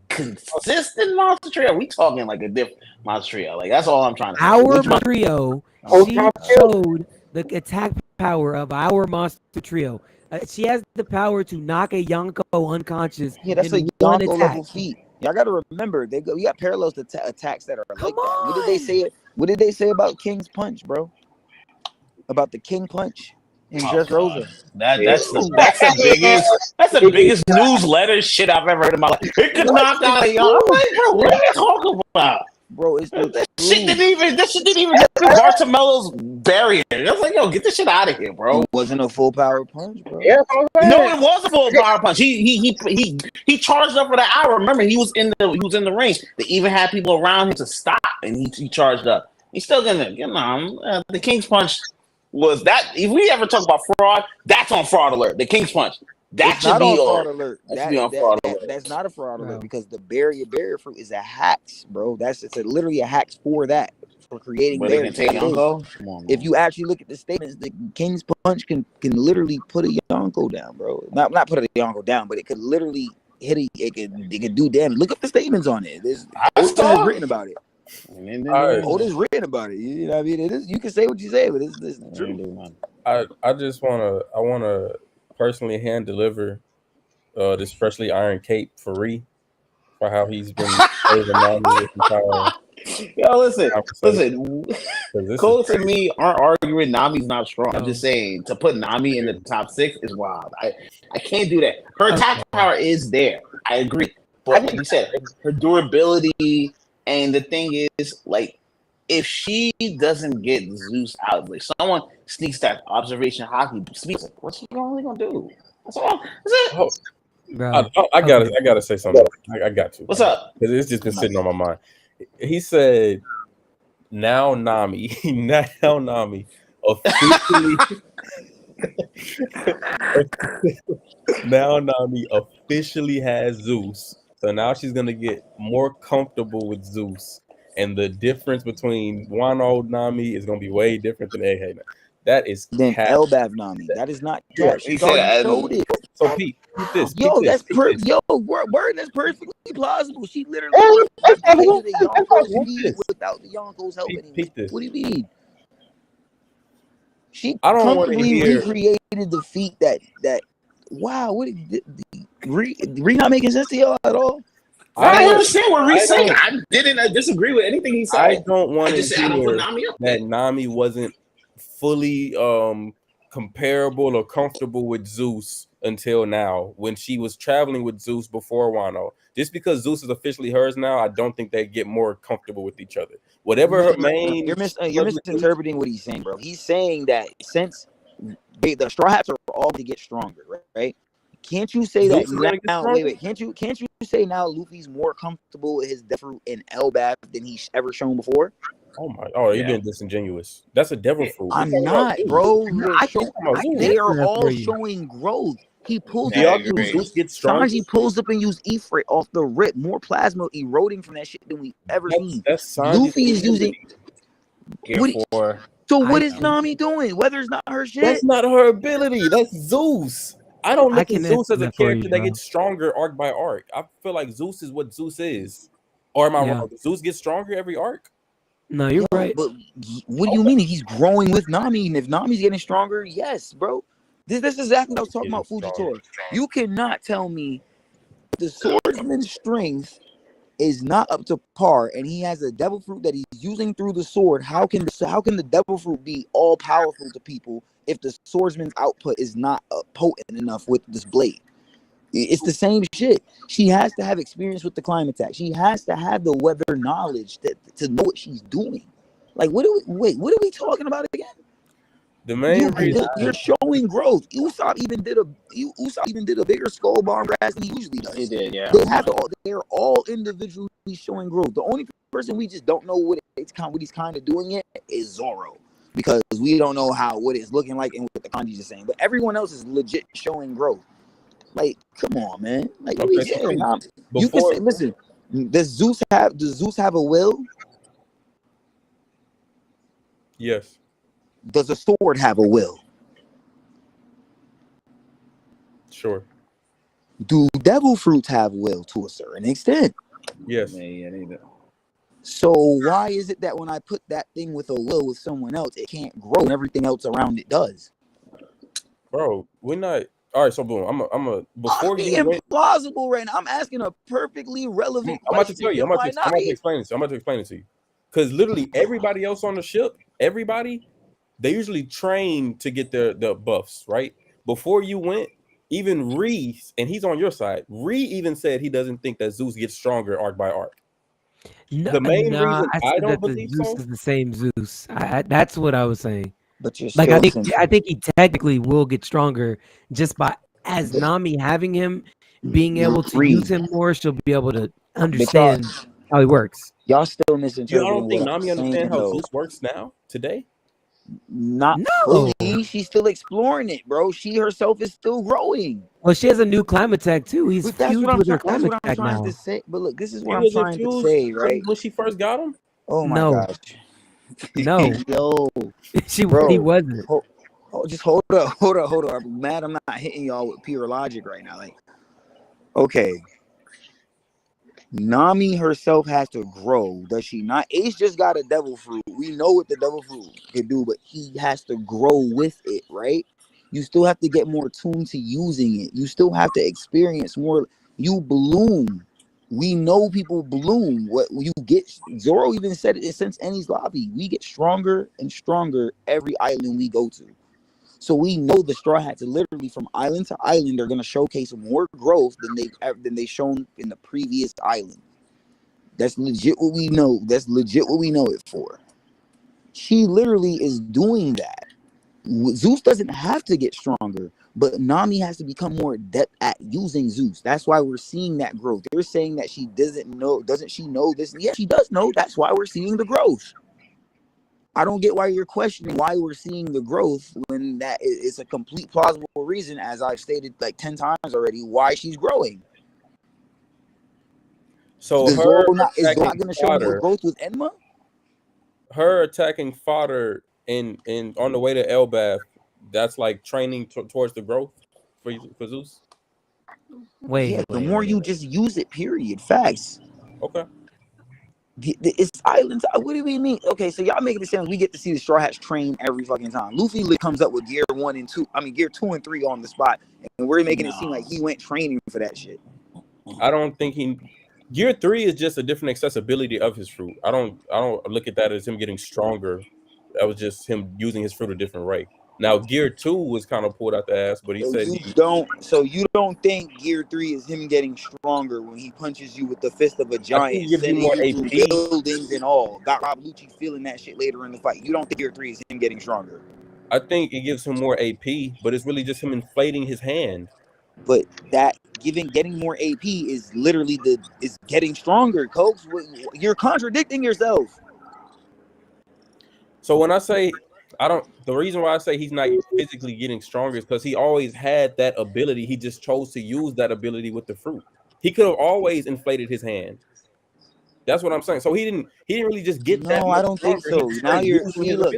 consistent monster trio? Are we talking like a different monster trio? Like that's all I'm trying to say. Our trio, she showed the attack power of our monster trio. She has the power to knock a Yonko unconscious. Yeah, that's a Yonko level feat. Y'all got to remember, we got parallels to attacks that are like that. What did they say? What did they say about King's Punch, bro? About the King Punch in Dressrosa. That's the biggest newsletter shit I've ever heard in my life. It could knock out a Yonko. I'm like, bro, what are you talking about? Bro, it's that shit didn't even Bartimello's barrier. I was like, yo, get this shit out of here, bro. It wasn't a full power punch, bro. Yeah, No, it was a full power punch. He charged up for the hour. Remember, he was in the range. They even had people around him to stop, and he charged up. He's still gonna, the King's Punch was that. If we ever talk about fraud, that's on Fraud Alert. The King's Punch. That It's should not be on on fraud alert. That should be on fraud alert. That's not a fraud alert No. because the barrier fruit is a hacks, bro. Literally a hacks for that, for creating Where they barriers. can take Yonko. Come on, If man. you actually look at the statements, the King's Punch can literally put a Yonko down, bro. Not put a Yonko down, but it could literally hit it. It could do damage. Look up the statements on it. Otis has written about it. Otis written about it. You know what I mean? It is. You can say what you say, but it's true. I just wanna personally hand deliver this freshly iron cape for Ree for how he's been saving Nami this entire. Yo, listen. This Coach and me aren't arguing Nami's not strong. I'm just saying to put Nami in the top 6 is wild. I can't do that. Her attack power is there. I agree. But like you said, her durability, and the thing is, like, if she doesn't get Zeus out, like someone sneaks that observation hockey speaks, like, what's she only gonna do? That's all. That's it. Bro. I gotta say something. I got to. What's up? Because it's just been sitting on my mind. He said, "Now Nami officially." Now Nami officially has Zeus, so now she's gonna get more comfortable with Zeus, and the difference between Wano Nami is gonna be way different than Eihei. That is Then cap. Elbaf Nami. That is not Yeah, cap. She he said already showed it. So Pete this. Yo, Pete that's this, per Pete this. yo word. That's perfectly plausible. She literally That's created a possible. Yonko's What's feed this? without the Yonkos helping. Pete this. What do you mean? She I don't wanna comfortably hear- recreated the feat that. Wow, what Ree not making sense to y'all at all? I understand what Reese I saying. don't- I didn't disagree with anything he said. I don't I want to just said I don't put hear Nami up. that Nami wasn't fully comparable or comfortable with Zeus until now, when she was traveling with Zeus before Wano. Just because Zeus is officially hers now, I don't think they get more comfortable with each other. Whatever her main, You're misinterpreting what he's saying, bro. He's saying that since the Straw Hats are all to get stronger, right? Can't you say that Zeus is gonna get now? stronger? Wait. Can't you say now Luffy's more comfortable with his Death and Elbaf than he's ever shown before? you're Yeah. being disingenuous. That's a devil fruit. I'm We're talking about not, Zeus. bro. We're talking about Zeus. They are That's all crazy. showing growth. He pulls Do Yeah, I y'all up. think agree. Zeus gets stronger? Sanji pulls up and use Ifrit off the rip. More plasma eroding from that shit than we ever seen. That's Sanji's Luffy is using. What- Therefore, So what I is can- Nami doing? Whether it's not her shit. That's not her ability. That's Zeus. I don't I look at can Zeus answer as a that for you, character that bro. gets stronger arc by arc. I feel like Zeus is what Zeus is. Or am I Yeah. wrong? Does Zeus gets stronger every arc? No, you're right. But what do you mean? He's growing with Nami, and if Nami's getting stronger, yes, bro. This is exactly what I was talking about Getting Fujitora. You cannot tell me the swordsman's strength is not up to par, and he has a devil fruit that he's using through the sword. How can the devil fruit be all powerful to people if the swordsman's output is not potent enough with this blade? It's the same shit. She has to have experience with the climate attack. She has to have the weather knowledge to know what she's doing. Like, what are we talking about again? The main reason You're showing growth. Usopp even did a bigger skull bomb blast than he usually does. he did, yeah. They're all individually showing growth. The only person we just don't know what he's kind of doing it is Zoro, because we don't know what it's looking like and what the kanji's is saying. But everyone else is legit showing growth. Like, come on, man. Like, what are we Okay, saying? You can before say, listen. Does Zeus have a will? yes, Does a sword have a will? sure, Do devil fruits have will to a certain extent? yes. Yeah, they do. So why is it that when I put that thing with a will with someone else, it can't grow and everything else around it does? Bro, we're not. All right, so boom. I'm a before I'm you being went. plausible right now. I'm asking a perfectly relevant I'm about to question. tell you. I'm about Why to not? explain it to you. I'm about to explain it to you. Because literally everybody else on the ship, they usually train to get the buffs, right? Before you went, even Ree, and he's on your side, Ree even said he doesn't think that Zeus gets stronger arc by arc. No, The main nah, reason I I said don't that the believe Zeus so. is the same Zeus. That's what I was saying. But you're Like still since I think he technically will get stronger just by as Nami having him, being able to use Reed. him more. She'll be able to But understand how he works. y'all still You misinterpreting don't think what I'm Nami saying understand how though. Zeus works now today? Not No. fully. She's still exploring it, bro. She herself is still growing. Well, she has a new Climatech too. He's But that's what fused I'm with her trying. That's what I'm Climatech trying now. to say. But look, this is He what I'm was trying to infused say, right? when she first got him. Oh my No, gosh. no, Yo, he bro. wasn't. Just hold up. I'm mad I'm not hitting y'all with pure logic right now. Like, okay. Nami herself has to grow, does she not? Ace just got a devil fruit. We know what the devil fruit can do, but he has to grow with it, right? You still have to get more tuned to using it. You still have to experience more. You bloom. We know people bloom. What you get, Zoro even said it since Enies Lobby. We get stronger and stronger every island we go to. So we know the Straw Hats literally from island to island are going to showcase more growth than they shown in the previous island. That's legit what we know. That's legit what we know it for. She literally is doing that. Zeus doesn't have to get stronger, but Nami has to become more adept at using Zeus. That's why we're seeing that growth. They're saying that she doesn't know. Doesn't she know this? Yeah, she does know. That's why we're seeing the growth. I don't get why you're questioning why we're seeing the growth when that is a complete plausible reason, as I've stated like 10 times already, why she's growing. So Is her Zoro not attacking going to show more fodder, growth with Enma? her attacking fodder in on the way to Elbath, that's like training towards the growth for Zeus. Wait, The more you just use it, period. Facts. Okay. It's islands. What do we mean? Okay, so y'all making it sound we get to see the Straw Hats train every fucking time. Luffy comes up with gear 1 and 2. I mean, gear 2 and 3 on the spot, and we're making it seem like he went training for that shit. I don't think Gear 3 is just a different accessibility of his fruit. I don't look at that as him getting stronger. That was just him using his fruit a different way. Now Gear 2 was kind of pulled out the ass, but he said So you don't think gear 3 is him getting stronger when he punches you with the fist of a I think giant, it gives you sending more you through AP. buildings and all? Got Rob Lucci feeling that shit later in the fight. You don't think gear 3 is him getting stronger? I think it gives him more AP, but it's really just him inflating his hand. But that getting more AP is literally is getting stronger, Cokes. You're contradicting yourself. So when I say the reason why I say he's not physically getting stronger is because he always had that ability. He just chose to use that ability with the fruit. He could have always inflated his hand. That's what I'm saying. So he didn't really just get that. No, I don't think so. Now you're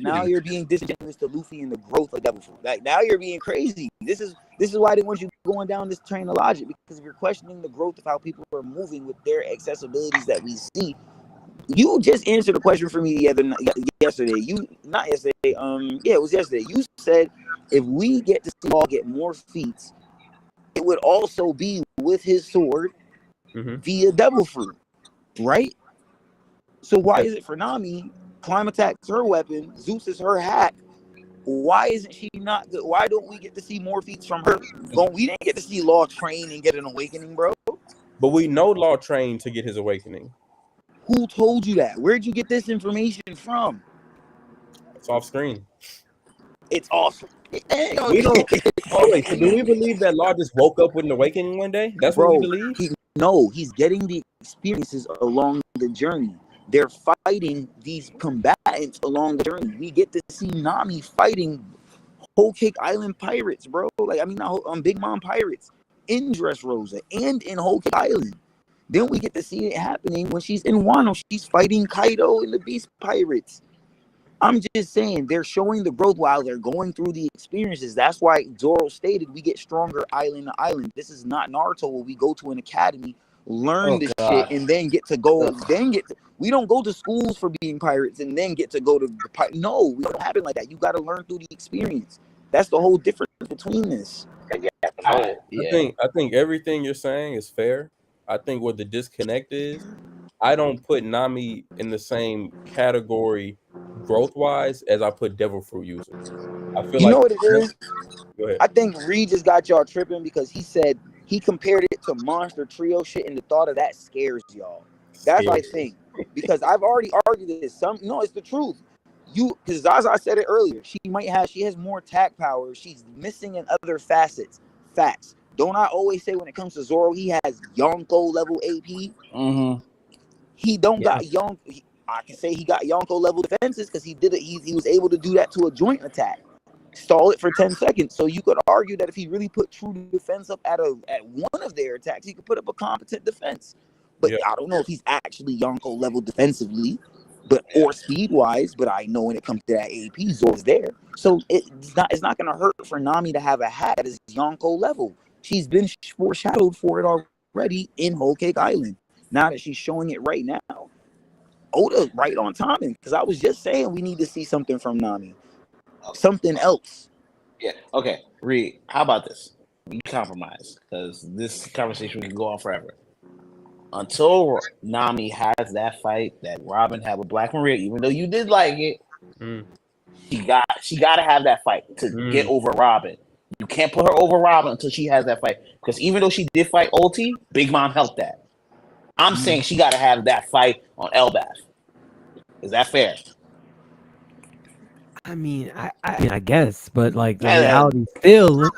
now you're being disingenuous to Luffy and the growth of Devil Fruit. Like now you're being crazy. This is why I didn't want you going down this train of logic, because if you're questioning the growth of how people are moving with their accessibilities that we see. You just answered a question for me yesterday. Not yesterday. Yeah, it was yesterday. You said if we get to see Law get more feats, it would also be with his sword via Devil Fruit, right? So why is it for Nami? Climatech's her weapon. Zeus is her hack. Why isn't she not good? Why don't we get to see more feats from her? We didn't get to see Law train and get an awakening, bro. But we know Law trained to get his awakening. Who told you that? Where'd you get this information from? It's off screen. It's awesome. We don't. Wait, so do we believe that Law just woke up with an awakening one day? That's what we believe? He's getting the experiences along the journey. They're fighting these combatants along the journey. We get to see Nami fighting Whole Cake Island pirates, bro. Big Mom pirates in Dressrosa and in Whole Cake Island. Then we get to see it happening when she's in Wano. She's fighting Kaido and the Beast Pirates. I'm just saying they're showing the growth while they're going through the experiences. That's why Zoro stated we get stronger island to island. This is not Naruto where we go to an academy, learn shit, and then get to go. We don't go to schools for being pirates and then get to go to the No, we don't happen like that. You got to learn through the experience. That's the whole difference between this. I think everything you're saying is fair. I think what the disconnect is, I don't put Nami in the same category growth-wise as I put Devil Fruit users. I feel You know what it is? Go ahead. I think Reed just got y'all tripping because he said he compared it to Monster Trio shit, and the thought of that scares y'all. That's what I think. because I've already argued this. It's the truth. Because Zaza said it earlier. She has more attack power. She's missing in other facets. Facts. Don't I always say when it comes to Zoro, he has Yonko level AP? Mm-hmm. He don't got Yonko. I can say he got Yonko level defenses because he did it. He was able to do that to a joint attack. Stall it for 10 seconds. So you could argue that if he really put true defense up at one of their attacks, he could put up a competent defense. But I don't know if he's actually Yonko level defensively, or speed wise. But I know when it comes to that AP, Zoro's there. So it's not gonna hurt for Nami to have a hat that is Yonko level. She's been foreshadowed for it already in Whole Cake Island. Now that she's showing it right now, Oda right on timing. Because I was just saying we need to see something from Nami. Something else. Yeah. Okay. Reed, how about this? We compromise because this conversation can go on forever. Until Nami has that fight that Robin had with Black Maria, even though you did like it, she got to have that fight to get over Robin. You can't put her over Robin until she has that fight. Because even though she did fight Ulti, Big Mom helped that. I'm saying she got to have that fight on Elbaf. Is that fair? I mean, I guess, but like the reality still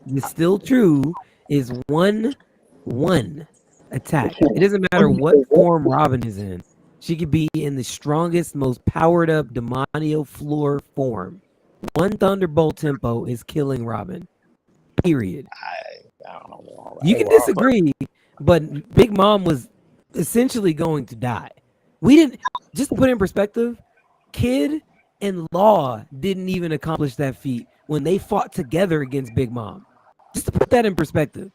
is still true. Is one attack. It doesn't matter what form Robin is in. She could be in the strongest, most powered up Demonio floor form. One Thunderbolt tempo is killing Robin. Period. I don't know. You can disagree, but Big Mom was essentially going to die. We didn't, just to put it in perspective, Kid and Law didn't even accomplish that feat when they fought together against Big Mom. Just to put that in perspective,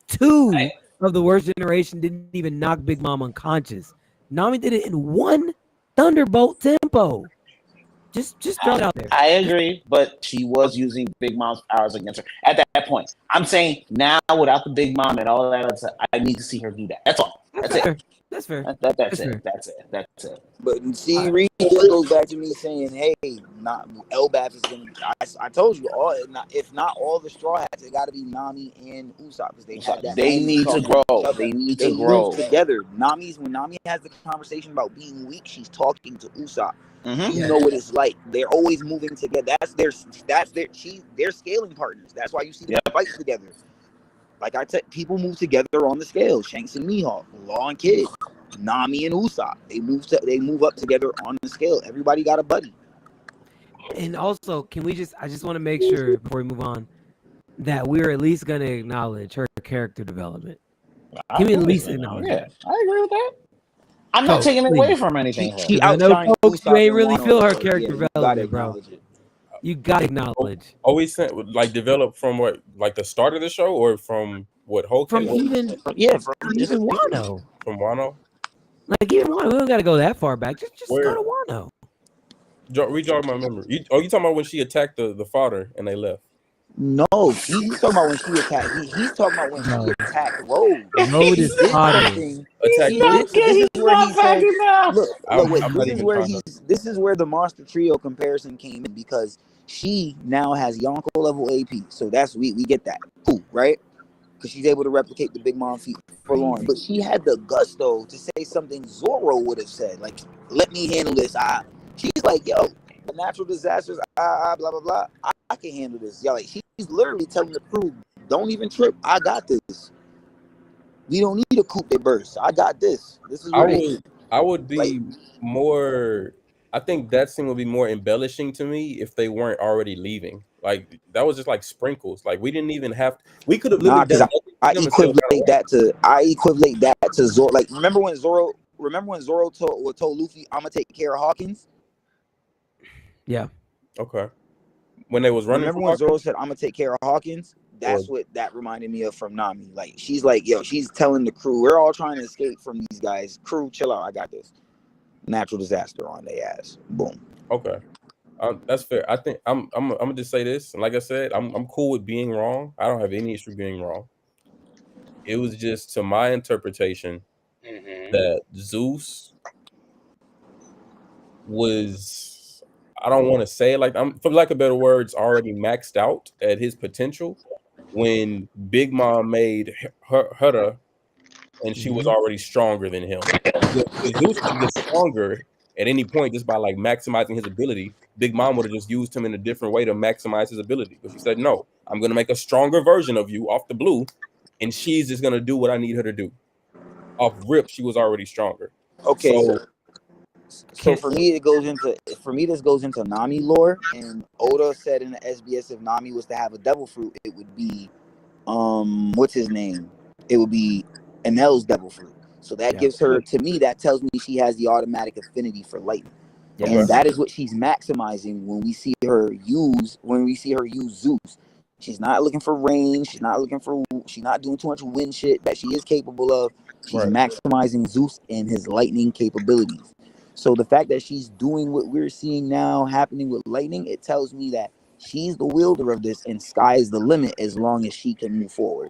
two of the worst generation didn't even knock Big Mom unconscious. Nami did it in one Thunderbolt tempo. Just throw it out there. I agree, but she was using Big Mom's powers against her at that point. I'm saying now without the Big Mom and all that, I need to see her do that. That's all. That's it. That's fair. That's it. But see, Reed, it goes back to me saying, "Hey, not Elbaf is gonna." I told you if not all the Straw Hats, it got to be Nami and Usopp because they had that. They need to grow. They need to grow together. When Nami has the conversation about being weak, she's talking to Usopp. Mm-hmm. You know what it's like. They're always moving together. They're scaling partners. That's why you see them fight together. Like I said, people move together on the scale. Shanks and Mihawk, Law and Kid, Nami and Usopp. They move up together on the scale. Everybody got a buddy. And also, I just want to make sure before we move on that we're at least going to acknowledge her character development. Can we at least acknowledge that? I agree with that. I'm not taking away from anything. I know, folks, you ain't really feel her character development, bro. You gotta acknowledge. Always like develop from what, like the start of the show, or from what Hulk? From even Wano. From Wano. Like even Wano, we don't gotta go that far back. Just go to Wano. Rejog my memory. You talking about when she attacked the fodder and they left? No, he's talking about when she attacked. He's talking about when she attacked Road. Road is hot. This is where the Monster Trio comparison came in because she now has Yonko level AP. So we get that. Cool, right? Because she's able to replicate the Big Mom feat for Lauren. But she had the gusto to say something Zoro would have said. Like, let me handle this. She's like, yo, the natural disasters, blah, blah, blah. I can handle this. Yeah, like she's literally telling the crew, don't even trip. I got this. We don't need a coupe de burst. I got this. This is what I would be more. I think that scene would be more embellishing to me if they weren't already leaving. Like that was just like sprinkles. Like we didn't even have. We could have literally done. I equivalent that to Zoro. Like remember when Zoro told Luffy, "I'm gonna take care of Hawkins." Yeah. Okay. When they was running. Remember when Zoro said, "I'm gonna take care of Hawkins"? That's what that reminded me of from Nami. Like she's like, yo, she's telling the crew, we're all trying to escape from these guys. Crew, chill out. I got this. Natural disaster on their ass. Boom. Okay. That's fair. I think I'm gonna just say this, and like I said, I'm cool with being wrong. I don't have any issue being wrong. It was just to my interpretation that Zeus was, I don't want to say it like, for lack of better words, already maxed out at his potential when Big Mom made Hera and she was already stronger than him. If Zeus could get stronger at any point just by like maximizing his ability, Big Mom would have just used him in a different way to maximize his ability. But she said, no, I'm going to make a stronger version of you off the blue, and she's just going to do what I need her to do. Off rip, she was already stronger. Okay, So for me, this goes into Nami lore, and Oda said in the SBS if Nami was to have a devil fruit, it would be what's his name? It would be Enel's devil fruit. So that gives her, to me, that tells me she has the automatic affinity for lightning. And that is what she's maximizing when we see her use Zeus. She's not looking for rain, she's not doing too much wind shit that she is capable of. She's maximizing Zeus and his lightning capabilities. So the fact that she's doing what we're seeing now happening with lightning, it tells me that she's the wielder of this, and sky is the limit as long as she can move forward.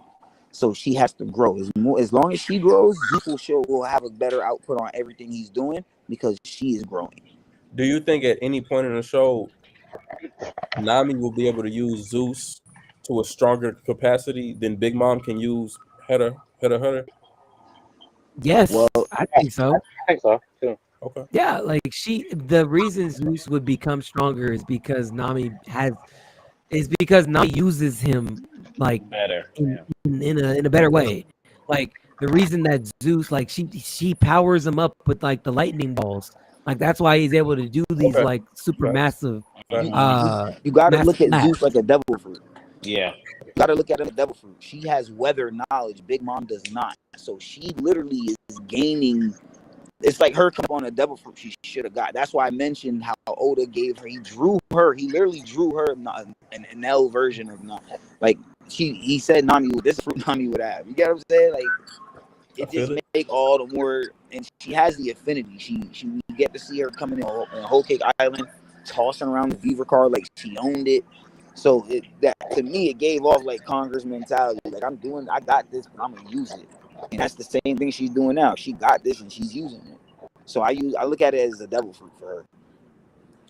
So she has to grow. As long as she grows, Zeus will have a better output on everything he's doing because she is growing. do you think at any point in the show, Nami will be able to use Zeus to a stronger capacity than Big Mom can use Heda? Yes, Well, I think so. I think so too. Okay. Yeah, like the reason Zeus would become stronger is because Nami uses him like Better. in a better way. Like the reason that Zeus, like she powers him up with like the lightning balls. Like that's why he's able to do these like super massive. You got to look at Zeus like a devil fruit. Yeah. You got to look at him as a devil fruit. She has weather knowledge. Big Mom does not. So she literally is gaining. It's like her come on a devil fruit she should have got. That's why I mentioned how Oda gave her. He literally drew her an Enel version of Nami. Like he said Nami, this fruit Nami would have. You get what I'm saying? Like it just make all the more. And she has the affinity. We get to see her coming in on Whole Cake Island, tossing around the Beaver card like she owned it. So that to me it gave off like Congress mentality. Like I got this, but I'm gonna use it. And that's the same thing she's doing now. She got this and she's using it. So I look at it as a devil fruit for her.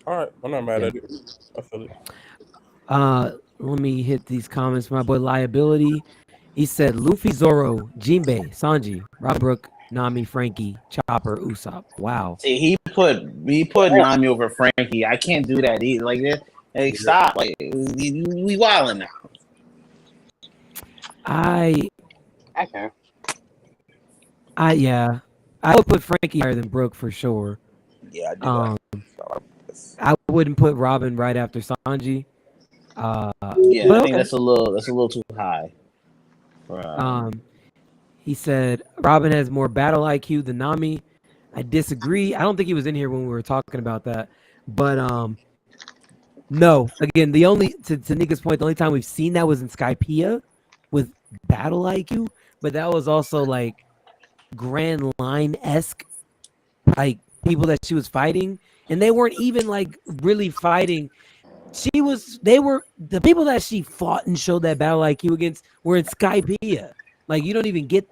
All right, I'm not mad at it. I feel it. Let me hit these comments. My boy Liability. He said Luffy, Zoro, Jinbei, Sanji, Robrook, Nami, Frankie, Chopper, Usopp. Wow. See, he put Nami over Frankie. I can't do that either. Like that. Hey, stop! Like we wilding now. I can. I would put Frankie higher than Brook for sure. Yeah, I do. I wouldn't put Robin right after Sanji. I think that's a little too high. He said Robin has more battle IQ than Nami. I disagree. I don't think he was in here when we were talking about that. But no. Again, to Nika's point, the only time we've seen that was in Skypiea with battle IQ, but that was also like Grand Line-esque, like people that she was fighting, and they weren't even like really fighting. The people that she fought and showed that battle IQ against were in Skypiea. Like you don't even get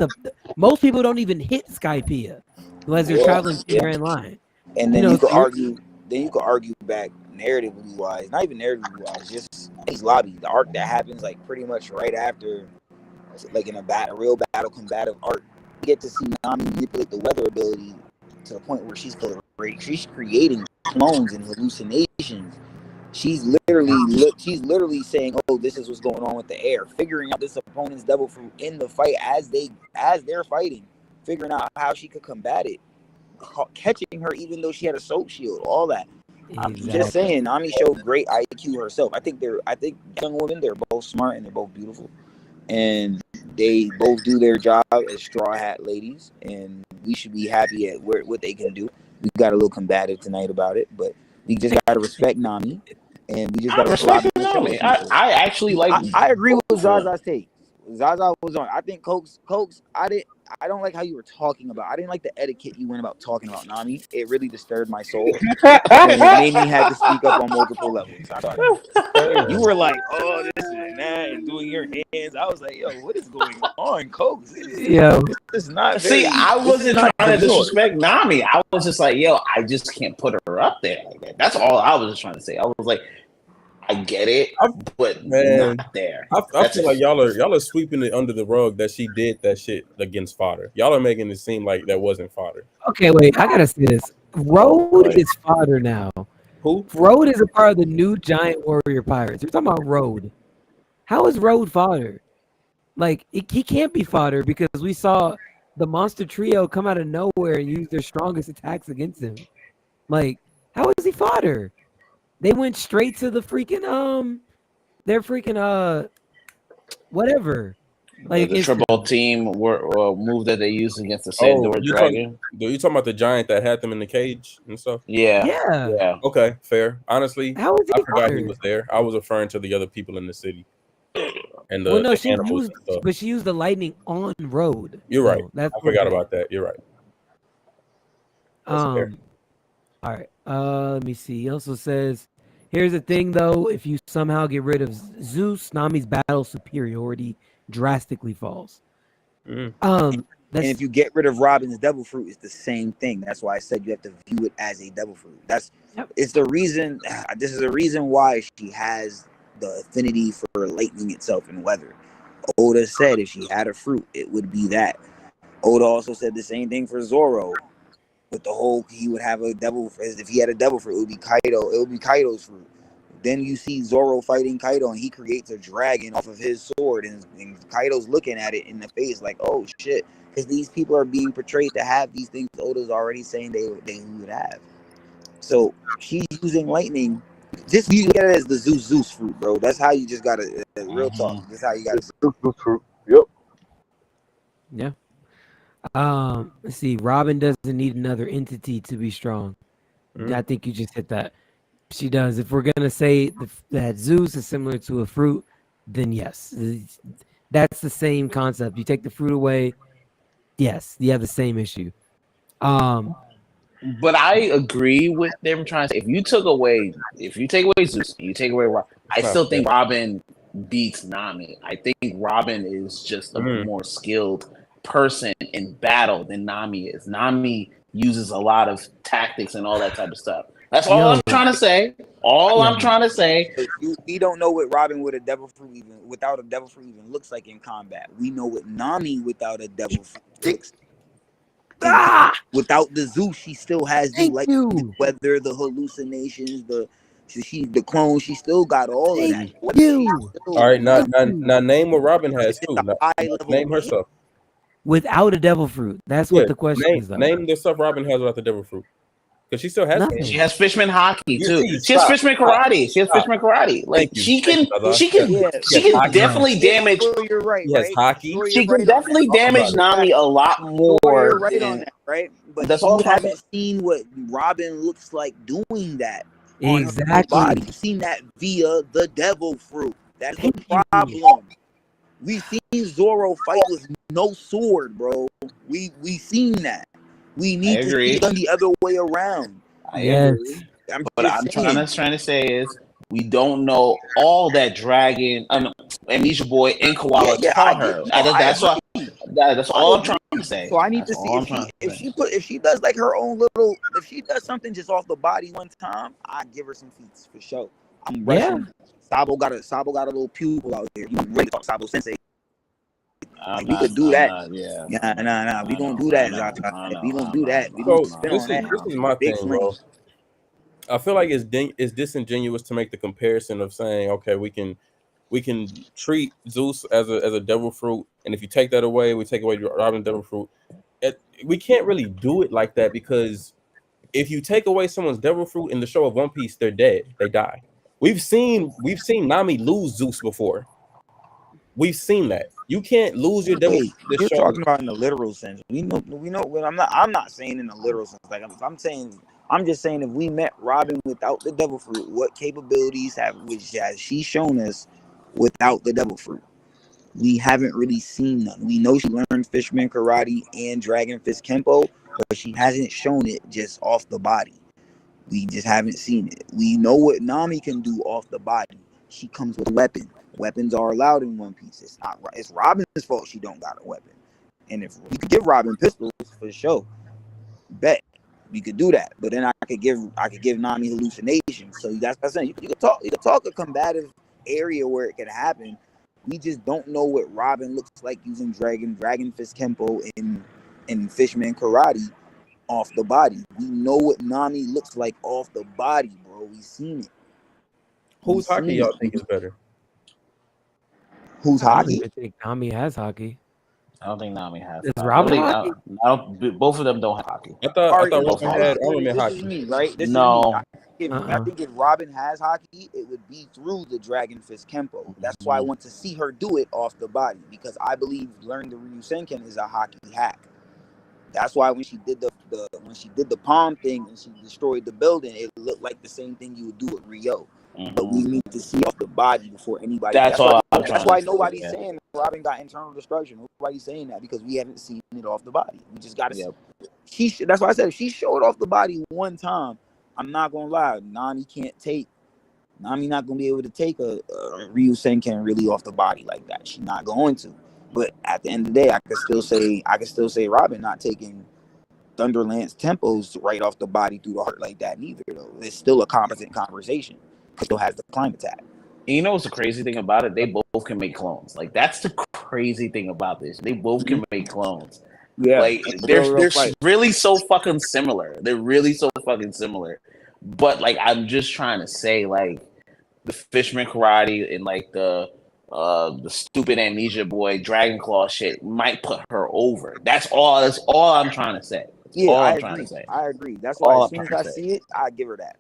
most people don't even hit Skypiea unless they're traveling to Grand Line. And then you could argue back narratively wise, not even narratively wise, just these lobbies, the arc that happens like pretty much right after, like in a real battle combative arc. You get to see Nami manipulate the weather ability to the point where she's creating clones and hallucinations. She's literally saying, "Oh, this is what's going on with the air." Figuring out this opponent's devil fruit in the fight as they're fighting, figuring out how she could combat it, catching her even though she had a soap shield, all that. I'm just saying, Nami showed great IQ herself. I think young women, they're both smart and they're both beautiful, and they both do their job as straw hat ladies, and we should be happy at what they can do. We got a little combative tonight about it, but we just got to respect Nami, and we just got to respect Nami. I actually like. I agree with Zaza's take. Zaza was on. I think Cokes. I don't like how you were talking about. I didn't like the etiquette you went about talking about Nami. It really disturbed my soul, and it made me have to speak up on multiple levels. You were like, "Oh, this and that," and doing your hands. I was like, "Yo, what is going on, Cokes?" It's not. See, I wasn't trying to disrespect Nami. I was just like, "Yo, I just can't put her up there like that." That's all I was just trying to say. I was like, I get it, but Man, not there. I feel like y'all are sweeping it under the rug that she did that shit against fodder. Y'all are making it seem like that wasn't fodder. Okay, wait, I gotta say this. Road is fodder now. Who? Road is a part of the new Giant Warrior Pirates. We're talking about Road. How is Road fodder? Like, he can't be fodder because we saw the Monster Trio come out of nowhere and use their strongest attacks against him. Like, how is he fodder? They went straight to the freaking whatever. Like the triple team move that they used against the Sandor Dragon. You talking about the giant that had them in the cage and stuff? Yeah. Okay, fair. Honestly, how is he I forgot fodder? he was there. I was referring to the other people in the city. And the, well, no, the she animals used, and stuff. but she used the lightning on Road. You're right. So I forgot about that. You're right. That's fair. All right. Let me see. He also says, here's the thing though, if you somehow get rid of Zeus, Nami's battle superiority drastically falls. And if you get rid of Robin's devil fruit, it's the same thing. That's why I said you have to view it as a devil fruit. It's the reason. This is the reason why she has the affinity for lightning itself and weather. Oda said if she had a fruit, it would be that. Oda also said the same thing for Zoro. With the whole, he would have a devil. If he had a devil fruit, it would be Kaido. It would be Kaido's fruit. Then you see Zoro fighting Kaido, and he creates a dragon off of his sword, and Kaido's looking at it in the face like, "Oh shit!" Because these people are being portrayed to have these things. Oda's already saying they would have. So she's using lightning. Just look at it as the Zeus fruit, bro. That's how you just gotta real talk. That's how you gotta. Zeus fruit. Yep. Yeah. Let's see. Robin doesn't need another entity to be strong. I think you just hit that. She does. If we're gonna say that Zeus is similar to a fruit, then yes, that's the same concept. You take the fruit away, yes, you have the same issue. But I agree with them trying to say if you take away Zeus, you take away Robin, I still think Robin beats Nami. I think Robin is just a more skilled person in battle than Nami is. Nami uses a lot of tactics and all that type of stuff. That's all I'm trying to say. I'm trying to say. We don't know what Robin with a devil fruit without a devil fruit even looks like in combat. We know what Nami without a devil fruit looks like. Without the Zeus, she still has the weather, the hallucinations, the clone. She still got all of that. All right, now name what Robin has too. Name her stuff. Without a devil fruit. That's what the question is. Name the stuff Robin has without the devil fruit. Because she still has nothing. She has Fishman Hockey too. She has Fishman Karate. Like she can definitely damage. You're right. She has hockey. She can definitely damage Nami a lot more. You're right on that, right? But that's all. You haven't seen what Robin looks like doing that. Exactly. You've seen that via the devil fruit. That's the problem. We've seen Zoro fight with no sword, bro. We seen that. We need to see it done the other way around. I agree. What I'm trying to say is we don't know all that Dragon, Amnesia Boy, and Koala taught her. That's all I'm trying to say. So I need to see if she does like her own little, if she does something just off the body one time, I give her some feats for sure. I'm wrestling. Sabo got a little pupil out here. You ready to talk Sabo Sensei? We could do that. Nah. We gonna do that. We gonna do that. This is my thing, bro. I feel like it's disingenuous to make the comparison of saying, okay, we can treat Zeus as a devil fruit, and if you take that away, we take away Robin's devil fruit. We can't really do it like that because if you take away someone's devil fruit in the show of One Piece, they're dead. They die. We've seen Nami lose Zeus before. We've seen that. You can't lose your devil. You're talking about in the literal sense. We know. When I'm not saying in the literal sense. Like I'm just saying if we met Robin without the devil fruit, what capabilities has she shown us without the devil fruit? We haven't really seen none. We know she learned Fishman Karate and Dragon Fist Kenpo, but she hasn't shown it just off the body. We just haven't seen it. We know what Nami can do off the body. She comes with a weapon. Weapons are allowed in One Piece. It's Robin's fault she don't got a weapon. And if we could give Robin pistols for sure, bet. We could do that, but then I could give Nami hallucinations. So that's what I'm saying. You could talk a combative area where it could happen. We just don't know what Robin looks like using Dragon Fist Kempo in Fishman Karate off the body. We know what Nami looks like off the body, bro. We've seen it. Whose hockey y'all think is better? Who's I don't hockey? even think Nami has hockey. I don't think Nami has. Is I Robin don't hockey? think, I don't, both of them don't have hockey. I thought Alright, Robin had armament this hockey. is me, right? This No. is me. I think if Robin has hockey, it would be through the Dragon Fist Kempo. That's why I want to see her do it off the body, because I believe learning the Ryu Senken is a hockey hack. That's why when she did the palm thing and she destroyed the building, it looked like the same thing you would do at Rio. But we need to see off the body before anybody. That's why nobody's saying Robin got internal destruction. Nobody's saying that because we haven't seen it off the body. We just got to. Yep. That's why I said if she showed off the body one time, I'm not gonna lie. Nami not gonna be able to take a Ryu Senken really off the body like that. She's not going to. But at the end of the day, I could still say Robin not taking Thunderlance tempos right off the body through the heart like that neither. Though it's still a competent conversation. Still has the climb attack. You know what's the crazy thing about it? They both can make clones. Like that's the crazy thing about this. They both can make clones. Yeah, like they're really so fucking similar. They're really so fucking similar. But like I'm just trying to say, like the Fishman Karate and like the stupid Amnesia Boy Dragon Claw shit might put her over. That's all I'm trying to say. Yeah, I agree. That's why as soon as I see it, I give her that.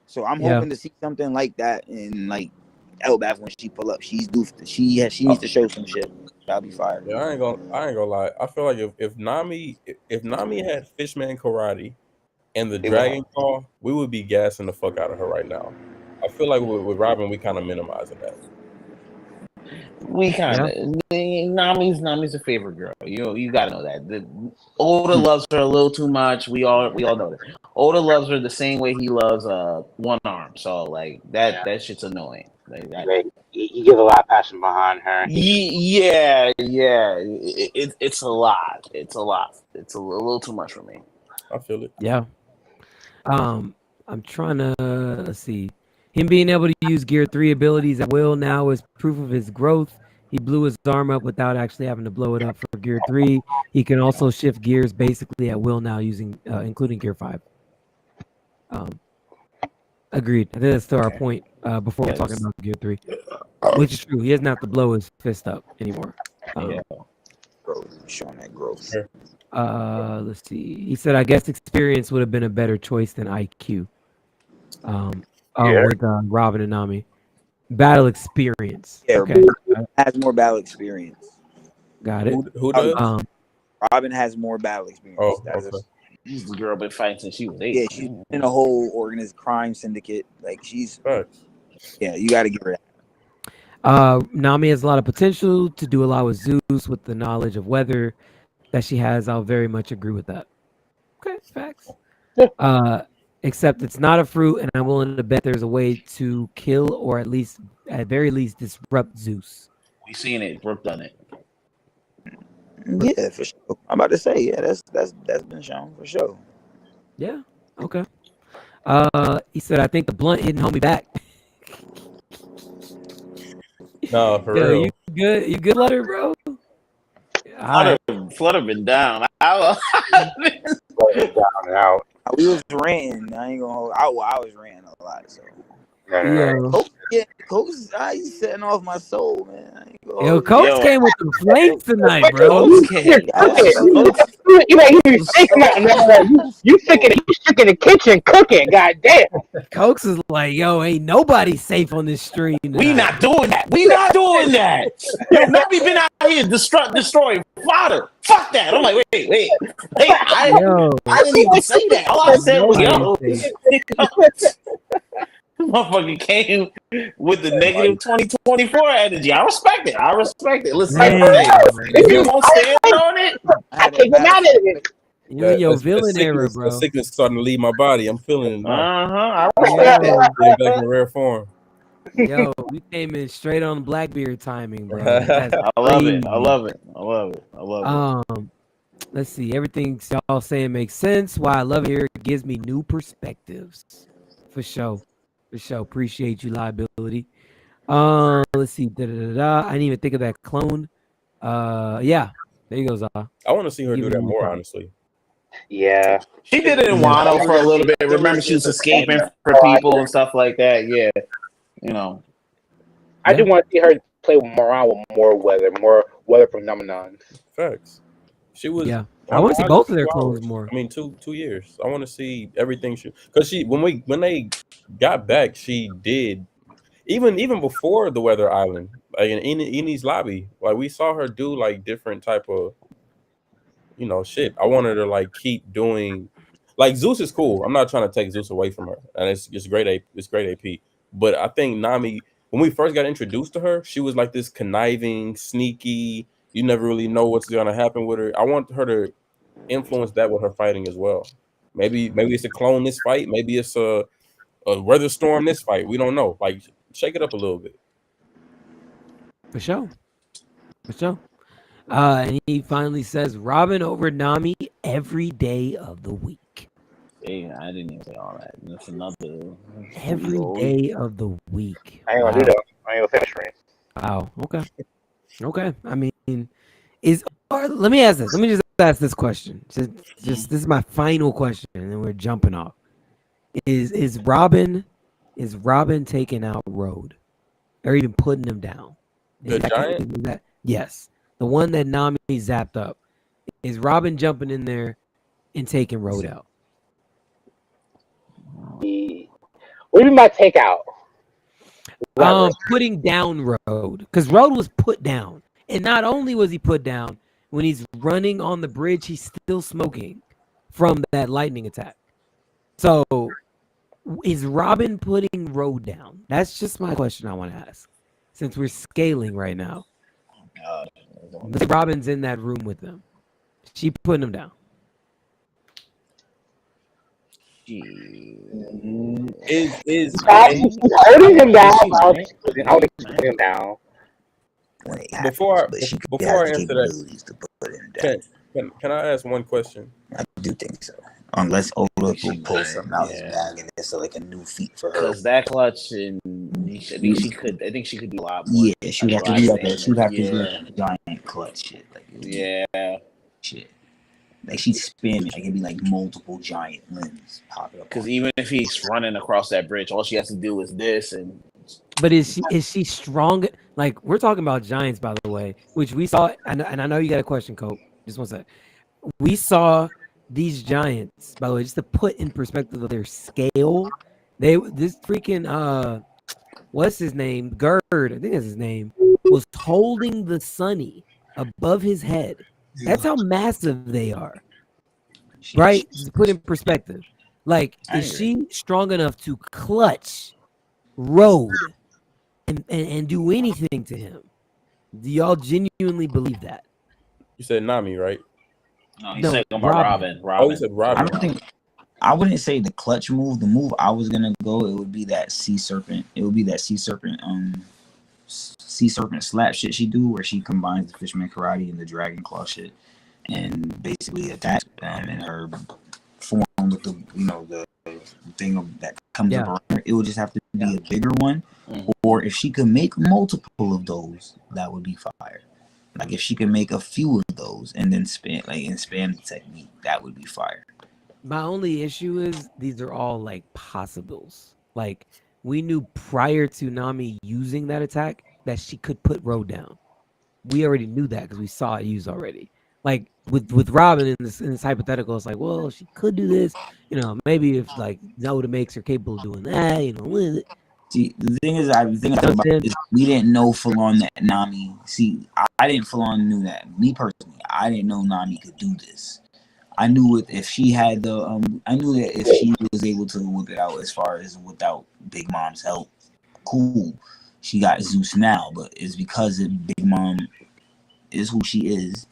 So I'm hoping to see something like that in like Elbaf when she pull up. She's doofed. She needs to show some shit. That'll be fire. Yeah, I ain't gonna lie. I feel like if Nami had Fishman Karate and the Dragon Claw, we would be gassing the fuck out of her right now. I feel like with Robin, we kind of minimizing that. We kind of Nami's a favorite girl. You gotta know that. Oda loves her a little too much. We all know that. Oda loves her the same way he loves One Arm. So like that shit's annoying. Like that. He gives a lot of passion behind her. Yeah. It's a lot. It's a lot. It's a little too much for me. I feel it. Yeah. I'm trying to let's see. Him being able to use Gear 3 abilities at will now is proof of his growth. He blew his arm up without actually having to blow it up for Gear 3. He can also shift gears basically at will now using including Gear 5. Agreed. I think that's to our point before we're talking about Gear 3. Which is true. He doesn't have to blow his fist up anymore. Showing that growth. Let's see. He said, I guess experience would have been a better choice than IQ. With Robin and Nami. Battle experience. Yeah, okay. Has more battle experience. Got it. Who does? Robin has more battle experience. Oh, okay. This girl been fighting since she was 8. Yeah, she's in a whole organized crime syndicate. Like she's. Yeah, you got to give her that. Nami has a lot of potential to do a lot with Zeus with the knowledge of weather that she has. I'll very much agree with that. Okay, facts. Except it's not a fruit, and I'm willing to bet there's a way to kill or at very least disrupt Zeus. We seen it. Brooke done it. Yeah, for sure. I'm about to say, yeah, that's been shown for sure. Yeah. Okay. He said, I think the blunt hitting homie back. No, for real. You good? You good, Flutter, bro? Flutter been down. We was ranting. I ain't gonna hold. I was ranting a lot. So Coach, he's setting off my soul, man. Coach came with the flames tonight, bro. You sick in the kitchen cooking, goddamn. Coach is like, yo, ain't nobody safe on this stream tonight. We not doing that. Yo, Nobby been out here destroying fodder. Fuck that. I'm like, wait. I didn't even say that. All I said was, yo. Motherfucker came with the negative 2024 energy. I respect it. Listen, if you won't stand on it, I can't get out of it. You in your villain era, bro. The sickness starting to leave my body. I'm feeling it now. I respect it. Back in rare form. Yo, we came in straight on Blackbeard timing, bro. I love it. Let's see. Everything y'all saying makes sense. Why I love it here. It gives me new perspectives. For sure. For sure. Appreciate you, liability. Let's see. I didn't even think of that clone. Yeah. There you go, Zah. I want to see her Give do me that more more, props. honestly. Yeah. She did it in Wano for a little bit. Remember, she was escaping for people and stuff like that. Yeah, you know. I do want to see her play around with more weather phenomenons. Facts. She was. Yeah. I on want to see Oz both for of their 2 clones hours. more. I mean, two years. I want to see everything because when they got back, she did even before the Weather Island, like in Eni's lobby, like we saw her do like different type of shit. I want her to like keep doing. Like Zeus is cool. I'm not trying to take Zeus away from her, and it's great. It's great AP. But I think Nami, when we first got introduced to her, she was like this conniving, sneaky. You never really know what's gonna happen with her. I want her to influence that with her fighting as well. Maybe it's a clone this fight. Maybe it's a weather storm this fight. We don't know. Like shake it up a little bit. For sure. For sure. And he finally says Robin over Nami every day of the week. Hey, I didn't even say all that. That's another Every day of the week. I ain't gonna do that. I ain't gonna finish it. Wow. Okay. Okay. I mean, let me ask this. Let me just ask this question. Just this is my final question, and then we're jumping off. Is Robin taking out Road, or even putting him down? The giant? Yes, the one that Nami zapped up. Is Robin jumping in there and taking Road out? What do you mean by take out? Putting down Road, because Road was put down, and not only was he put down, when he's running on the bridge, he's still smoking from that lightning attack. So, is Robin putting Road down? That's just my question I want to ask, since we're scaling right now. Robin's in that room with them. She putting him down. Is holding him down? Holding him down. Before I answer that, can I ask one question? I do think so. Unless Oda will pull something out his bag and it's like a new feat for her. Because that clutch, and I think she could do a lot more. Yeah, she would have to do like she would have to do a giant clutch shit. Like shit. Like she'd spin, like it'd be like multiple giant limbs popping up. Because even if he's running across that bridge, all she has to do is this. But is she strong? Like we're talking about giants, by the way, which we saw, and I know you got a question, Cope. Just one sec. We saw these giants, by the way, just to put in perspective of their scale. This freaking what's his name? Gerd, I think that's his name, was holding the Sunny above his head. That's how massive they are. Right? Just put in perspective. Like, is she strong enough to clutch Road and do anything to him? Do y'all genuinely believe that? You said Nami, right? No, he said Robin. Oh, you said Robin. I wouldn't say the clutch move. The move I was gonna go, it would be that sea serpent. It would be that sea serpent slap shit she do, where she combines the Fishman Karate and the Dragon Claw shit, and basically attacks them in her form with the the thing that comes up around her. It would just have to be a bigger one, or if she could make multiple of those, that would be fire. Like if she could make a few of those and then spam the technique, that would be fire. My only issue is these are all like possibles. Like we knew prior to Nami using that attack that she could put Road down. We already knew that because we saw it used already. Like with Robin in this hypothetical, it's like, well, she could do this. Maybe if like Zelda makes her capable of doing that. See, the thing is, we didn't know full on that Nami. See, I didn't full on knew that. Me personally, I didn't know Nami could do this. I knew it if she had the. I knew that if she was able to whip it out as far as without Big Mom's help, cool. She got Zeus now, but it's because Big Mom is who she is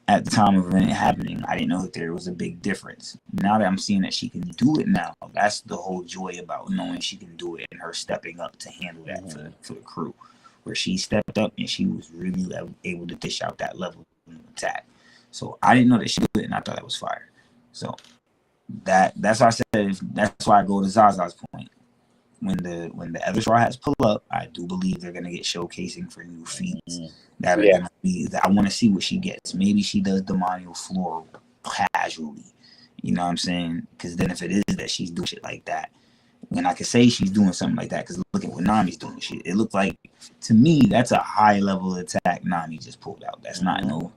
at the time of it happening. I didn't know that there was a big difference. Now that I'm seeing that she can do it now, that's the whole joy about knowing she can do it and her stepping up to handle that for the crew, where she stepped up and she was really able to dish out that level of attack. So I didn't know that she did it, and I thought that was fire. So that's why I said that's why I go to Zaza's point. When the other Straw Hats pull up, I do believe they're gonna get showcasing for new feats that are gonna be. I want to see what she gets. Maybe she does Demonio Floral casually. You know what I'm saying? Because then if it is that she's doing shit like that, when I can say she's doing something like that, because look at what Nami's doing shit. It looked like, to me, that's a high level attack Nami just pulled out. That's not no.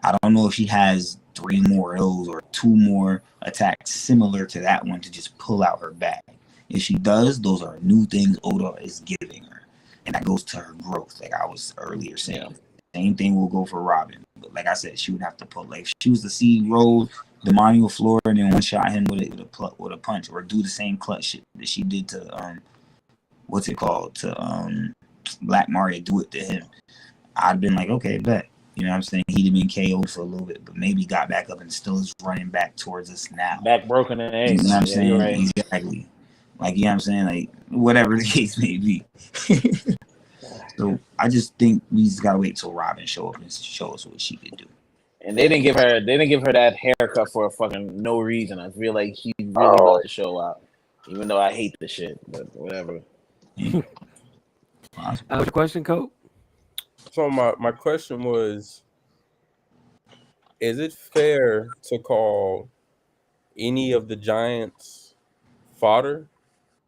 I don't know if she has 3 more of those or 2 more attacks similar to that one to just pull out her bag. If she does, those are new things Oda is giving her, and that goes to her growth. Like I was earlier saying, same thing will go for Robin. But like I said, she would have to put, like, if she was the seed roll, the manual floor, and then one shot him with a punch, or do the same clutch shit that she did to what's it called, to Black Maria, do it to him. I'd been like, okay, bet. You know what I'm saying? He'd have been KO'd for a little bit, but maybe got back up and still is running back towards us now. Back broken and eggs. You know what I'm Yeah, saying? you're right. Exactly. Like, you know what I'm saying? Like, whatever the case may be. So I just think we just gotta wait till Robin show up and show us what she could do. And they didn't give her that haircut for a fucking no reason. I feel like she really about to show out. Even though I hate the shit, but whatever. Question, Coach? So my question was, is it fair to call any of the Giants fodder?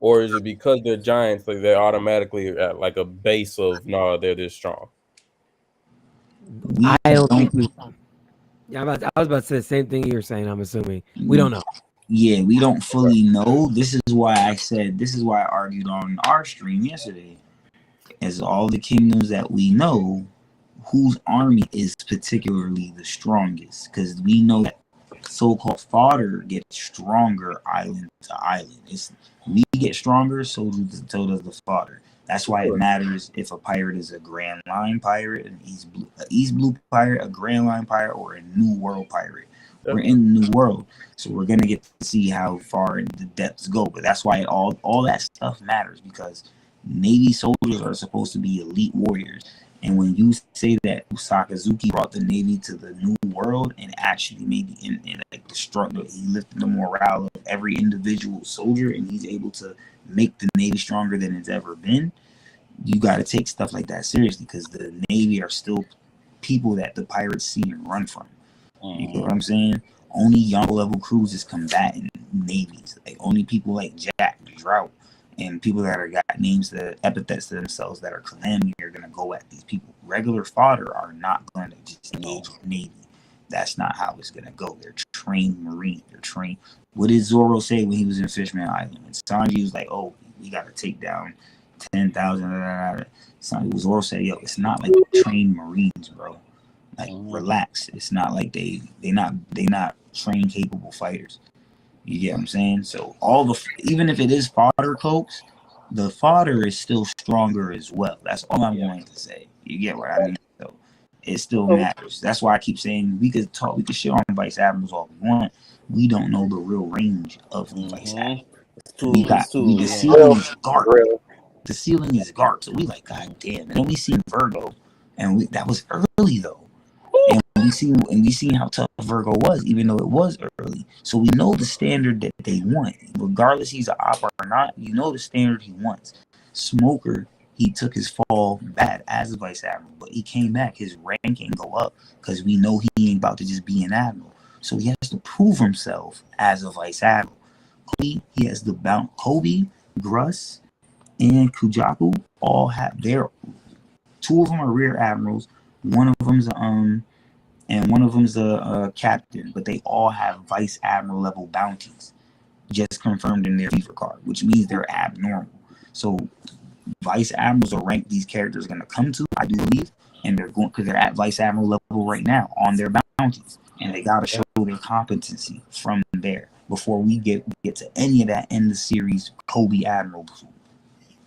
Or is it because they're Giants, like they're automatically at like a base of they're this strong? I don't think we. Yeah, I was about to say the same thing you're saying. I'm assuming we don't know. Yeah, we don't fully know. This is why I argued on our stream yesterday. As all the kingdoms that we know, whose army is particularly the strongest, because we know that so-called fodder gets stronger island to island. We get stronger, so does the fodder. That's why it matters if a pirate is a Grand Line pirate, an East Blue pirate, a Grand Line pirate, or a New World pirate. We're in the New World, so we're gonna get to see how far the depths go. But that's why all that stuff matters, because Navy soldiers are supposed to be elite warriors. And when you say that Sakazuki brought the Navy to the New World and actually made like the struggle, he lifted the morale of every individual soldier, and he's able to make the Navy stronger than it's ever been. You got to take stuff like that seriously, because the Navy are still people that the pirates see and run from. You know what I'm saying? Only young level crews is combatant navies. Like only people like Jack, Drought, and people that are got names, the epithets to themselves that are calamity are gonna go at these people. Regular fodder are not going to just engage with Navy. That's not how it's gonna go. They're trained Marine. They're trained. What did Zoro say when he was in Fishman Island? When Sanji was like, "Oh, we gotta take down 10,000." Zoro said, "Yo, it's not like trained Marines, bro. Like, relax. It's not like they not trained capable fighters." You get what I'm saying? So even if it is fodder cloaks, the fodder is still stronger as well. That's all I'm going to say. You get what I mean? So it still matters. That's why I keep saying we could shit on vice admirals all we want. We don't know the real range of vice admiral. The ceiling is Garp. The ceiling is Garp. So we like, god damn. And then we seen Virgo, and that was early though. And we seen how tough Virgo was, even though it was early. So we know the standard that they want. Regardless he's an op or not, you know the standard he wants. Smoker, he took his fall bad as a vice admiral, but he came back. His ranking go up because we know he ain't about to just be an admiral. So he has to prove himself as a vice admiral. He has the bounce. Kobe, Gruss, and Kujaku all have their. 2 of them are rear admirals. One of them's and one of them's a captain, but they all have vice admiral level bounties just confirmed in their FIFA card, which means they're abnormal. So vice admirals are ranked these characters are going to come to, I do believe, and they're going because they're at vice admiral level right now on their bounties, and they got to show their competency from there before we get to any of that end of series Kobe admiral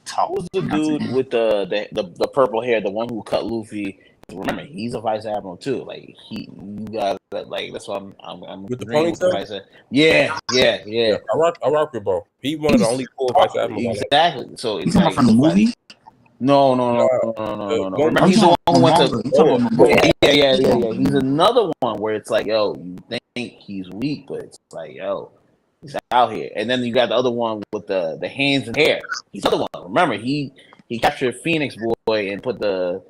talk. Who's the dude with the purple hair, the one who cut Luffy? Remember, he's a vice admiral too. Like you got like that's why I'm with the ponytail. Yeah. I rock with Bo. He's one of the only cool vice admirals. Exactly. So it's like from the movie. No. Remember, he's the one one went Mongo. You to. talking about Mongo? Yeah. He's another one where it's like, yo, you think he's weak, but it's like, yo, he's out here. And then you got the other one with the hands and hair. He's the other one. Remember, he captured Phoenix Boy and put the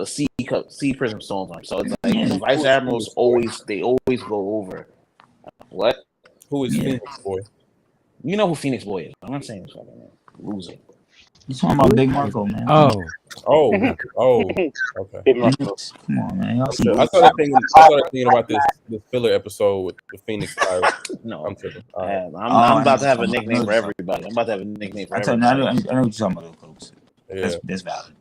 sea prism stones on him. So it's like the vice admirals always go over. What? Who is Phoenix Boy? You know who Phoenix Boy is. I'm not saying this fucking man. Loser. You talking about Big Marco, man? Oh, okay. Come on, man. Y'all see I started thinking about this filler episode with the Phoenix Fire. No, I'm tripping. I'm about to have a nickname for everybody. I'm about to have a nickname for everybody. I know what you're talking about, folks. Yeah. That's valid.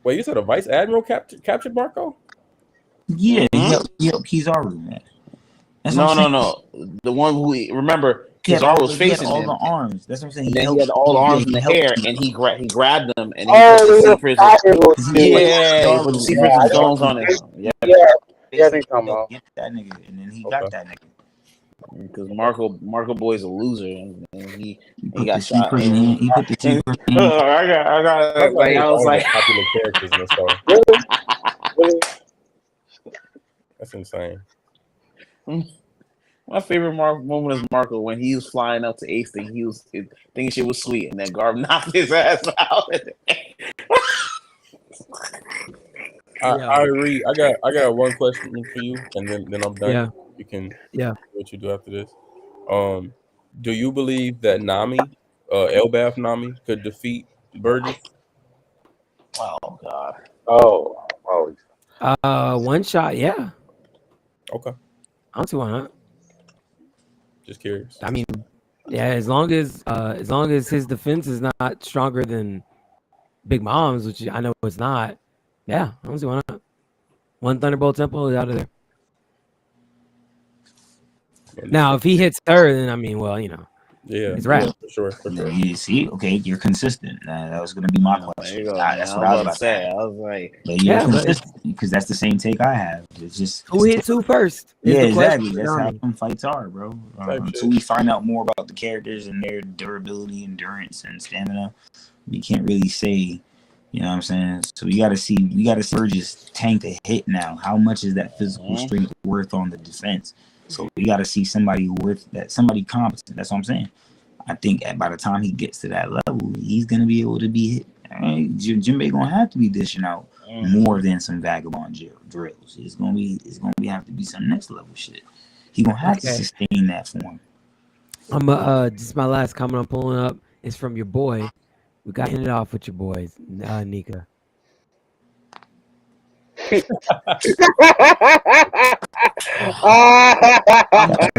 Wait, you said a vice admiral captured Marco? Yeah, Kizaru, man. No. The one who remember Kizaru was facing all him. The arms. That's what I'm saying. He had all the arms and the hair, and he grabbed them and he Oh, put the sea prism. Yeah, he put the sea prism stones on it. Yeah, they talking about. Get that nigga, and then he got that nigga. Because Marco Boy is a loser, and he got shot. He put the sea prism. I was like popular characters in this show. Really? That's insane. My favorite moment is Marco when he was flying up to Ace thing. He was thinking shit was sweet, and then Garb knocked his ass out. I got one question for you, and then I'm done. Yeah. You can do what you do after this. Do you believe that Nami, Elbaf Nami, could defeat Burgess? Oh God. Oh. One shot, yeah. Okay. I don't see why not. Just curious. I mean, yeah, as long as his defense is not stronger than Big Mom's, which I know it's not. Yeah, I don't see why not. One Thunderbolt Temple is out of there. Now, if he hits her, then I mean, well, you know, it's right. For sure. You see, okay, you're consistent. That was going to be my question. That's what I was about to say. I was like, but you're consistent because that's the same take I have. It's just who hits who first. Yeah, exactly. That's how some fights are, bro. Until we find out more about the characters and their durability, endurance, and stamina, we can't really say. You know what I'm saying? So we got to see Burgess tank a hit now. How much is that physical strength worth on the defense? So we got to see somebody worth that, somebody competent. That's what I'm saying. I think by the time he gets to that level, he's gonna be able to be hit. Jinbei gonna have to be dishing out more than some vagabond drills. It's gonna have to be some next level shit. He gonna have to sustain that form. Just my last comment I'm pulling up is from your boy. We got to end it off with your boys, Nika.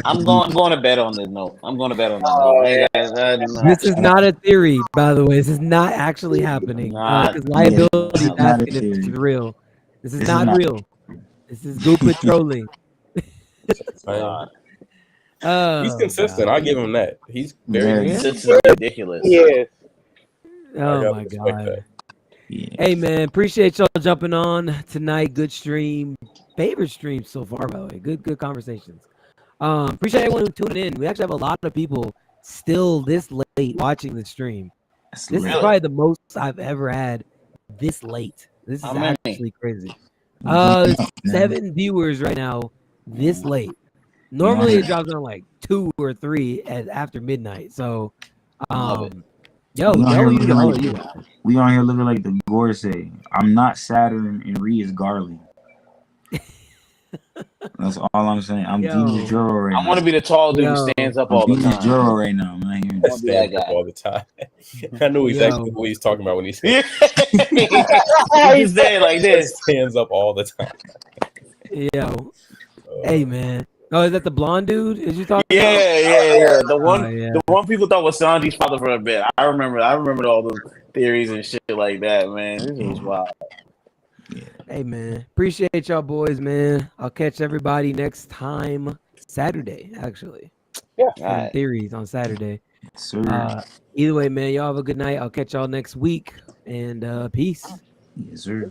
I'm going to bet on this note. I'm going to bet on that note. This is not a theory, by the way. This is not actually happening. Because liability is asking if it's real. This is not real. This is Goopa trolling. He's consistent. I'll give him that. He's very consistent. Ridiculous. Yeah. Oh my God. Yeah. Hey man, appreciate y'all jumping on tonight. Good stream. Favorite stream so far, by the way. Good conversations. Appreciate everyone who tuned in. We actually have a lot of people still this late watching the stream. This is probably the most I've ever had this late. This is actually crazy. 7 viewers right now this late. Normally it drops on like 2 or 3 after midnight. So we on here looking like the Gore say. I'm not Saturn and Ree is Garland. That's all I'm saying. I'm Venus Joro right now. I want to be the tall dude who stands up all the time. Venus Joro right now. I'm not hearing that guy all the time. I knew exactly what he's talking about when he said he's there like this. Stands up all the time. Hey man. Oh, is that the blonde dude? Is you talking about? Yeah. The one people thought was Sanji's father for a bit. I remember all those theories and shit like that, man. This was wild. Hey man, appreciate y'all boys, man. I'll catch everybody next time Saturday, actually. Yeah. Theories on Saturday. Sir. Either way, man, y'all have a good night. I'll catch y'all next week, and peace. Yes, sir.